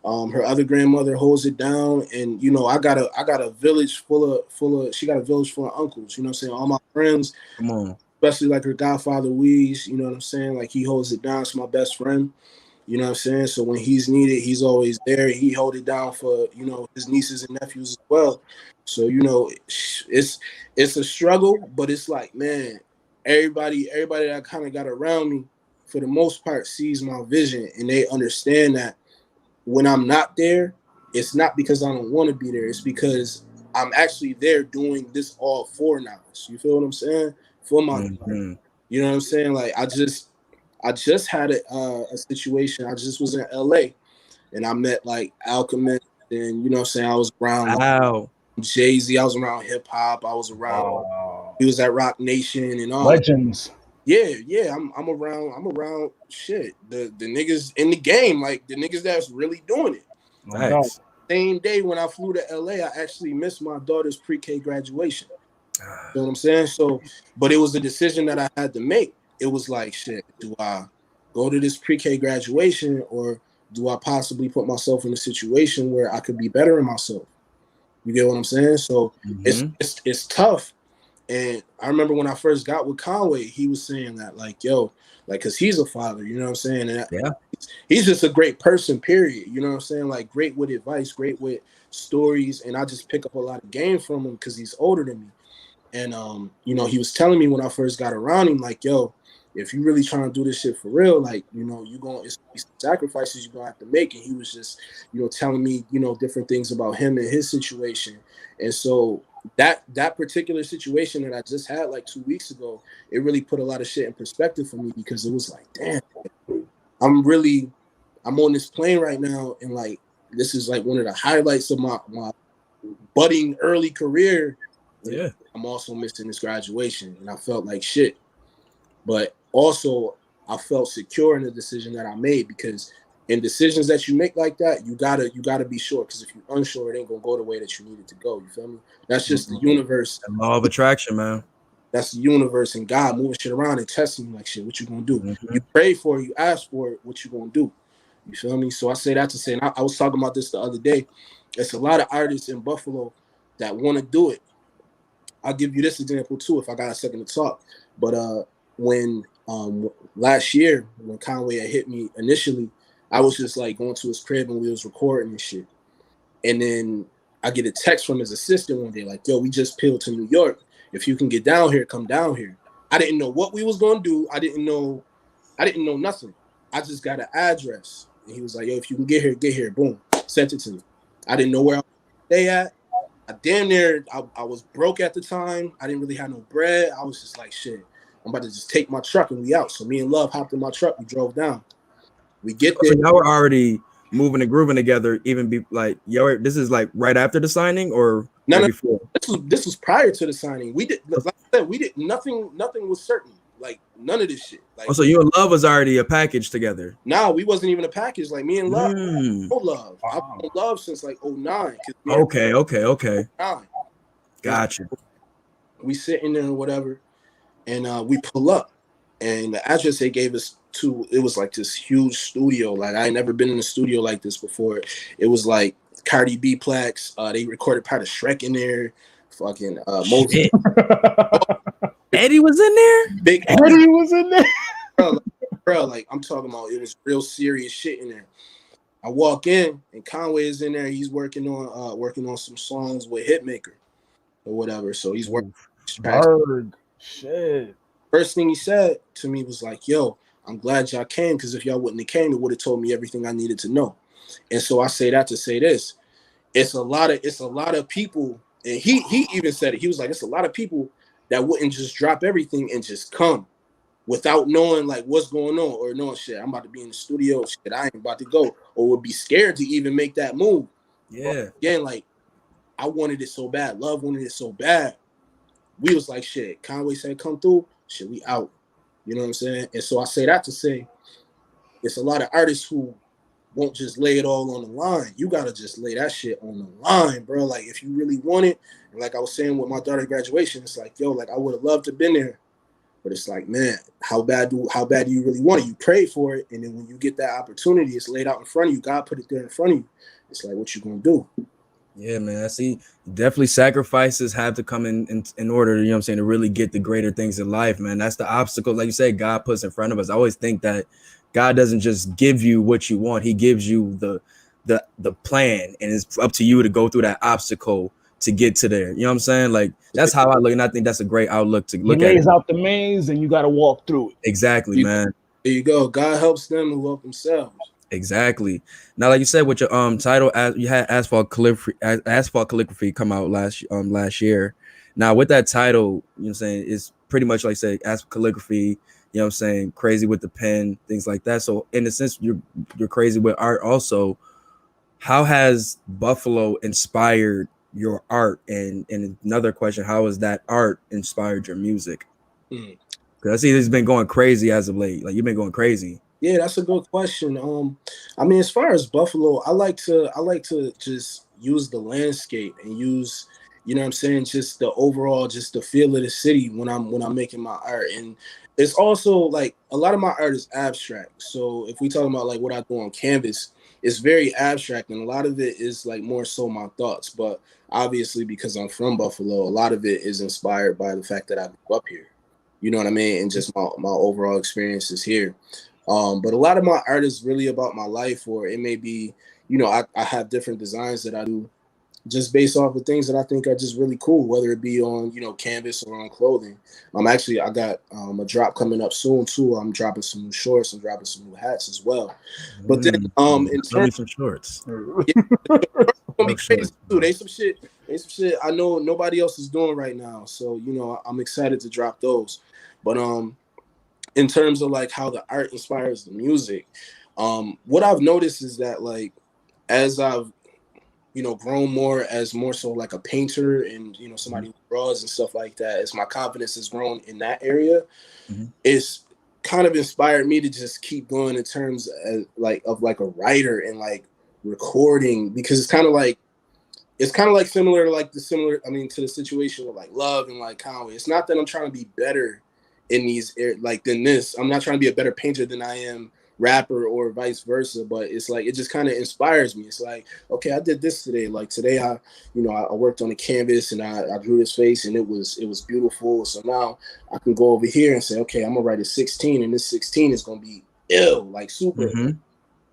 Her other grandmother holds it down, and you know, I got a village full of. She got a village full of uncles. You know what I'm saying? All my friends. Come on. Especially like her godfather Weeze, you know what I'm saying? Like, he holds it down. It's my best friend. You know what I'm saying? So when he's needed, he's always there. He hold it down for, you know, his nieces and nephews as well. So, you know, it's a struggle, but it's like, man, everybody that kind of got around me, for the most part, sees my vision, and they understand that when I'm not there, it's not because I don't want to be there. It's because I'm actually there doing this all for Nas. You feel what I'm saying? For my, you know what I'm saying? Like, I just had a situation. I just was in LA, and I met like Alchemist, and you know what I'm saying, I was around like, Jay-Z, I was around hip hop, I was around he was at Rock Nation and all legends. Yeah, I'm around shit. The niggas in the game, like the niggas that's really doing it. Nice. Same day when I flew to LA, I actually missed my daughter's pre-K graduation. You know what I'm saying? So, but it was a decision that I had to make. It was like, shit, do I go to this pre-K graduation, or do I possibly put myself in a situation where I could be bettering myself? You get what I'm saying? So Mhm. it's tough. And I remember when I first got with Conway, he was saying that, like, yo, like, because he's a father, you know what I'm saying? And Yeah. he's just a great person, period. You know what I'm saying? Like, great with advice, great with stories. And I just pick up a lot of game from him because he's older than me. And, you know, he was telling me when I first got around him, like, yo, if you really trying to do this shit for real, like, you know, it's sacrifices you're going to have to make. And he was just, you know, telling me, you know, different things about him and his situation. And so that particular situation that I just had like 2 weeks ago, it really put a lot of shit in perspective for me, because it was like, damn, I'm on this plane right now, and like this is like one of the highlights of my budding early career. Yeah. I'm also missing this graduation, and I felt like shit. But also I felt secure in the decision that I made, because in decisions that you make like that, you gotta be sure, because if you're unsure, it ain't gonna go the way that you need it to go. You feel me? That's just the universe. The law of attraction, man. That's the universe and God moving shit around and testing you like, shit, what you gonna do? Mm-hmm. You pray for it, you ask for it, what you gonna do? You feel me? So I say that to say, and I was talking about this the other day. It's a lot of artists in Buffalo that want to do it. I'll give you this example too, if I got a second to talk. But when last year, when Conway had hit me initially, I was just like going to his crib and we was recording and shit. And then I get a text from his assistant one day, like, yo, we just peeled to New York. If you can get down here, come down here. I didn't know what we was gonna do. I didn't know nothing. I just got an address. And he was like, yo, if you can get here. Boom. Sent it to me. I didn't know where I was stay at. I was broke at the time. I didn't really have no bread. I was just like, shit, I'm about to just take my truck and we out. So me and Love hopped in my truck. We drove down. We get there. So y'all were already moving and grooving together, even be like, yo, this is like right after the signing or No, before? This was prior to the signing. We did, like I said, we did nothing was certain. Like none of this shit. Like, oh, so you and Love was already a package together. No, we wasn't even a package. Like me and Love, no Love. Wow. I've known Love since like 09. Okay. 09. Gotcha. We sitting there or whatever, and we pull up, and the address they gave us to, it was like this huge studio. Like I ain't never been in a studio like this before. It was like Cardi B Plex. They recorded part of Shrek in there. Fucking Eddie was in there. Big Eddie was in there. Bro, like I'm talking about, it was real serious shit in there. I walk in and Conway is in there. He's working on some songs with Hitmaker or whatever. So he's working. Shit. First thing he said to me was like, "Yo, I'm glad y'all came, because if y'all wouldn't have came, it would have told me everything I needed to know." And so I say that to say this: it's a lot of people, and he even said it. He was like, "It's a lot of people that wouldn't just drop everything and just come without knowing like what's going on, or knowing shit, I'm about to be in the studio, shit, I ain't about to go," or would be scared to even make that move. Yeah. But again, like I wanted it so bad. Love wanted it so bad. We was like, shit, Conway said come through, shit, we out. You know what I'm saying? And so I say that to say it's a lot of artists who won't just lay it all on the line. You gotta just lay that shit on the line, bro. Like if you really want it, and like I was saying with my daughter's graduation, it's like, yo, like I would have loved to have been there. But it's like, man, how bad do you really want it? You pray for it, and then when you get that opportunity, it's laid out in front of you. God put it there in front of you. It's like, what you gonna do? Yeah, man. I see. Definitely sacrifices have to come in order, you know what I'm saying, to really get the greater things in life, man. That's the obstacle, like you said, God puts in front of us. I always think that God doesn't just give you what you want. He gives you the plan, and it's up to you to go through that obstacle to get to there. You know what I'm saying? Like that's how I look, and I think that's a great outlook to look at. He lays out the maze, and you got to walk through it. Exactly, man. There you go. God helps them who help themselves. Exactly. Now, like you said, with your title, you had Asphalt Calligraphy come out last year. Now, with that title, you know what I'm saying, it's pretty much like say Asphalt Calligraphy. You know what I'm saying, crazy with the pen, things like that. So, in a sense, you're crazy with art also. How has Buffalo inspired your art? And another question, how has that art inspired your music? Because I see this has been going crazy as of late. Like you've been going crazy. Yeah, that's a good question. I mean, as far as Buffalo, I like to just use the landscape and use You know what I'm saying? Just the overall, just the feel of the city when I'm making my art. And it's also like a lot of my art is abstract. So if we talking about like what I do on canvas, it's very abstract, and a lot of it is like more so my thoughts. But obviously, because I'm from Buffalo, a lot of it is inspired by the fact that I grew up here. You know what I mean? And just my overall experiences here. But a lot of my art is really about my life, or it may be, you know, I have different designs that I do just based off of things that I think are just really cool, whether it be on, you know, canvas or on clothing. Actually, I got a drop coming up soon too. I'm dropping some new shorts. I'm dropping some new hats as well. But then, in terms some shorts, gonna be crazy too. They some shit I know nobody else is doing right now. So, you know, I'm excited to drop those. But in terms of like how the art inspires the music, what I've noticed is that like as I've, you know, grown more as more so like a painter and, you know, somebody who draws and stuff like that, as my confidence has grown in that area, it's kind of inspired me to just keep going in terms of like a writer and like recording, because it's kind of like similar to the situation with like Love and like Conway. It's not that I'm trying to be better in these than this. I'm not trying to be a better painter than I am rapper or vice versa, but it's like it just kind of inspires me. It's like, okay, I did this today. Like today I worked on a canvas and I drew this face and it was beautiful. So now I can go over here and say, okay, I'm gonna write a 16 and this 16 is gonna be ill, like super.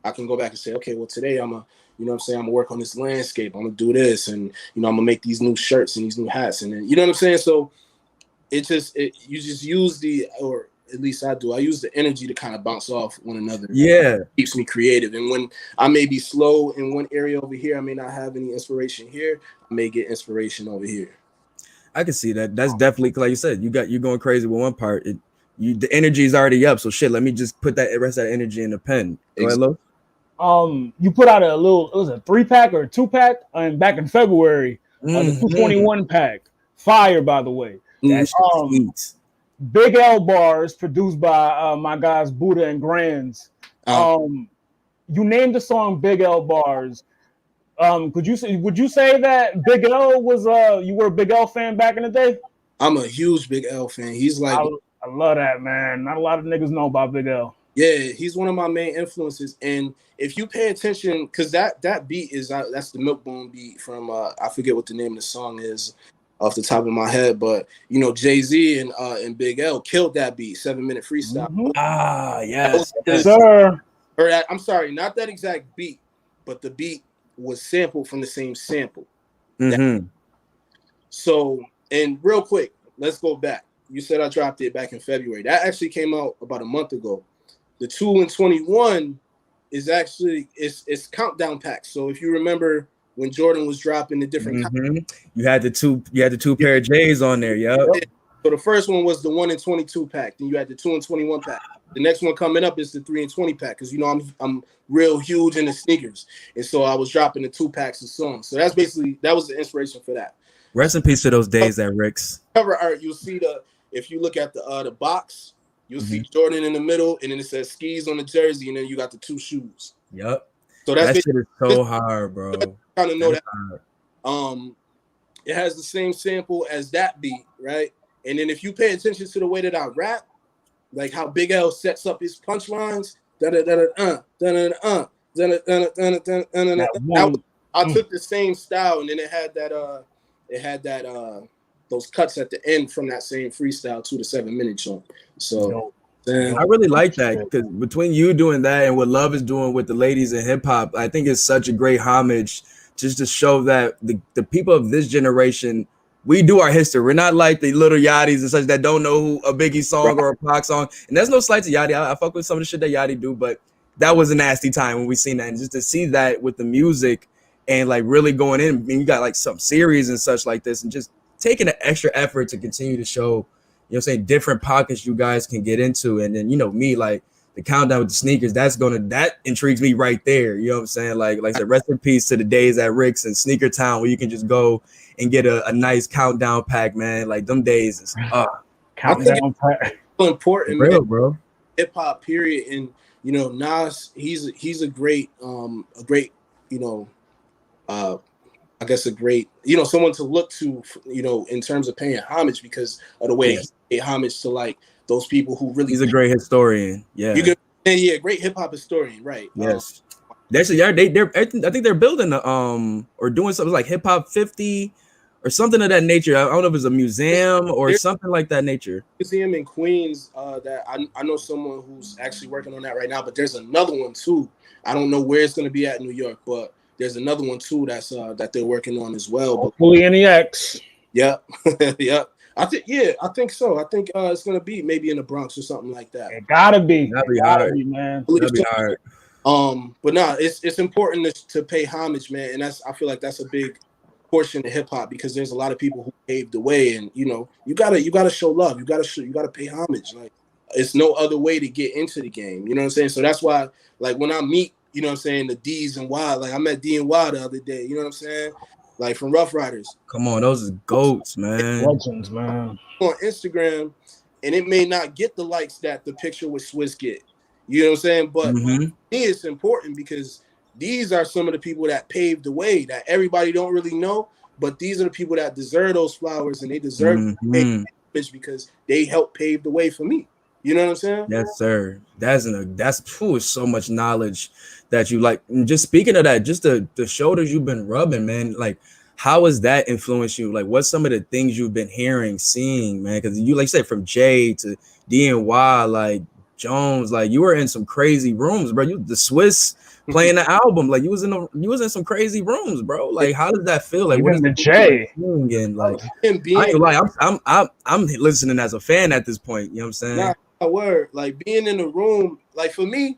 I can go back and say, okay, well today I'm gonna work on this landscape. I'm gonna do this, and you know, I'm gonna make these new shirts and these new hats, and then you know what I'm saying. So you just use or at least I do. I use the energy to kind of bounce off one another. Yeah, it keeps me creative. And when I may be slow in one area over here, I may not have any inspiration here. I may get inspiration over here. I can see that. That's definitely, like you said, you're going crazy with one part. The energy is already up. So shit, let me just put that rest of that energy in the pen. Go ahead, Lo. You put out it was a 3-pack or a 2-pack, and back in February, the 221 pack. Fire, by the way. That shit Big L bars produced by my guys Buddha and Grands. You named the song Big L bars. Would you say that Big L was you were a Big L fan back in the day? I'm a huge Big L fan. He's like I love that, man. Not a lot of niggas know about Big L. Yeah, he's one of my main influences. And if you pay attention, because that beat that's the Milkbone beat from I forget what the name of the song is off the top of my head, but you know, Jay-Z and Big L killed that beat, 7-minute freestyle. Yes, sir. I'm sorry, not that exact beat, but the beat was sampled from the same sample. So, and real quick, let's go back. You said I dropped it back in February. That actually came out about a month ago. The 2 and 21 is actually it's countdown packs. So if you remember when Jordan was dropping the different you had the two pair of J's on there, So the first one was the 1 and 22 pack. Then you had the 2 and 21 pack. The next one coming up is the 3 and 20 pack, because you know I'm real huge into sneakers, and so I was dropping the 2 packs of songs. So that was the inspiration for that. Rest in peace to those days at Rick's. Cover art, you'll see if you look at the box, you'll see Jordan in the middle, and then it says skis on the jersey, and then you got the 2 shoes. Yep. So that shit is so hard, bro. Kind of know that. It has the same sample as that beat, right? And then if you pay attention to the way that I rap, like how Big L sets up his punchlines, I took the same style, and then it had those cuts at the end from that same freestyle to the 7-minute song. So I really like that, because between you doing that and what Love is doing with the ladies in hip hop, I think it's such a great homage just to show that the people of this generation, we do our history. We're not like the little Yachty's and such that don't know who a Biggie song or a Pac song. And there's no slight to Yachty. I fuck with some of the shit that Yachty do, but that was a nasty time when we seen that. And just to see that with the music and like really going in, I mean, you got like some series and such like this, and just taking an extra effort to continue to show, you know what I'm saying, different pockets you guys can get into. And then, you know, me, like the countdown with the sneakers, that intrigues me right there. You know what I'm saying? Like I said, rest in peace to the days at Rick's and Sneaker Town where you can just go and get a nice countdown pack, man. Like them days is countdown pack. So important, real, man. Bro. Hip hop, period. And you know, Nas, he's a great, you know, I guess a great, someone to look to, in terms of paying homage because of the way he paid homage to like those people who really. He's a great historian. Yeah. Great hip hop historian, right? Yes. I think they're building or doing something like Hip Hop 50 or something of that nature. I don't know if it's a museum or something like that nature. Museum in Queens that I know someone who's actually working on that right now, but there's another one too. I don't know where it's going to be at in New York, but there's another one too that's that they're working on as well. Hopefully NEX. Yep. Yep. I think so. I think it's going to be maybe in the Bronx or something like that. It gotta be. That'd be hard, man. That'd be hard. But it's important to pay homage, man, and I feel like that's a big portion of hip hop because there's a lot of people who paved the way, and you gotta show love, you gotta pay homage. Like it's no other way to get into the game. You know what I'm saying? So that's why, like when I meet, the D's and Y, like I met D and Y the other day. You know what I'm saying? Like from Rough Riders. Come on, those are goats, man. Legends, man. On Instagram, and it may not get the likes that the picture with Swizz get. You know what I'm saying? But to me, it's important because these are some of the people that paved the way that everybody don't really know, but these are the people that deserve those flowers and they deserve because they helped pave the way for me. You know what I'm saying? Yes, sir. That's so much knowledge that you like. And just speaking of that, just the shoulders you've been rubbing, man. Like, how has that influenced you? Like, what's some of the things you've been hearing, seeing, man? Because you, like you said, from Jay to D and Y, like Jones, like you were in some crazy rooms, bro. You the Swiss playing the album, like you was in some crazy rooms, bro. Like, how does that feel? Like, what is the Jay? And like, I'm listening as a fan at this point. You know what I'm saying? Word, like being in the room, like for me,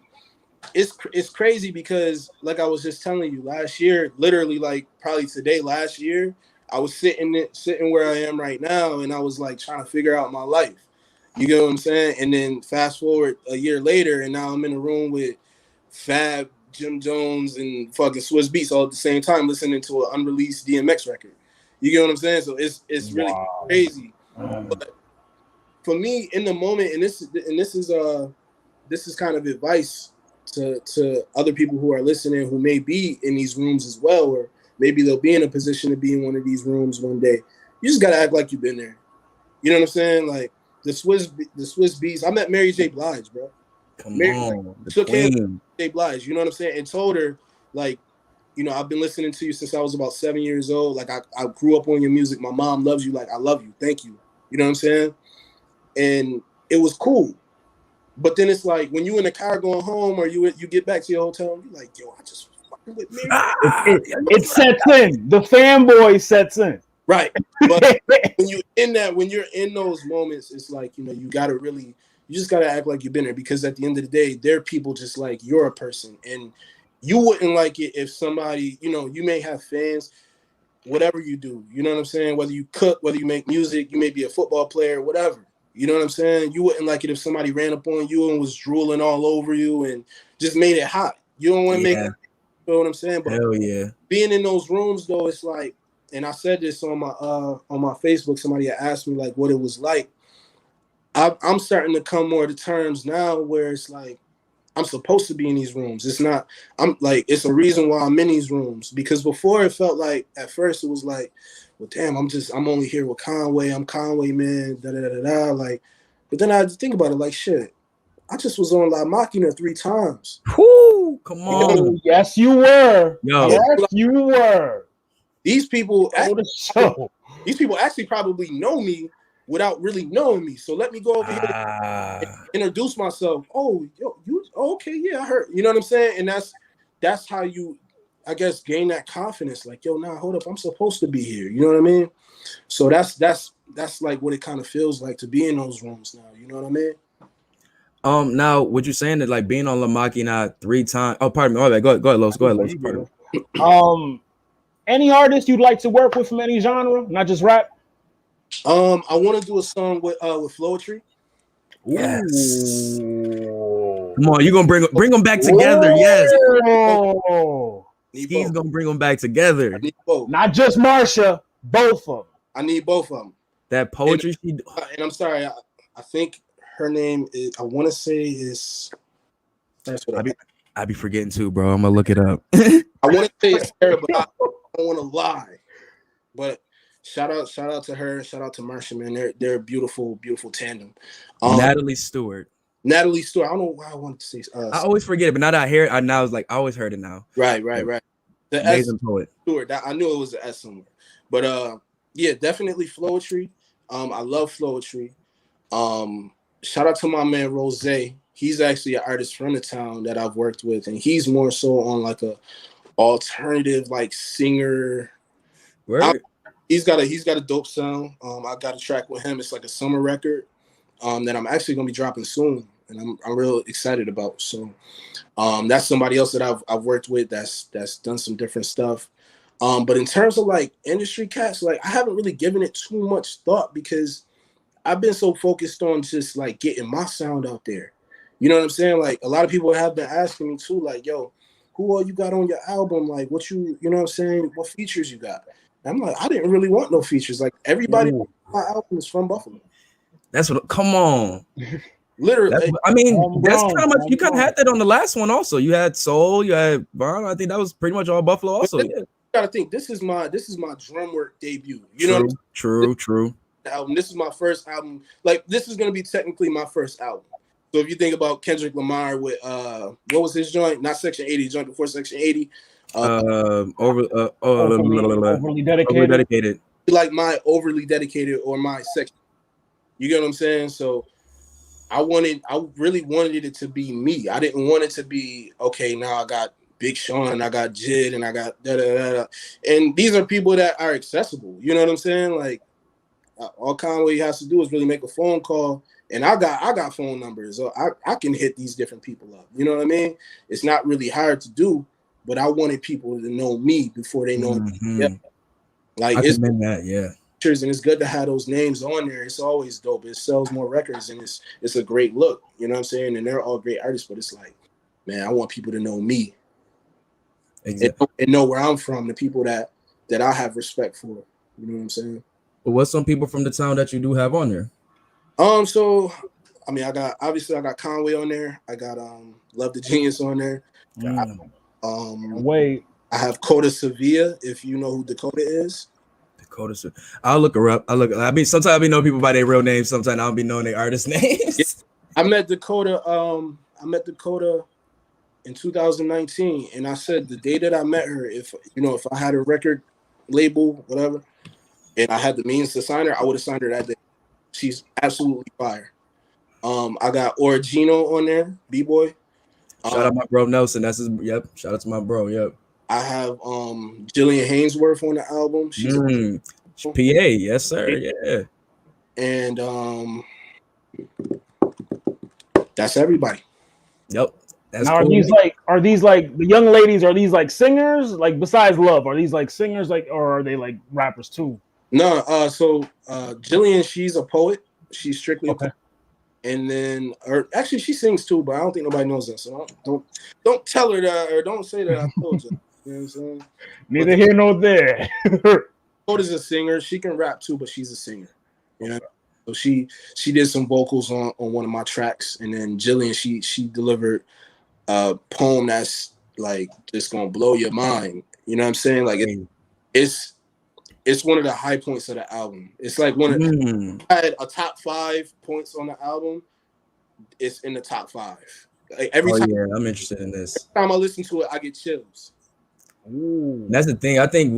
it's crazy because like I was just telling you last year, literally like probably today, last year, I was sitting where I am right now, and I was like trying to figure out my life. You get what I'm saying? And then fast forward a year later, and now I'm in a room with Fab, Jim Jones, and fucking Swizz Beatz all at the same time, listening to an unreleased DMX record. You get what I'm saying? So it's really crazy. But for me, in the moment, and this is kind of advice to other people who are listening who may be in these rooms as well, or maybe they'll be in a position to be in one of these rooms one day. You just gotta act like you've been there. You know what I'm saying? Like the Swizz Beatz. I met Mary J. Blige, bro. Come on, shook hands with J. Blige. You know what I'm saying? And told her, like, I've been listening to you since I was about 7 years old. Like I grew up on your music. My mom loves you. Like I love you. Thank you. You know what I'm saying? And it was cool. But then it's like when you in the car going home, or you get back to your hotel, and you're like, yo, I just fucking with me. It sets in. The fanboy sets in. Right. But when you're in those moments, it's like, you just gotta act like you've been there, because at the end of the day, they're people just like you're a person. And you wouldn't like it if somebody, you may have fans, whatever you do, you know what I'm saying? Whether you cook, whether you make music, you may be a football player, whatever. You know what I'm saying? You wouldn't like it if somebody ran up on you and was drooling all over you and just made it hot. You don't want to make it, you know what I'm saying? But hell yeah. Being in those rooms though, it's like, and I said this on my Facebook, somebody had asked me like what it was like. I'm starting to come more to terms now where it's like I'm supposed to be in these rooms. It's not, it's a reason why I'm in these rooms, because before it felt like, at first it was like, well, damn, I'm only here with Conway. I'm Conway, man, da-da-da-da-da. Like, but then I had to think about it, like, shit, I just was on La Machina 3 times. Whoo, come on. Yes, you were. Yo. Yes, you were. These people actually probably know me without really knowing me. So let me go over here and introduce myself. Oh, yo, okay, yeah, I heard. You know what I'm saying? And that's how you, I guess, gain that confidence. Like, yo, nah, hold up, I'm supposed to be here. You know what I mean? So that's like what it kind of feels like to be in those rooms now. You know what I mean? Now, what you're saying is like being on La Machina 3 times. Oh, pardon me. All right, go ahead, Los. Go ahead, Los. Any artist you'd like to work with from any genre, not just rap? I want to do a song with Flowetry. Yes. Come on, you're gonna bring them back together. Yes. He's gonna bring them back together. I need both. Not just Marsha, both of them. I need both of them. That poetry. And I'm sorry, I think her name is, I want to say is. That's what I be forgetting too, bro. I'm gonna look it up. I want to say it's Sarah, but don't want to lie, but shout out to her. Shout out to Marsha, man. They're a beautiful, beautiful tandem. Natalie Stewart. Natalie Stewart. I don't know why I wanted to say. I always forget it, but now that I hear it, I was like, I always heard it now. Right. The Amazing S poet. Stewart. I knew it was an S somewhere, but yeah, definitely Flowetry. I love Flowetry. Shout out to my man Rose. He's actually an artist from the town that I've worked with, and he's more so on like a alternative like singer. He's got a dope sound. I got a track with him. It's like a summer record that I'm actually gonna be dropping soon, and I'm real excited about. So that's somebody else that I've worked with that's done some different stuff. But in terms of like industry cats, like I haven't really given it too much thought because I've been so focused on just like getting my sound out there. You know what I'm saying? Like a lot of people have been asking me too, like, yo, who all you got on your album? Like what you know what I'm saying? What features you got? And I'm like, I didn't really want no features. Like everybody on my album is from Buffalo. That's what, come on. Literally. That's kind of much, you kind of had that on the last one also. You had Soul, you had Vaughn. I think that was pretty much all Buffalo also. Yeah. You gotta think, this is my drum work debut. You know what I'm saying? True. Album. This is my first album. Like this is gonna be technically my first album. So if you think about Kendrick Lamar with what was his joint? Not Section 80, joint before Section 80. Overly dedicated. Like my overly dedicated or my section. You get what I'm saying? So I really wanted it to be me. I didn't want it to be, okay, now I got Big Sean, I got Jid, and I got da-da-da-da. And these are people that are accessible. You know what I'm saying? Like all Conway has to do is really make a phone call, and I got phone numbers, so I can hit these different people up. You know what I mean? It's not really hard to do, but I wanted people to know me before they know me. Yeah. Like I commend that, yeah. And it's good to have those names on there. It's always dope. It sells more records, and it's a great look. You know what I'm saying? And they're all great artists, but it's like, man, I want people to know me. Exactly. And know where I'm from, the people that I have respect for. You know what I'm saying? But what's some people from the town that you do have on there? So I mean, I got Conway on there. I got Love the Genius on there. I have Coda Sevilla, if you know who Dakota is. I'll look her up. I mean, sometimes I be know people by their real names. Sometimes I don't be knowing their artist names. Yeah. I met Dakota in 2019, and I said the day that I met her, if I had a record label, whatever, and I had the means to sign her, I would have signed her that day. She's absolutely fire. I got Origino on there, B-boy. Shout out my bro Nelson. That's his. Yep. Shout out to my bro. Yep. I have Jillian Hainsworth on the album. She's PA, yes sir. Yeah. And that's everybody. Yep. That's now, cool. Are these like the young ladies? Are these like singers? Like besides Love, are these like singers? Like, or are they like rappers too? No. So Jillian, she's a poet. She's strictly okay. A poet. And then, or actually, she sings too, but I don't think nobody knows that. So don't tell her that, or don't say that I told you. You know what I'm saying? Neither here nor there. Coda's a singer. She can rap too, but she's a singer. You know. So she did some vocals on one of my tracks, and then Jillian, she delivered a poem that's like just gonna blow your mind. You know what I'm saying? Like it's one of the high points of the album. It's like one of I had a top 5 points on the album. It's in the top 5. Like every time. Yeah, I'm interested in this. Every time I listen to it, I get chills. Ooh. That's the thing. I think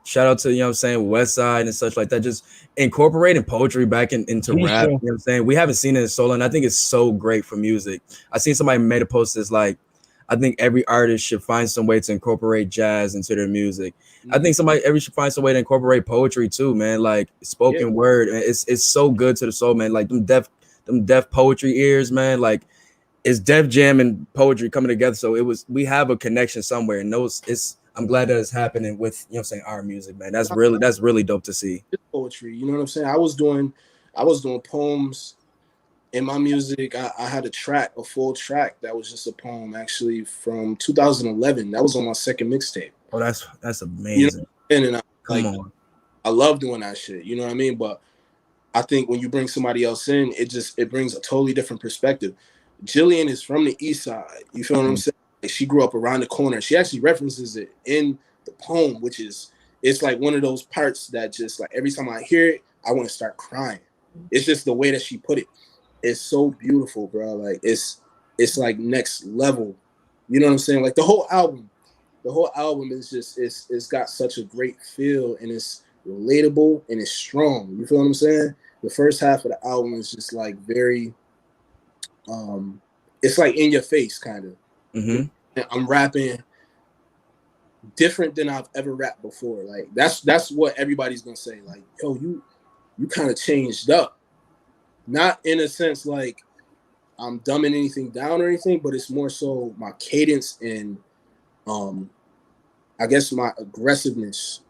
shout out to, you know what I'm saying, West Side and such like that, just incorporating poetry back into rap. You know what I'm saying? We haven't seen it in so long. I think it's so great for music. I seen somebody made a post that's like, I think every artist should find some way to incorporate jazz into their music. I think every should find some way to incorporate poetry too, man. Like spoken word. It's so good to the soul, man. Like them deaf poetry ears, man. Like it's Def Jam and poetry coming together. So we have a connection somewhere. And I'm glad that it's happening with, you know what I'm saying, our music, man. That's really dope to see. It's poetry, you know what I'm saying? I was doing poems in my music. I had a full track that was just a poem actually from 2011. That was on my second mixtape. Oh, that's amazing. You know? And I love doing that shit. You know what I mean? But I think when you bring somebody else in, it brings a totally different perspective. Jillian is from the East Side. You feel what I'm saying? Like she grew up around the corner. She actually references it in the poem, which is it's like one of those parts that just like every time I hear it, I want to start crying. It's just the way that she put it. It's so beautiful, bro. Like it's like next level. You know what I'm saying? Like the whole album is just it's got such a great feel, and it's relatable and it's strong. You feel what I'm saying? The first half of the album is just like very it's like in your face kind of. Mm-hmm. I'm rapping different than I've ever rapped before. Like that's what everybody's gonna say. Like, yo, you kind of changed up. Not in a sense like I'm dumbing anything down or anything, but it's more so my cadence and I guess my aggressiveness.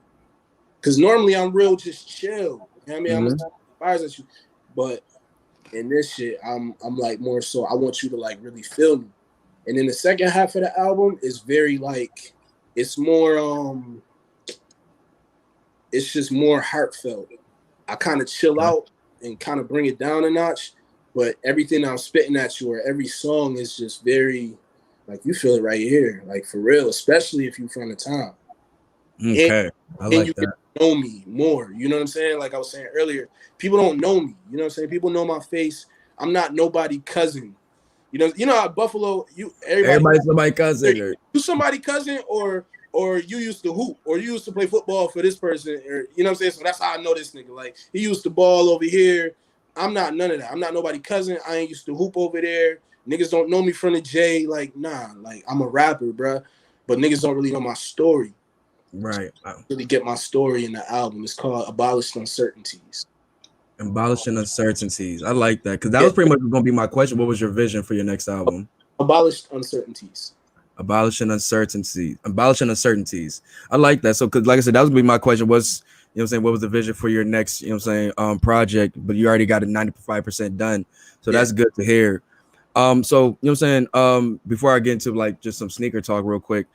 Cause normally I'm real just chill. You know what I mean? I'm fires at you. But in this shit, I'm like more so I want you to like really feel me. And then the second half of the album is very like it's more it's just more heartfelt. I kind of chill out and kind of bring it down a notch, but everything I'm spitting at you or every song is just very like you feel it right here, like for real, especially if you're from the town. Okay, I like you that. Know me more, you know what I'm saying? Like I was saying earlier, people don't know me, you know what I'm saying? People know my face. I'm not nobody cousin. You know at Buffalo, everybody's somebody cousin. You somebody cousin or you used to hoop or you used to play football for this person, or you know what I'm saying? So that's how I know this nigga. Like he used to ball over here. I'm not none of that. I'm not nobody cousin. I ain't used to hoop over there. Niggas don't know me from the J. Like, nah, like I'm a rapper, bruh. But niggas don't really know my story. Right. Really get my story in the album. It's called Abolished Uncertainties. Abolishing Uncertainties. I like that because that was pretty much going to be my question. What was your vision for your next album? Abolished Uncertainties. Abolishing Uncertainties. Abolishing Uncertainties. I like that. So, because like I said, that was going to be my question. Was you know what I'm saying? What was the vision for your next project? But you already got it 95% done. So that's good to hear. So you know what I'm saying? Before I get into like just some sneaker talk real quick,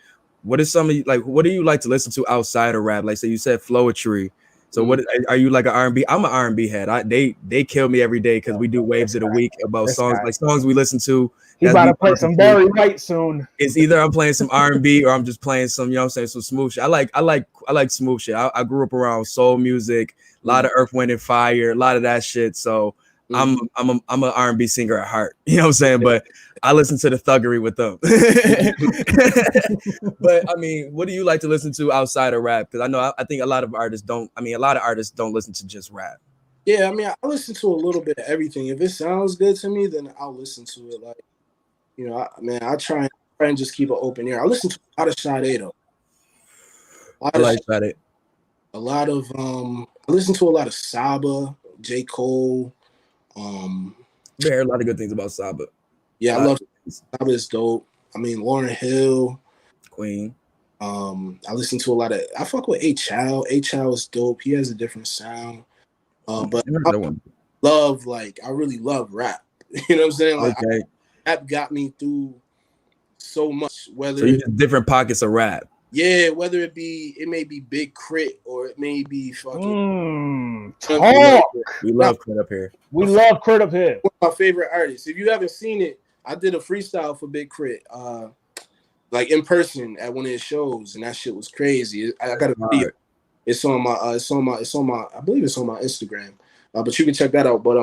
what is some of you like? What do you like to listen to outside of rap? Like, say you said Flowetry. So what are you like an R&B? I'm an R&B head. They kill me every day because we do waves of the week about songs we listen to. He's about to play some Barry White soon. It's either I'm playing some R&B or I'm just playing some, you know what I'm saying, some smooth shit. I like smooth shit. I grew up around soul music, a lot of Earth, Wind and Fire, a lot of that shit. So I'm an R&B singer at heart. You know what I'm saying? But I listen to the thuggery with them. But I mean, what do you like to listen to outside of rap? Because I think a lot of artists don't listen to just rap. Yeah, I mean, I listen to a little bit of everything. If it sounds good to me, then I'll listen to it. Like, you know, I try and just keep an open ear. I listen to a lot of Sade though. I listen to a lot of Saba, J. Cole. I heard a lot of good things about Saba. Yeah, I love Saba is dope. I mean, Lauryn Hill, Queen. I listen to a lot of. I fuck with A Chow. A Chow is dope. He has a different sound. But I really love rap. You know what I'm saying? Like, rap got me through so much. So you just different pockets of rap. Yeah, whether it may be Big Crit or it may be fucking. We love Crit up here. We love Crit up here. One of my favorite artists. If you haven't seen it, I did a freestyle for Big Crit, like in person at one of his shows, and that shit was crazy. I got a video. It's on my. I believe it's on my Instagram. But you can check that out. But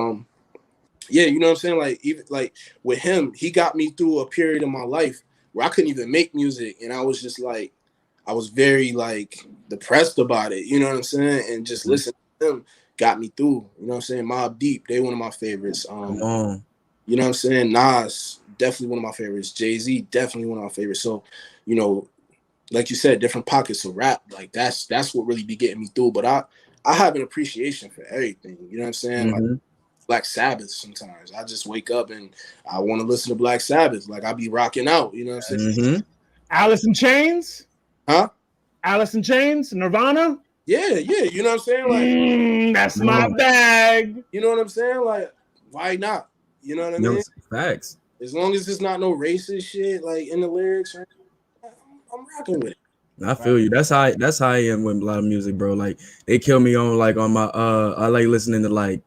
yeah, you know what I'm saying? Like even like with him, he got me through a period of my life where I couldn't even make music, and I was just like. I was very like depressed about it, you know what I'm saying? And just listening to them got me through, you know what I'm saying? Mobb Deep, they one of my favorites. You know what I'm saying? Nas, definitely one of my favorites. Jay-Z, definitely one of my favorites. So, you know, like you said, different pockets of rap, like that's what really be getting me through. But I have an appreciation for everything, you know what I'm saying? Like Black Sabbath sometimes. I just wake up and I want to listen to Black Sabbath. Like I be rocking out, you know what I'm saying? Alice in Chains? Huh? Alice in Chains, Nirvana? Yeah, you know what I'm saying? Like that's my bag. You know what I'm saying? Like, why not? You know what I mean? Facts. As long as it's not no racist shit like in the lyrics, I'm rocking with it. I feel you. That's how I am with a lot of music, bro. Like they kill me on my I like listening to like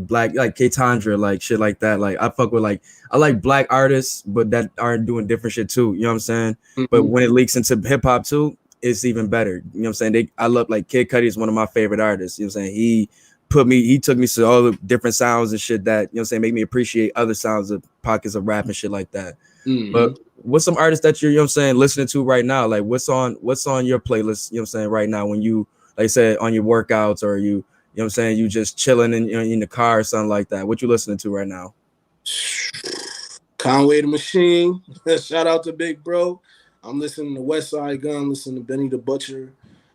black like K-Tandra, like shit like that. Like I fuck with I like black artists, but that aren't doing different shit too. You know what I'm saying? But when it leaks into hip hop too, it's even better. You know what I'm saying? I love, like, Kid Cudi is one of my favorite artists. You know what I'm saying? He took me to all the different sounds and shit that, you know what I'm saying, make me appreciate other sounds of pockets of rap and shit like that. Mm-hmm. But what's some artists that you're, you know what I'm saying, listening to right now? Like, what's on your playlist, you know what I'm saying, right now, when you, like I said, on your workouts, or you know what I'm saying, you just chilling in the car or something like that? What you listening to right now? Conway the Machine. Shout out to Big Bro. I'm listening to West Side Gun, listening to Benny the Butcher.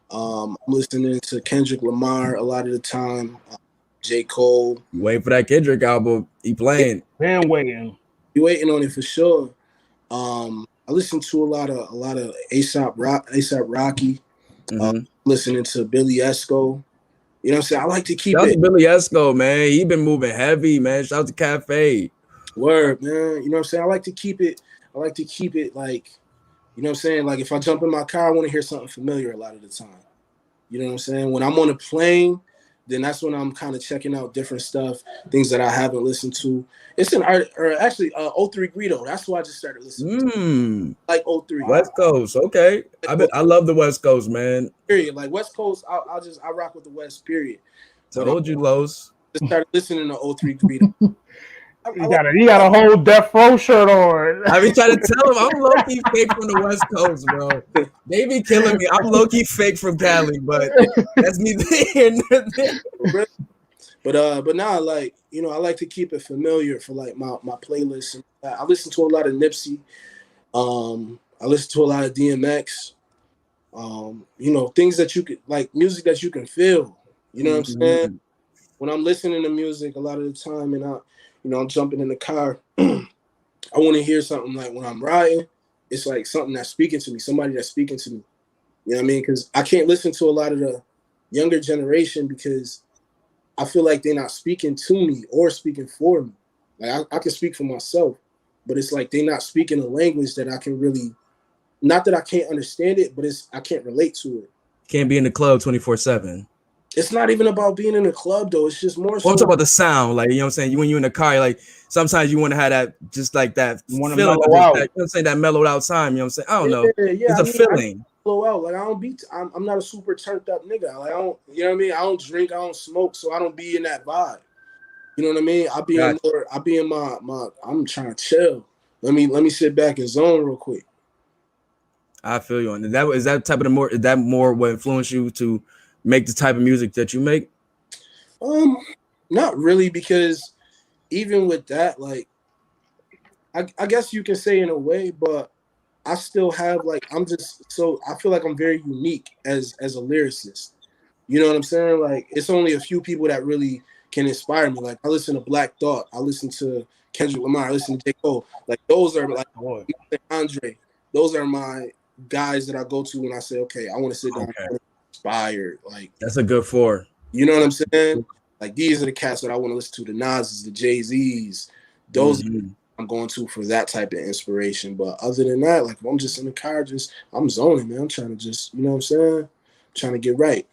I'm listening to Kendrick Lamar a lot of the time. J. Cole. You waiting for that Kendrick album? He playing. Man, waiting. You waiting on it for sure. I listen to a lot of ASAP Rocky. Listening to Billy Esco. You know what I'm saying? I like to keep Shout out it. to Billy Esco, man. He been moving heavy, man. Shout out to Cafe. Word, man. You know what I'm saying? I like to keep it like, you know what I'm saying? Like, if I jump in my car, I want to hear something familiar a lot of the time. You know what I'm saying? When I'm on a plane, then that's when I'm kind of checking out different stuff, things that I haven't listened to. It's an art, or actually, 03 Greedo. That's why I just started listening to. Like 03. West Coast, okay. I love the West Coast, man. Period. Like West Coast, I rock with the West. Period. Told you, Los. Just started listening to 03 Greedo. You got a whole Death Row shirt on. I be trying to tell him I'm low-key fake from the West Coast, bro. They be killing me. I'm low-key fake from Cali, but that's neither here nor there. But now, like, you know, I like to keep it familiar for like my playlist. I listen to a lot of Nipsey. I listen to a lot of DMX. You know, things that you could, like, music that you can feel. You know what I'm saying? When I'm listening to music, a lot of the time, and I'm jumping in the car, I want to hear something, like, when I'm riding, it's like something that's speaking to me, somebody that's speaking to me. You know what I mean? Because I can't listen to a lot of the younger generation because I feel like they're not speaking to me or speaking for me. Like, I can speak for myself, but it's like they're not speaking a language that I can really, not that I can't understand it, but I can't relate to it. Can't be in the club 24/7. It's not even about being in a club, though. It's just more so. I'm talking about the sound. Like, you know what I'm saying? When you're in the car, like, sometimes you want to have that, just like that feeling. Mellow of out. That, you know what I'm saying? That mellowed out time. You know what I'm saying? I don't know. Yeah, it's a feeling. Blow out. Like, I'm not a super turned up nigga. Like, I don't, you know what I mean? I don't drink, I don't smoke, so I don't be in that vibe. You know what I mean? I be in my I'm trying to chill. Let me sit back and zone real quick. I feel you on that. Is that more what influenced you to make the type of music that you make? Not really, because even with that, like, I guess you can say in a way, but I still have, like, I feel like I'm very unique as a lyricist. You know what I'm saying? Like, it's only a few people that really can inspire me. Like, I listen to Black Thought, I listen to Kendrick Lamar, I listen to J. Cole. Like, those are, like, Andre. Those are my guys that I go to when I say, okay, I want to sit down and inspired. Like, that's a good four. You know what I'm saying? Like, these are the cats that I want to listen to, the Nas's, the Jay-Z's. Those I'm going to for that type of inspiration. But other than that, like, if I'm just in the car, I'm zoning, man. I'm trying to just, you know what I'm saying? I'm trying to get right.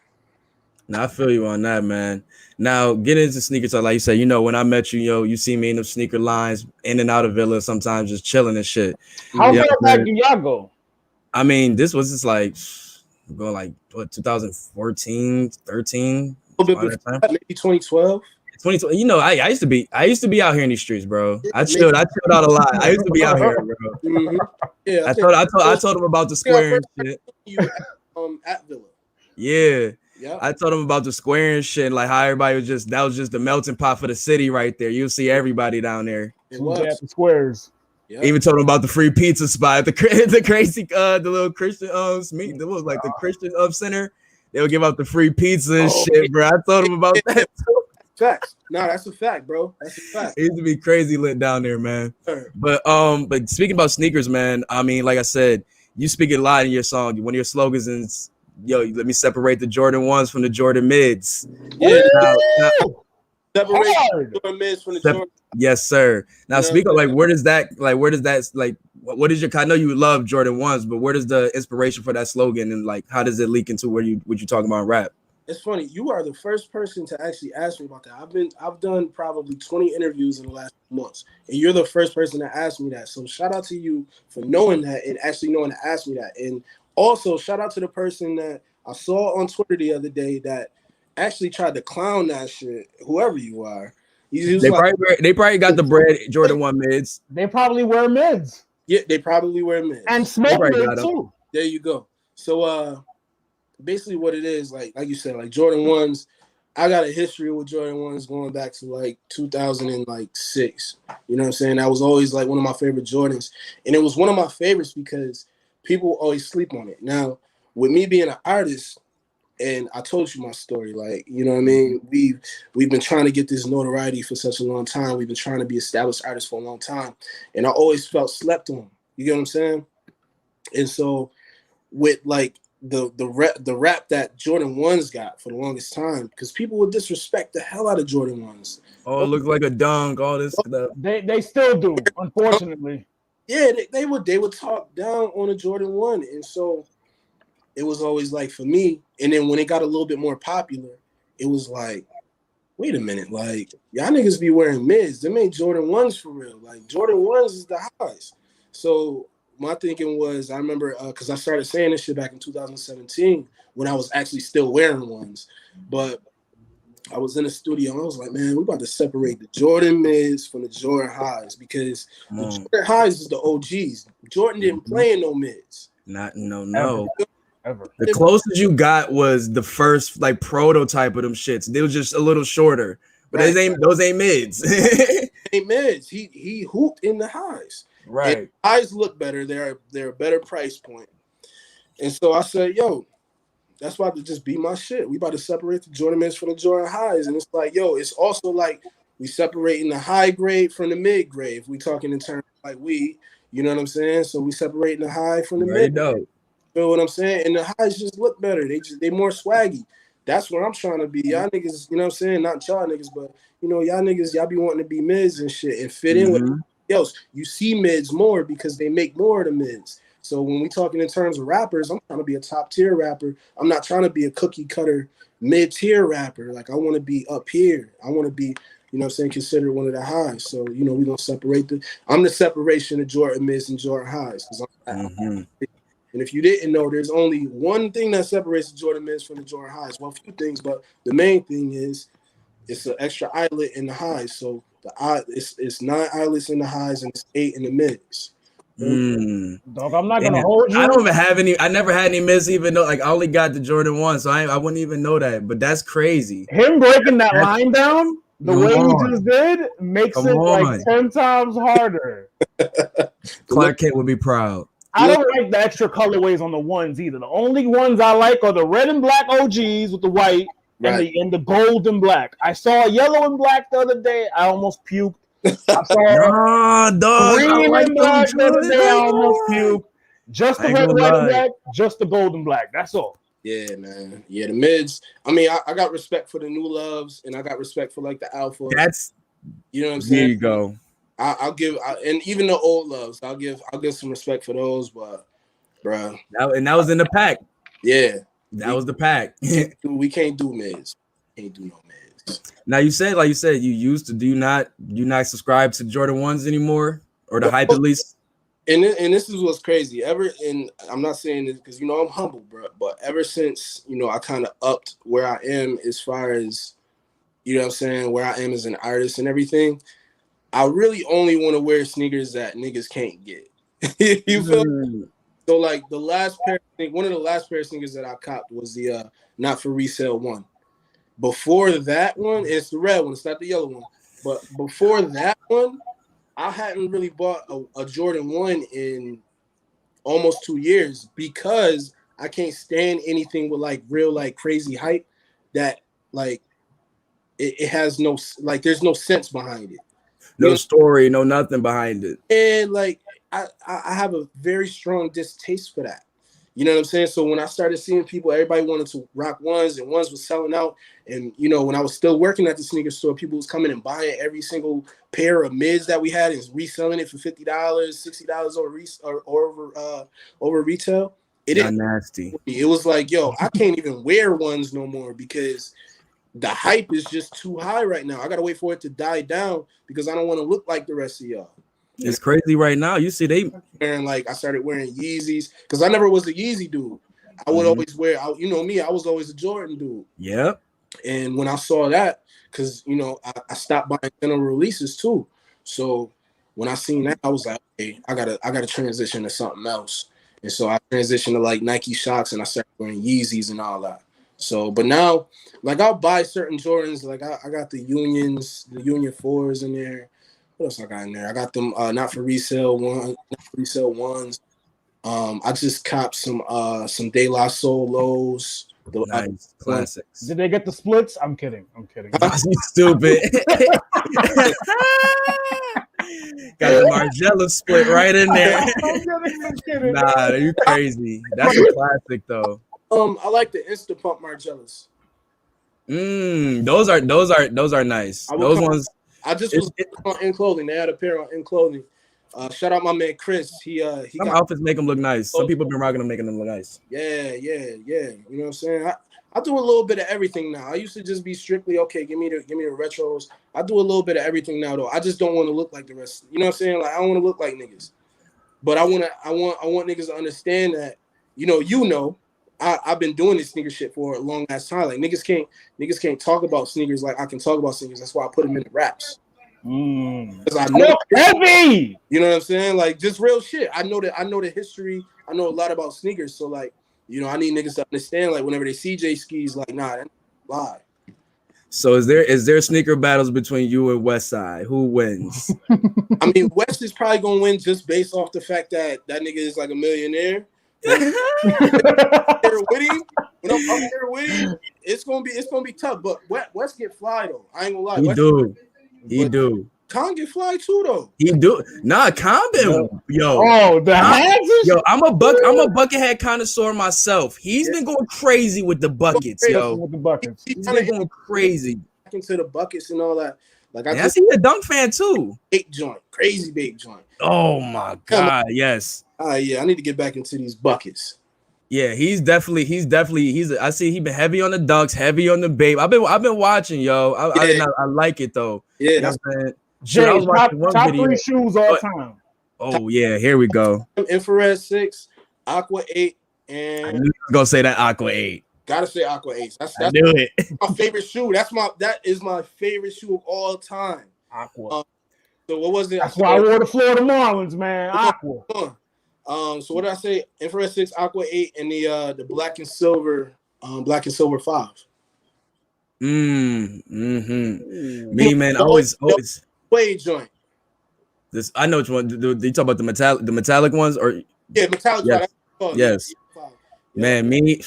Now, I feel you on that, man. Now, getting into sneakers, like you said, you know, when I met you, you see me in the sneaker lines, in and out of Villa, sometimes just chilling and shit. How far back do y'all go? I mean, this was just like, going like, what, 2014, 13? A little bit before that, maybe 2012. 2020, you know, I used to be out here in these streets, bro. I chilled out a lot. I used to be out here, bro. Yeah, I told him about the square and shit. At Villa. Yeah. Yep. I told him about the square and shit, like how everybody was that was just the melting pot for the city right there. You'll see everybody down there. It was at the squares. Yep. Even told him about the free pizza spot, the crazy, the little Christian meet. It was like the Christian center. They would give out the free pizza and shit, bro. I told him about that. Facts. No, that's a fact, bro. That's a fact. It used to be crazy lit down there, man. Sure. But speaking about sneakers, man, I mean, like I said, you speak it a lot in your song. One of your slogans is, let me separate the Jordan 1s from the Jordan mids. Yeah. Separate the Jordan mids from the Jordan. Yes, sir. Now, speak of, like, what is that, what is your, I know you love Jordan 1s, but where does the inspiration for that slogan, and, like, how does it leak into what you talking about in rap? It's funny. You are the first person to actually ask me about that. I've done probably 20 interviews in the last months, and you're the first person to ask me that. So shout out to you for knowing that and actually knowing to ask me that. And Also, shout out to the person that I saw on Twitter the other day that actually tried to clown that shit. Whoever you are, he was like, they probably got the bread Jordan 1 mids. They probably wear mids. Yeah, they probably wear mids and smoke mids too. There you go. So basically what it is, like you said, like Jordan 1s, I got a history with Jordan 1s going back to like 2006. You know what I'm saying? That was always like one of my favorite Jordans. And it was one of my favorites because people always sleep on it. Now, with me being an artist, and I told you my story, like, you know what I mean? We've been trying to get this notoriety for such a long time. We've been trying to be established artists for a long time. And I always felt slept on. You get what I'm saying? And so with like the rap that Jordan 1s got for the longest time, because people would disrespect the hell out of Jordan 1s. Oh, it looked like a dunk, all this stuff. They still do, unfortunately. Yeah, they would talk down on a Jordan 1. And so it was always like for me, and then when it got a little bit more popular, it was like, wait a minute, like y'all niggas be wearing mids. Them ain't Jordan 1s for real. Like Jordan 1s is the highs. So my thinking was, I remember because I started saying this shit back in 2017 when I was actually still wearing ones. But I was in the studio and I was like, man, we about to separate the Jordan mids from the Jordan highs because the Jordan highs is the OGs. Jordan didn't play in no mids. No. Ever. The closest you got was the first like prototype of them shits. They was just a little shorter, but those ain't mids. Ain't mids. He hooped in the highs. Right. And highs look better. They're a better price point. And so I said, yo, that's about to just be my shit. We about to separate the Jordan mids from the Jordan highs. And it's like, yo, it's also like we separating the high grade from the mid grade. If we talking in terms of like weed, you know what I'm saying? So we separating the high from the mid. Dope. You know what I'm saying? And the highs just look better. They more swaggy. That's what I'm trying to be. Y'all niggas, you know what I'm saying? Not y'all niggas, but you know, y'all niggas, y'all be wanting to be mids and shit and fit in with else. You see mids more because they make more of the mids. So when we talking in terms of rappers, I'm trying to be a top tier rapper. I'm not trying to be a cookie cutter mid tier rapper. Like I want to be up here. I want to be, you know what I'm saying, considered one of the highs. So, you know, we're gonna separate I'm the separation of Jordan mids and Jordan highs. And if you didn't know, there's only one thing that separates the Jordan mids from the Jordan highs. Well, a few things, but the main thing is it's an extra eyelet in the highs. So it's 9 eyelets in the highs and it's 8 in the mids. Dog, I'm not gonna hold you. I don't even have any. I never had any mids, even though like I only got the Jordan 1, so I wouldn't even know that. But that's crazy. Him breaking that line down the way he just did makes it like 10 times harder. Clark Kent would be proud. I don't like the extra colorways on the ones either. The only ones I like are the red and black OGs with the white and the gold and black. I saw yellow and black the other day. I almost puked. I saw green and black the other day. I almost puked. Just the red, white, and black. Just the gold and black. That's all. Yeah, man. Yeah, the mids. I mean, I got respect for the new loves, and I got respect for like the alpha. That's, you know what I'm saying. There you go. I'll give, and even the old loves, I'll give some respect for those, but, bro, that was in the pack. Yeah, that was the pack. We can't do mids. Can't do no mids. Now you said, like you said, you used to. Do you not subscribe to Jordan 1s anymore, or the hype at least? And this is what's crazy. And I'm not saying this because you know I'm humble, bro. But ever since I kind of upped where I am as far as you know what I'm saying, where I am as an artist and everything. I really only want to wear sneakers that niggas can't get. You feel me? So like one of the last pair of sneakers that I copped was the not for resale one. Before that one, it's the red one, it's not the yellow one. But before that one, I hadn't really bought a Jordan 1 in almost 2 years because I can't stand anything with like real like crazy hype that like it has no like there's no sense behind it. No story, no nothing behind it. And like I have a very strong distaste for that. You know what I'm saying? So when I started seeing people, everybody wanted to rock ones and ones was selling out. And when I was still working at the sneaker store, people was coming and buying every single pair of mids that we had and reselling it for $50, $60 over retail. It is nasty. It was like, yo, I can't even wear ones no more because the hype is just too high right now. I gotta wait for it to die down because I don't want to look like the rest of y'all. It's crazy right now. You see, they wearing I started wearing Yeezys because I never was a Yeezy dude. I would always wear, you know me, I was always a Jordan dude. Yep. And when I saw that, because I stopped buying general releases too. So when I seen that, I was like, hey, I gotta transition to something else. And so I transitioned to Nike Shocks and I started wearing Yeezys and all that. So, but now, I'll buy certain Jordans. I got the Unions, the Union 4s in there. What else I got in there? I got them not for resale ones. I just copped some De La Soul lows. Nice classics. Did they get the splits? I'm kidding. You stupid. Got the Margiela split right in there. I'm kidding. Nah, you crazy. That's a classic though. I like the Insta Pump Margielas. Those are nice. Those ones. I just was on In Clothing. They had a pair on In Clothing. Shout out my man Chris. He some outfits make them look nice. Some people have been rocking them, making them look nice. Yeah. You know what I'm saying? I do a little bit of everything now. I used to just be strictly give me the retros. I do a little bit of everything now though. I just don't want to look like the rest. You know what I'm saying? I don't want to look like niggas. But I want niggas to understand that, I've been doing this sneaker shit for a long ass time. Niggas can't talk about sneakers like I can talk about sneakers. That's why I put them in the raps. Because I know heavy. You know what I'm saying? Just real shit. I know the history. I know a lot about sneakers. So I need niggas to understand. Whenever they see J Skis, nah, that's lie. So is there sneaker battles between you and Westside? Who wins? I mean, West is probably gonna win just based off the fact that nigga is a millionaire. When I'm up there with him, it's gonna be tough. But West get fly though. I ain't gonna lie. He do. Khan get fly too though. He do. Nah, Khan been yo. Oh, the hands. Yo, I'm a buckethead connoisseur myself. He's been going crazy with the buckets, yo. With the buckets. He's been going crazy Into the buckets and all that. I see a dunk fan too. Big joint, crazy big joint. Oh my god, yes. Yeah, I need to get back into these buckets. Yeah, he's definitely. I see he been heavy on the dunks, heavy on the babe. I've been watching, yo. I like it though. Yeah, that's Jay, top 3 shoes all time. Oh yeah, here we go. Infrared 6, Aqua 8, and I knew you was gonna say that Aqua 8. Gotta say Aqua 8. That's I knew it. My favorite shoe. That is my favorite shoe of all time. Aqua. So what was it? That's why I wore the Florida Marlins, man. Aqua. So what did I say? Infrared 6, Aqua 8, and the black and silver 5. Me, man, always Suede joint. This I know which one. Do you talk about the metallic ones or metallic? Yes. Yes. Man, me.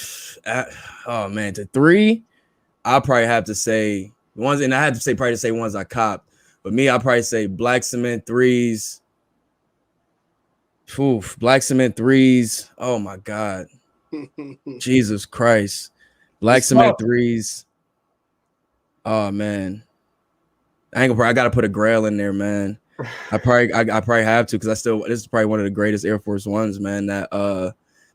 Oh man, to 3, I'll probably have to say ones, and I had to say ones I copped. But me, I'll probably say black cement 3s. Black cement 3s. Oh my god, Jesus Christ, black cement 3s. Oh man, I gotta put a Grail in there, man. I probably have to because this is probably one of the greatest Air Force Ones, man. That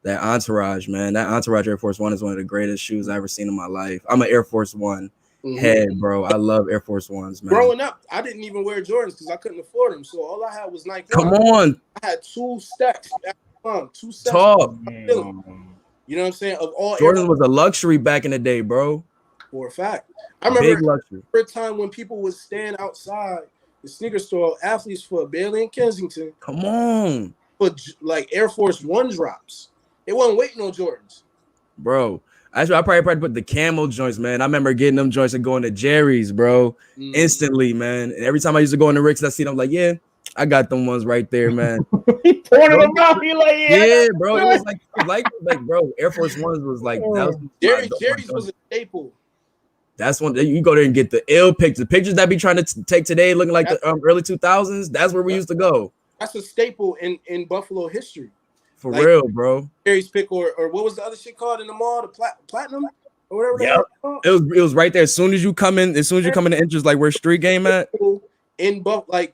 Entourage, man. That Entourage Air Force One is one of the greatest shoes I've ever seen in my life. I'm an Air Force One head, bro. I love Air Force Ones, man. Growing up, I didn't even wear Jordans because I couldn't afford them. So all I had was Nike. Come on. I had 2 stacks. 2 stacks. Talk. You know what I'm saying? Of all Jordan was a luxury back in the day, bro. For a fact. I remember a time when people would stand outside the sneaker store, athletes for Bailey and Kensington. Come on. But Air Force One drops. They wasn't waiting on Jordans. Bro. Actually, I probably put the camo joints, man. I remember getting them joints and going to Jerry's, bro. Instantly, man. And every time I used to go in the Ricks, I see them like, yeah, I got them ones right there, man. He pointed them out. He like, yeah, bro. It was like, bro. Air Force Ones was like, Jerry's was a staple. That's one you go there and get the ill pictures. The pictures that be trying to take today, looking like the early 2000s. That's where we used to go. That's a staple in Buffalo history. For real, bro. Jerry's pick or what was the other shit called in the mall? The platinum or whatever. Yeah, it was right there. As soon as you come in the entrance, like where street game at. In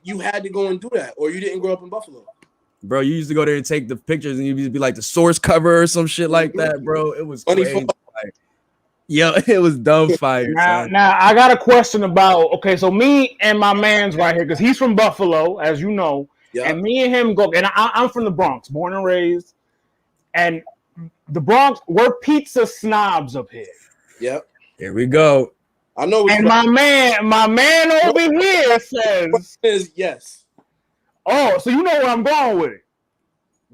you had to go and do that, or you didn't grow up in Buffalo. Bro, you used to go there and take the pictures, and you'd be like the source cover or some shit like that, bro. It was crazy. Yo, it was dumb fire. Now I got a question about. Okay, so me and my man's right here because he's from Buffalo, as you know. And me and him go, and I'm from the Bronx, born and raised, and the Bronx, we're pizza snobs up here. Yep. Here we go. I know. And my man over here says yes. Oh, so you know where I'm going with it.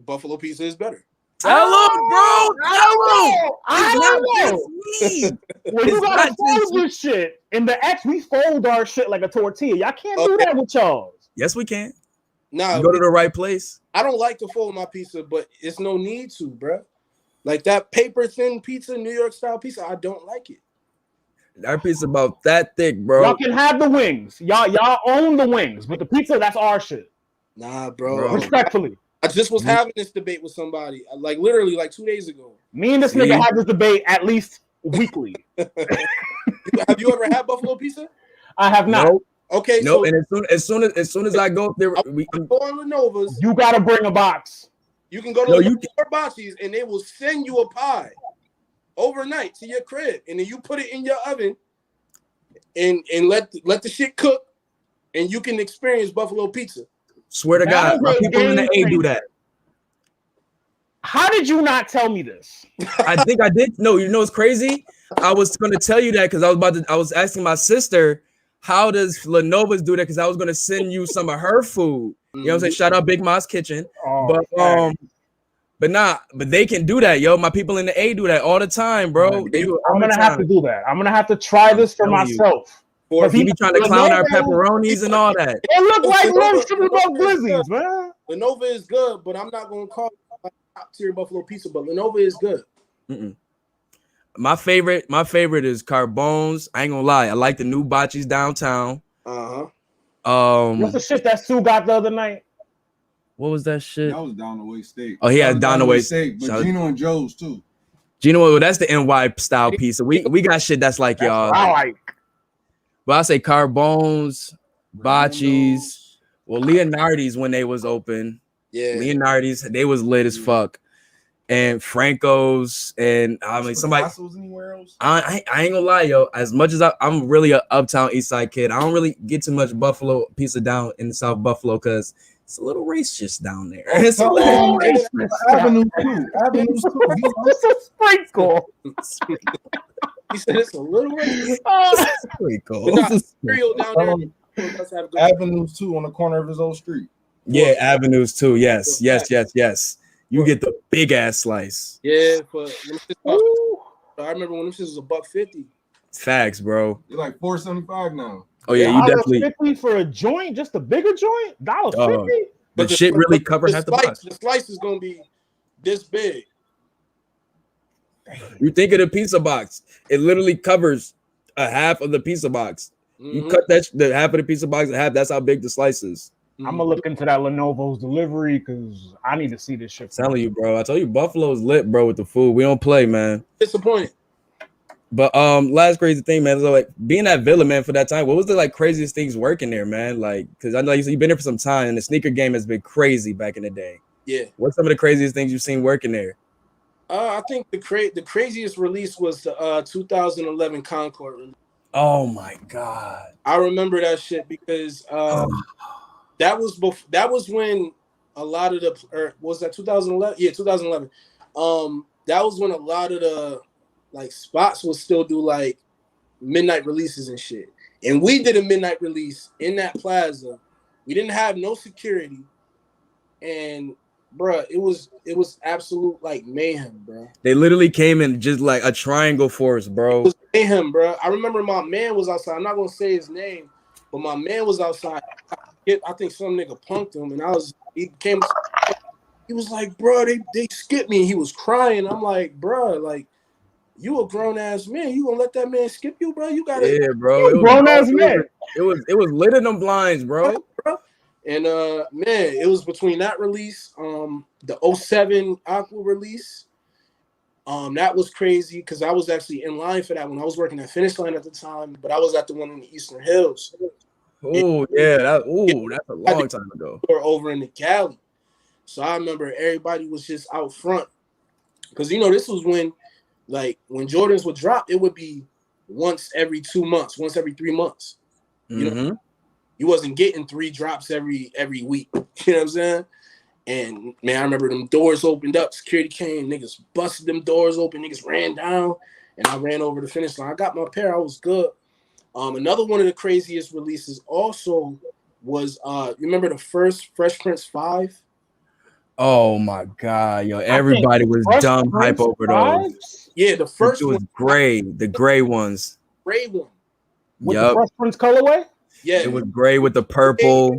Buffalo pizza is better. Tell him, bro. I don't know. When you gotta fold this shit, in the X, we fold our shit like a tortilla. Y'all can't do that with y'all. Yes, we can. Nah, go to the right place. I don't like to fold my pizza, but it's no need to, bro. Like that paper thin pizza, New York style pizza, I don't like it. That pizza about that thick, bro. Y'all can have the wings. Y'all own the wings, but the pizza, that's our shit. Nah, bro. Respectfully. I just was having this debate with somebody, like literally like 2 days ago. Me and this nigga have this debate at least weekly. Have you ever had buffalo pizza? I have not. Nope. Okay, no. So And as soon as I go there, we can go on Lenova's. You gotta bring a box. You can go to Bocce's and they will send you a pie overnight to your crib, and then you put it in your oven and let the shit cook, and you can experience buffalo pizza. Swear to God, my people in the A do that. How did you not tell me this? I think I did. No, you know what's crazy? I was going to tell you that because I was asking my sister, how does Lenova's do that? Because I was going to send you some of her food. You know what I'm saying? Shout out Big Ma's Kitchen. But they can do that, yo. My people in the A do that all the time, bro. They do it all I'm the gonna time. have to do that. I'm gonna have to try this for myself. Or he be trying to clown our pepperonis and all that. It look like little sugar bug glizzies, man. Lenova is good, but I'm not gonna call it like top tier buffalo pizza. But Lenova is good. My favorite is Carbones. I ain't gonna lie. I like the new Bocce's downtown. What's the shit that Sue got the other night? What was that shit? That was Down the Way Steak. Oh, he had Down the Way Steak, but Gino and Joe's too. Well, that's the NY style pizza. We got shit that's like y'all. I like. But I say Carbones, Bocce's, well, Leonardi's when they was open. Yeah, Leonardi's, they was lit as fuck. And Franco's, and I mean somebody. Anywhere else? I ain't gonna lie, yo. As much as I'm really a uptown East Side kid, I don't really get too much Buffalo pizza down in South Buffalo because it's a little racist down there. It's a little racist. Avenue 2. Avenues 2. It's a sprinkle. He said it's a little racist. Sprinkle. Down there. Avenues 2 on the corner of his old street. Yeah, Avenues too. Yes. You get the big ass slice. Yeah, but I remember when this was $1.50. Facts, bro. You're like $4.75 now. Oh yeah, you definitely $1.50 for a joint, just a bigger joint. $1.50. But the shit really covers half the box. The slice is gonna be this big. You think of the pizza box, it literally covers a half of the pizza box. You cut the half of the pizza box in half. That's how big the slice is. I'm gonna look into that Lenovo's delivery because I need to see this shit. I'm telling you, bro. I told you, Buffalo's lit, bro, with the food. We don't play, man. Disappointed. But last crazy thing, man, is like being at Villa, man, for that time. What was the like craziest things working there, man? Like, because I know you've been there for some time, and the sneaker game has been crazy back in the day. Yeah. What's some of the craziest things you've seen working there? I think the craziest release was the 2011 Concord release. Oh my god! I remember that shit because that was when a lot of was that 2011? Yeah, 2011. That was when a lot of the like spots will still do like midnight releases and shit. And we did a midnight release in that plaza. We didn't have no security, and bruh, it was absolute like mayhem, bro. They literally came in just like a triangle force, bro. It was mayhem, bro. I remember my man was outside. I'm not gonna say his name, but my man was outside. I think some nigga punked him, and he was like, bro, they skipped me. And he was crying. I'm like, bro, like you a grown ass man. You gonna let that man skip you, bro? You gotta, yeah, bro. Grown ass man. It was lit in them blinds, bro. And man, it was between that release, the 07 Aqua release. That was crazy because I was actually in line for that one. I was working at Finish Line at the time, but I was at the one in the Eastern Hills. Oh yeah, that's a long time ago. Or over in the Cali. So I remember everybody was just out front because this was when Jordans would drop, it would be once every 2 months, once every 3 months. You know? You wasn't getting 3 drops every week. You know what I'm saying? And man, I remember them doors opened up, security came, niggas busted them doors open, niggas ran down, and I ran over the finish line. I got my pair, I was good. Another one of the craziest releases also was you remember the first Fresh Prince 5? Oh my god, yo! Everybody was dumb hype over those. Yeah, the first it was one, gray, the gray ones. Gray one. With the Fresh Prince colorway? Yeah, it was gray with the purple.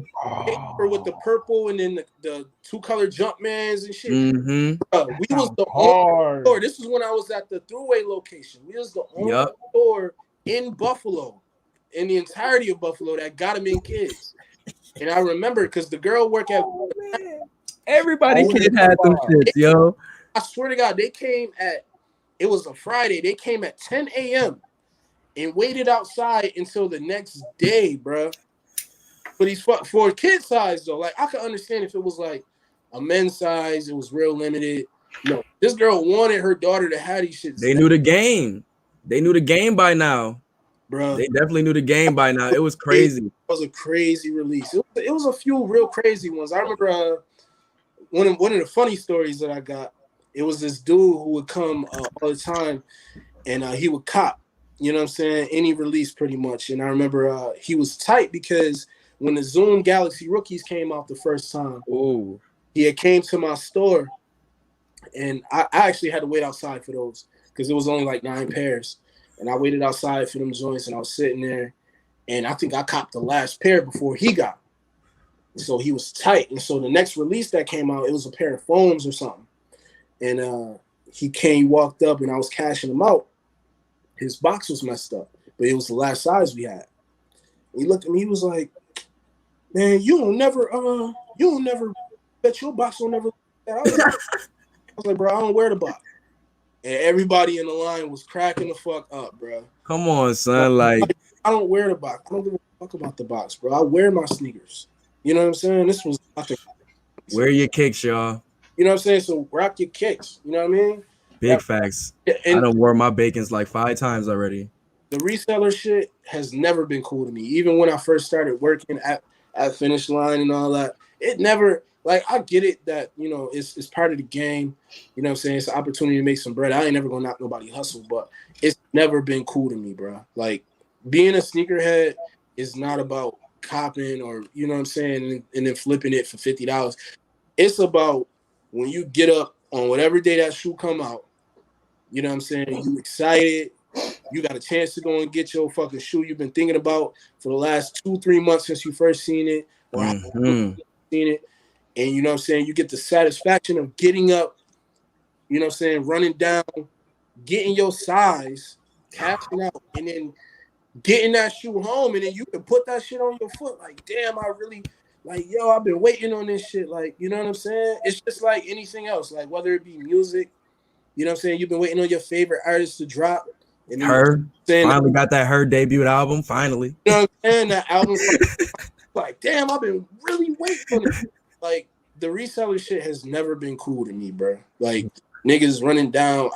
With the purple and then the 2-color Jumpmans and shit. Mm-hmm. We was the only store. This was when I was at the Thruway location. We was the only store in Buffalo, in the entirety of Buffalo, that got them in kids. And I remember because the girl worked at everybody kid had them shits, yo. I swear to God, they came it was a Friday. They came at 10 a.m. and waited outside until the next day, bro. But for a kid size though, like I could understand if it was like a men's size, it was real limited. No, this girl wanted her daughter to have these shits. They knew the game. They knew the game by now, bro. They definitely knew the game by now. It was crazy. It was a crazy release. It was a few real crazy ones. I remember one of the funny stories that I got. It was this dude who would come all the time, and he would cop. You know what I'm saying? Any release pretty much. And I remember he was tight because when the Zoom Galaxy Rookies came out the first time, he had came to my store, and I actually had to wait outside for those because it was only like 9 pairs. And I waited outside for them joints, and I was sitting there, and I think I copped the last pair before he got. So he was tight. And so the next release that came out, it was a pair of foams or something. And he walked up, and I was cashing him out. His box was messed up, but it was the last size we had. And he looked at me, he was like, man, you don't never bet your box will never. I was like, bro, I don't wear the box. And everybody in the line was cracking the fuck up, bro. Come on, son. Like, I don't wear the box. I don't give a fuck about the box, bro. I wear my sneakers. You know what I'm saying? This was wear your kicks, y'all. You know what I'm saying? So rock your kicks. You know what I mean? Big facts. And I done wore my Bacons like 5 times already. The reseller shit has never been cool to me. Even when I first started working at Finish Line and all that, it never, like, I get it that, you know, it's part of the game. You know what I'm saying? It's an opportunity to make some bread. I ain't never gonna knock nobody hustle, but it's never been cool to me, bro. Like, being a sneakerhead is not about copping or, you know what I'm saying, and then flipping it for $50. It's about when you get up on whatever day that shoe come out, you know what I'm saying, you excited, you got a chance to go and get your fucking shoe you've been thinking about for the last 2-3 months since you first seen it, or seen it, and you know what I'm saying, you get the satisfaction of getting up, you know what I'm saying, running down, getting your size, cashing out, and then getting that shoe home, and then you can put that shit on your foot. Like, damn, I really, like, yo, I've been waiting on this shit. Like, you know what I'm saying? It's just like anything else. Like, whether it be music, you know what I'm saying? You've been waiting on your favorite artist to drop. And Her finally got that Her debut album. Finally, you know what I'm saying? That album, like, damn, I've been really waiting on it. Like, the reseller shit has never been cool to me, bro. Like, niggas running down.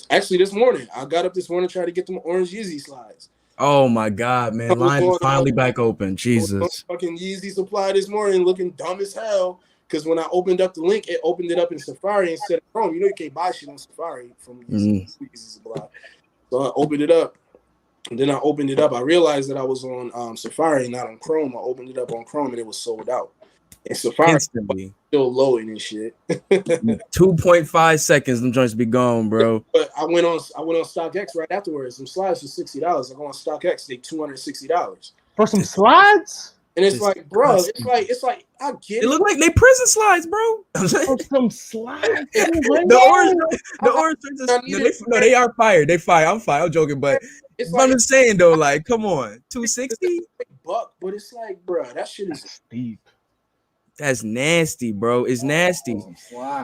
Actually, this morning, I got up this morning trying to get them orange Yeezy slides. Oh my God, man! Line is finally back open. Jesus, fucking Yeezy supply this morning, looking dumb as hell. Because when I opened up the link, it opened it up in Safari instead of Chrome. You know you can't buy shit on Safari from Yeezy supply. So I opened it up, and then I opened it up. I realized that I was on Safari, not on Chrome. I opened it up on Chrome, and it was sold out. And Safari instantly still loading and shit. 2.5 seconds, them joints be gone, bro. But I went on StockX right afterwards. Some slides for $60. I go on StockX, they $260 for some slides. And it's like, bro, it's like I get it. Look like they prison slides, bro. For some slides. the orange. No, they are fire. They fire. I'm fire. I'm joking, but it's like, I'm just saying though, like, come on, $260. But it's like, bro, that shit is deep. That's nasty, bro. It's nasty.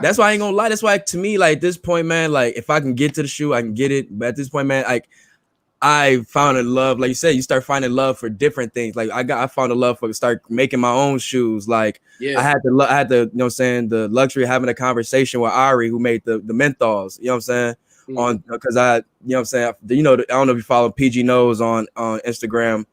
That's why I ain't gonna lie. That's why, to me, like, this point, man, like, if I can get to the shoe, I can get it. But at this point, man, like, I found a love, like you said, you start finding love for different things. Like, I found a love for start making my own shoes. Like, I had the, you know what I'm saying, the luxury of having a conversation with Ari, who made the menthols. You know what I'm saying? On because I, you know what I'm saying, you know, I don't know if you follow PG Nose on Instagram.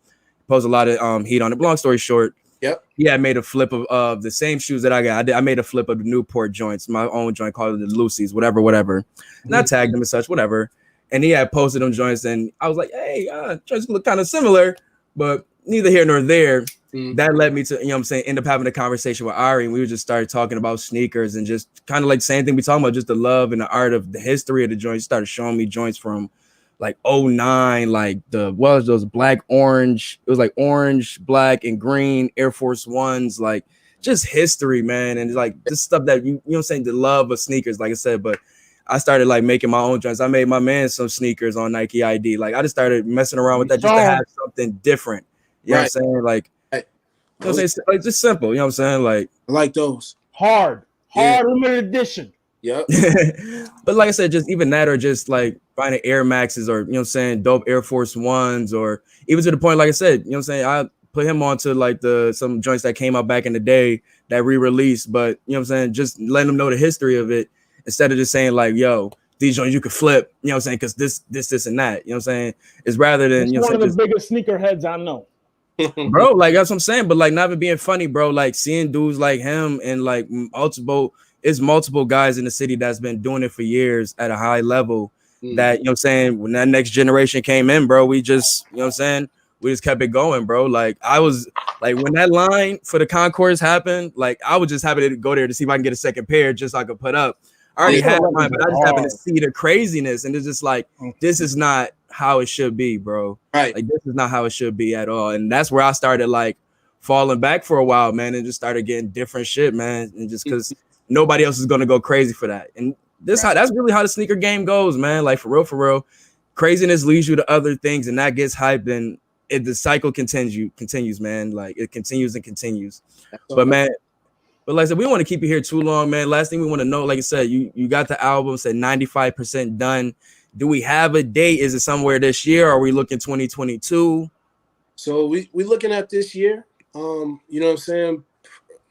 posed a lot of heat on it. Long story short, Yep. he had made a flip of the same shoes that I got. I made a flip of the Newport joints, my own joint called the Lucy's, whatever. And I tagged him and such, whatever. And he had posted them joints, and I was like, hey, joints look kind of similar, but neither here nor there. That led me to, you know what I'm saying, end up having a conversation with Ari, and we just started talking about sneakers and just kind of like the same thing we talking about, just the love and the art of the history of the joints. He started showing me joints from like 09, like those black, orange. It was like orange, black, and green Air Force Ones, like just history, man. And it's like this stuff that you know what I'm saying, the love of sneakers, like I said. But I started like making my own joints. I made my man some sneakers on Nike ID. Like I just started messing around with that just to have something different. You know what I'm saying? Like, you know what I'm saying? Like just simple, you know what I'm saying? Like I like those. Hard limited edition. Yep. But like I said, just even that, or just like finding Air Maxes, or you know what I'm saying, dope Air Force Ones, or even to the point, like I said, you know what I'm saying, I put him onto like some joints that came out back in the day that re-released, but you know what I'm saying, just letting them know the history of it instead of just saying like, yo, these joints you could flip, you know what I'm saying, because this and that, you know what I'm saying, is rather than, you know, one of the biggest sneakerheads I know. Bro, like that's what I'm saying, but like not even being funny, bro, like seeing dudes like him and like multiple guys in the city that's been doing it for years at a high level, that, you know what I'm saying, when that next generation came in, bro, we just, you know what I'm saying, we just kept it going, bro. Like I was like, when that line for the concourse happened, like I was just happy to go there to see if I can get a second pair just so I could put up. I already had mine, but I just happened to see the craziness, and it's just like, this is not how it should be, bro. Right. Like this is not how it should be at all. And that's where I started like falling back for a while, man, and just started getting different shit, man. And just because nobody else is gonna go crazy for that. And that's really how the sneaker game goes, man. Like for real. Craziness leads you to other things, and that gets hyped, and the cycle continues, man. Like it continues and continues. But man, but like I said, we don't want to keep you here too long, man. Last thing we want to know, like I said, you got the album, said 95% done. Do we have a date? Is it somewhere this year? Are we looking 2022? So we looking at this year. You know what I'm saying?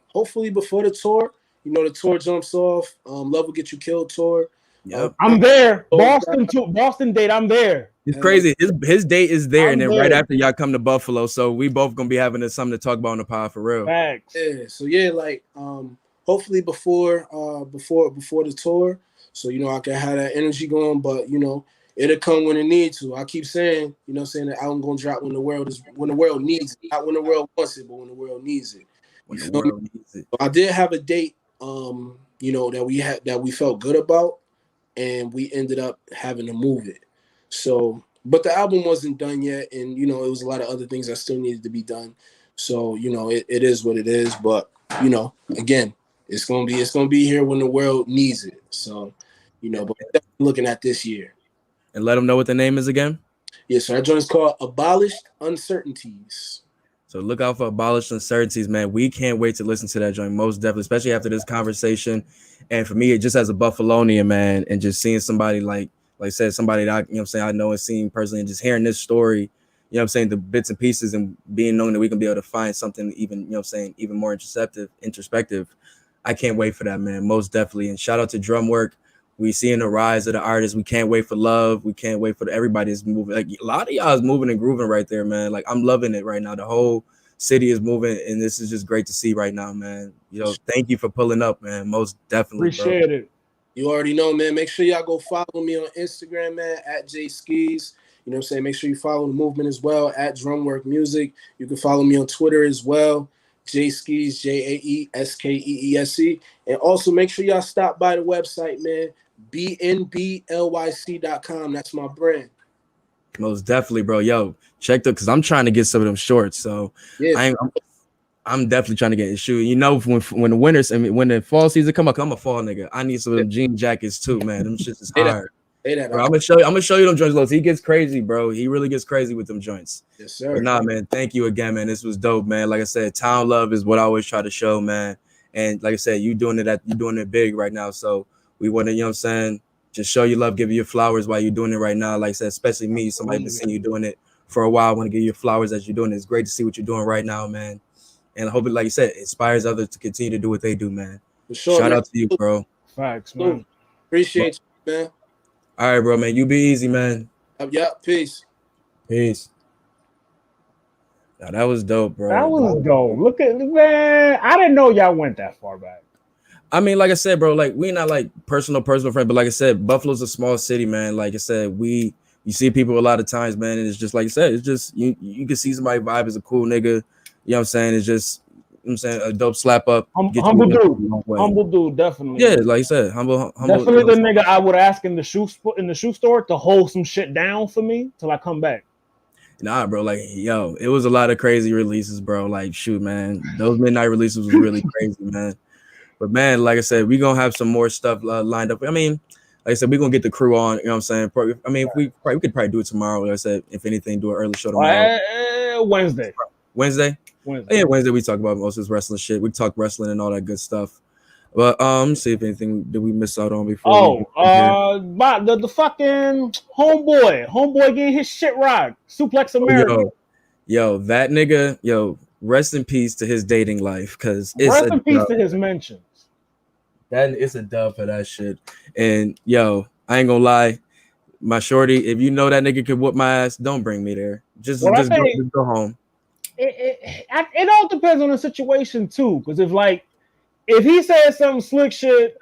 Hopefully before the tour. You know, the tour jumps off. Love Will Get You Killed tour. Yep. I'm there. Boston date, I'm there. It's crazy. His date is there, and then there. right after y'all come to Buffalo. So we both gonna be having something to talk about on the pod for real. Facts. Yeah. So yeah, like hopefully before the tour. So you know I can have that energy going, but you know it'll come when it needs to. I keep saying, you know, saying that album gonna drop when the world needs it, not when the world wants it, but when the world needs it. When the world needs it. So I did have a date, you know, that we felt good about, and we ended up having to move it. So, but the album wasn't done yet, and you know, it was a lot of other things that still needed to be done. So, you know, it is what it is. But you know, again, it's gonna be here when the world needs it. So, you know, but looking at this year. And let them know what the name is again. Yeah, so that joint is called Abolished Uncertainties. So look out for Abolished Uncertainties, man. We can't wait to listen to that joint, most definitely, especially after this conversation. And for me, it just as a Buffalonian, man, and just seeing somebody like I said, somebody that I, you know what I'm saying, I know and seen personally, and just hearing this story, you know what I'm saying, the bits and pieces, and being known that we can be able to find something even, you know what I'm saying, even more introspective. I can't wait for that, man, most definitely. And shout out to Drumwork. We seeing the rise of the artists. We can't wait for love. We can't wait for everybody is moving. Like a lot of y'all is moving and grooving right there, man. Like I'm loving it right now. The whole city is moving, and this is just great to see right now, man. You know, thank you for pulling up, man. Most definitely. Appreciate it. You already know, man. Make sure y'all go follow me on Instagram, man, at JSkeez. You know what I'm saying? Make sure you follow the movement as well, at Drumwork Music. You can follow me on Twitter as well, JSkeez, JAESKEESE. And also make sure y'all stop by the website, man, bnblyc.com. That's my brand. Most definitely, bro. Yo, check the, because I'm trying to get some of them shorts. So yeah. I'm definitely trying to get a shoe. You know, when the winters, I mean, when the fall season come up, I'm a fall nigga. I need some of them jean jackets too, man. Them shits is hard. Bro, I'm gonna show you them joints, Los. He gets crazy, bro. He really gets crazy with them joints. Yes, sir. But nah, man. Thank you again, man. This was dope, man. Like I said, town love is what I always try to show, man. And like I said, you're doing it big right now. So we want to, you know what I'm saying, just show you love, give you your flowers while you're doing it right now. Like I said, especially me, somebody been seeing you doing it for a while. I want to give you flowers as you're doing it. It's great to see what you're doing right now, man. And I hope it, like you said, inspires others to continue to do what they do, man. For sure, shout out to you, bro. Facts, man. Appreciate you, man. All right, bro, man. You be easy, man. Yeah, peace. Peace. Nah, that was dope, bro. That was dope. Look at man. I didn't know y'all went that far back. I mean, like I said, bro, like we're not like personal friends, but like I said, Buffalo's a small city, man. Like I said, you see people a lot of times, man, and it's just like I said, it's just you can see somebody vibe as a cool nigga. You know what I'm saying? It's just you know what I'm saying a dope slap up. Humble dude, definitely. Yeah, like you said, humble. Definitely the nigga I would ask in the shoe store to hold some shit down for me till I come back. Nah, bro, like yo, it was a lot of crazy releases, bro. Like shoot, man, those midnight releases was really crazy, man. But man, like I said, we're gonna have some more stuff lined up. I mean, like I said, we're gonna get the crew on, you know what I'm saying? I mean, if we could probably do it tomorrow. Like I said, if anything, do an early show tomorrow. Wednesday. Yeah, Wednesday we talk about most of this wrestling shit. We talk wrestling and all that good stuff. But see if anything did we miss out on before. The fucking homeboy getting his shit rocked. Suplex America. Yo, that nigga, rest in peace to his dating life, because it's rest in peace to his mentions. That it's a dub for that shit. And yo, I ain't gonna lie, my shorty, if you know that nigga could whoop my ass, don't bring me there. Just go home. It all depends on the situation too, because if he says some slick shit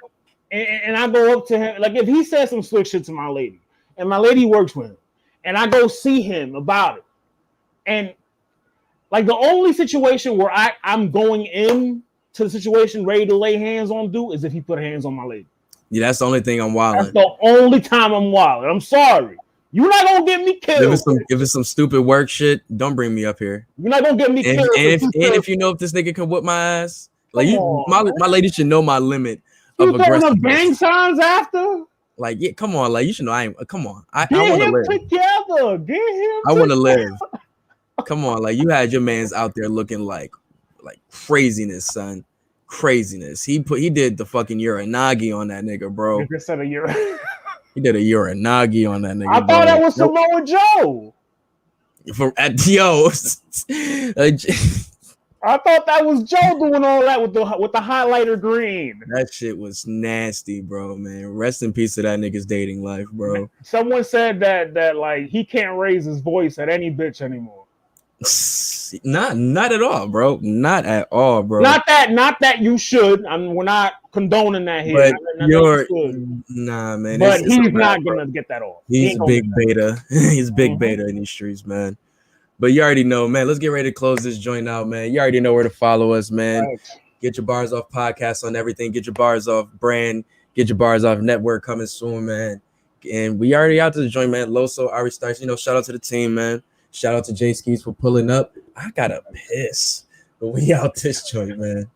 and I go up to him, like if he says some slick shit to my lady and my lady works with him and I go see him about it, and like the only situation where I'm going in to the situation ready to lay hands on dude is if he put hands on my lady. Yeah, that's the only thing I'm wilding. That's the only time I'm wilding. I'm sorry. You're not gonna get me killed. If it's some stupid work shit, don't bring me up here. You're not gonna get me killed. And if you know if this nigga can whip my ass, like my lady should know my limit of aggressiveness. You gang signs after? Like, yeah, come on, like you should know. Come on, I want to live together. Get him. I want to live. Come on, like you had your man's out there looking like craziness, son. Craziness. He did the fucking uranagi on that nigga, bro. He did a uranagi on that nigga. I thought that was Samoa Joe. I thought that was Joe doing all that with the highlighter green. That shit was nasty, bro, man. Rest in peace to that nigga's dating life, bro. Someone said that like he can't raise his voice at any bitch anymore. Not at all, bro. Not at all, bro. Not that you should. We're not condoning that here. Nah, man. But he's not gonna get that off. He's big beta. He's big beta in these streets, man. But you already know, man. Let's get ready to close this joint out, man. You already know where to follow us, man. Right. Get your Bars Off podcast on everything. Get your Bars Off brand. Get your Bars Off network coming soon, man. And we already out to the joint, man. Loso, Ari Starks, shout out to the team, man. Shout out to Jay Skis for pulling up. I gotta piss, but we out this joint, man.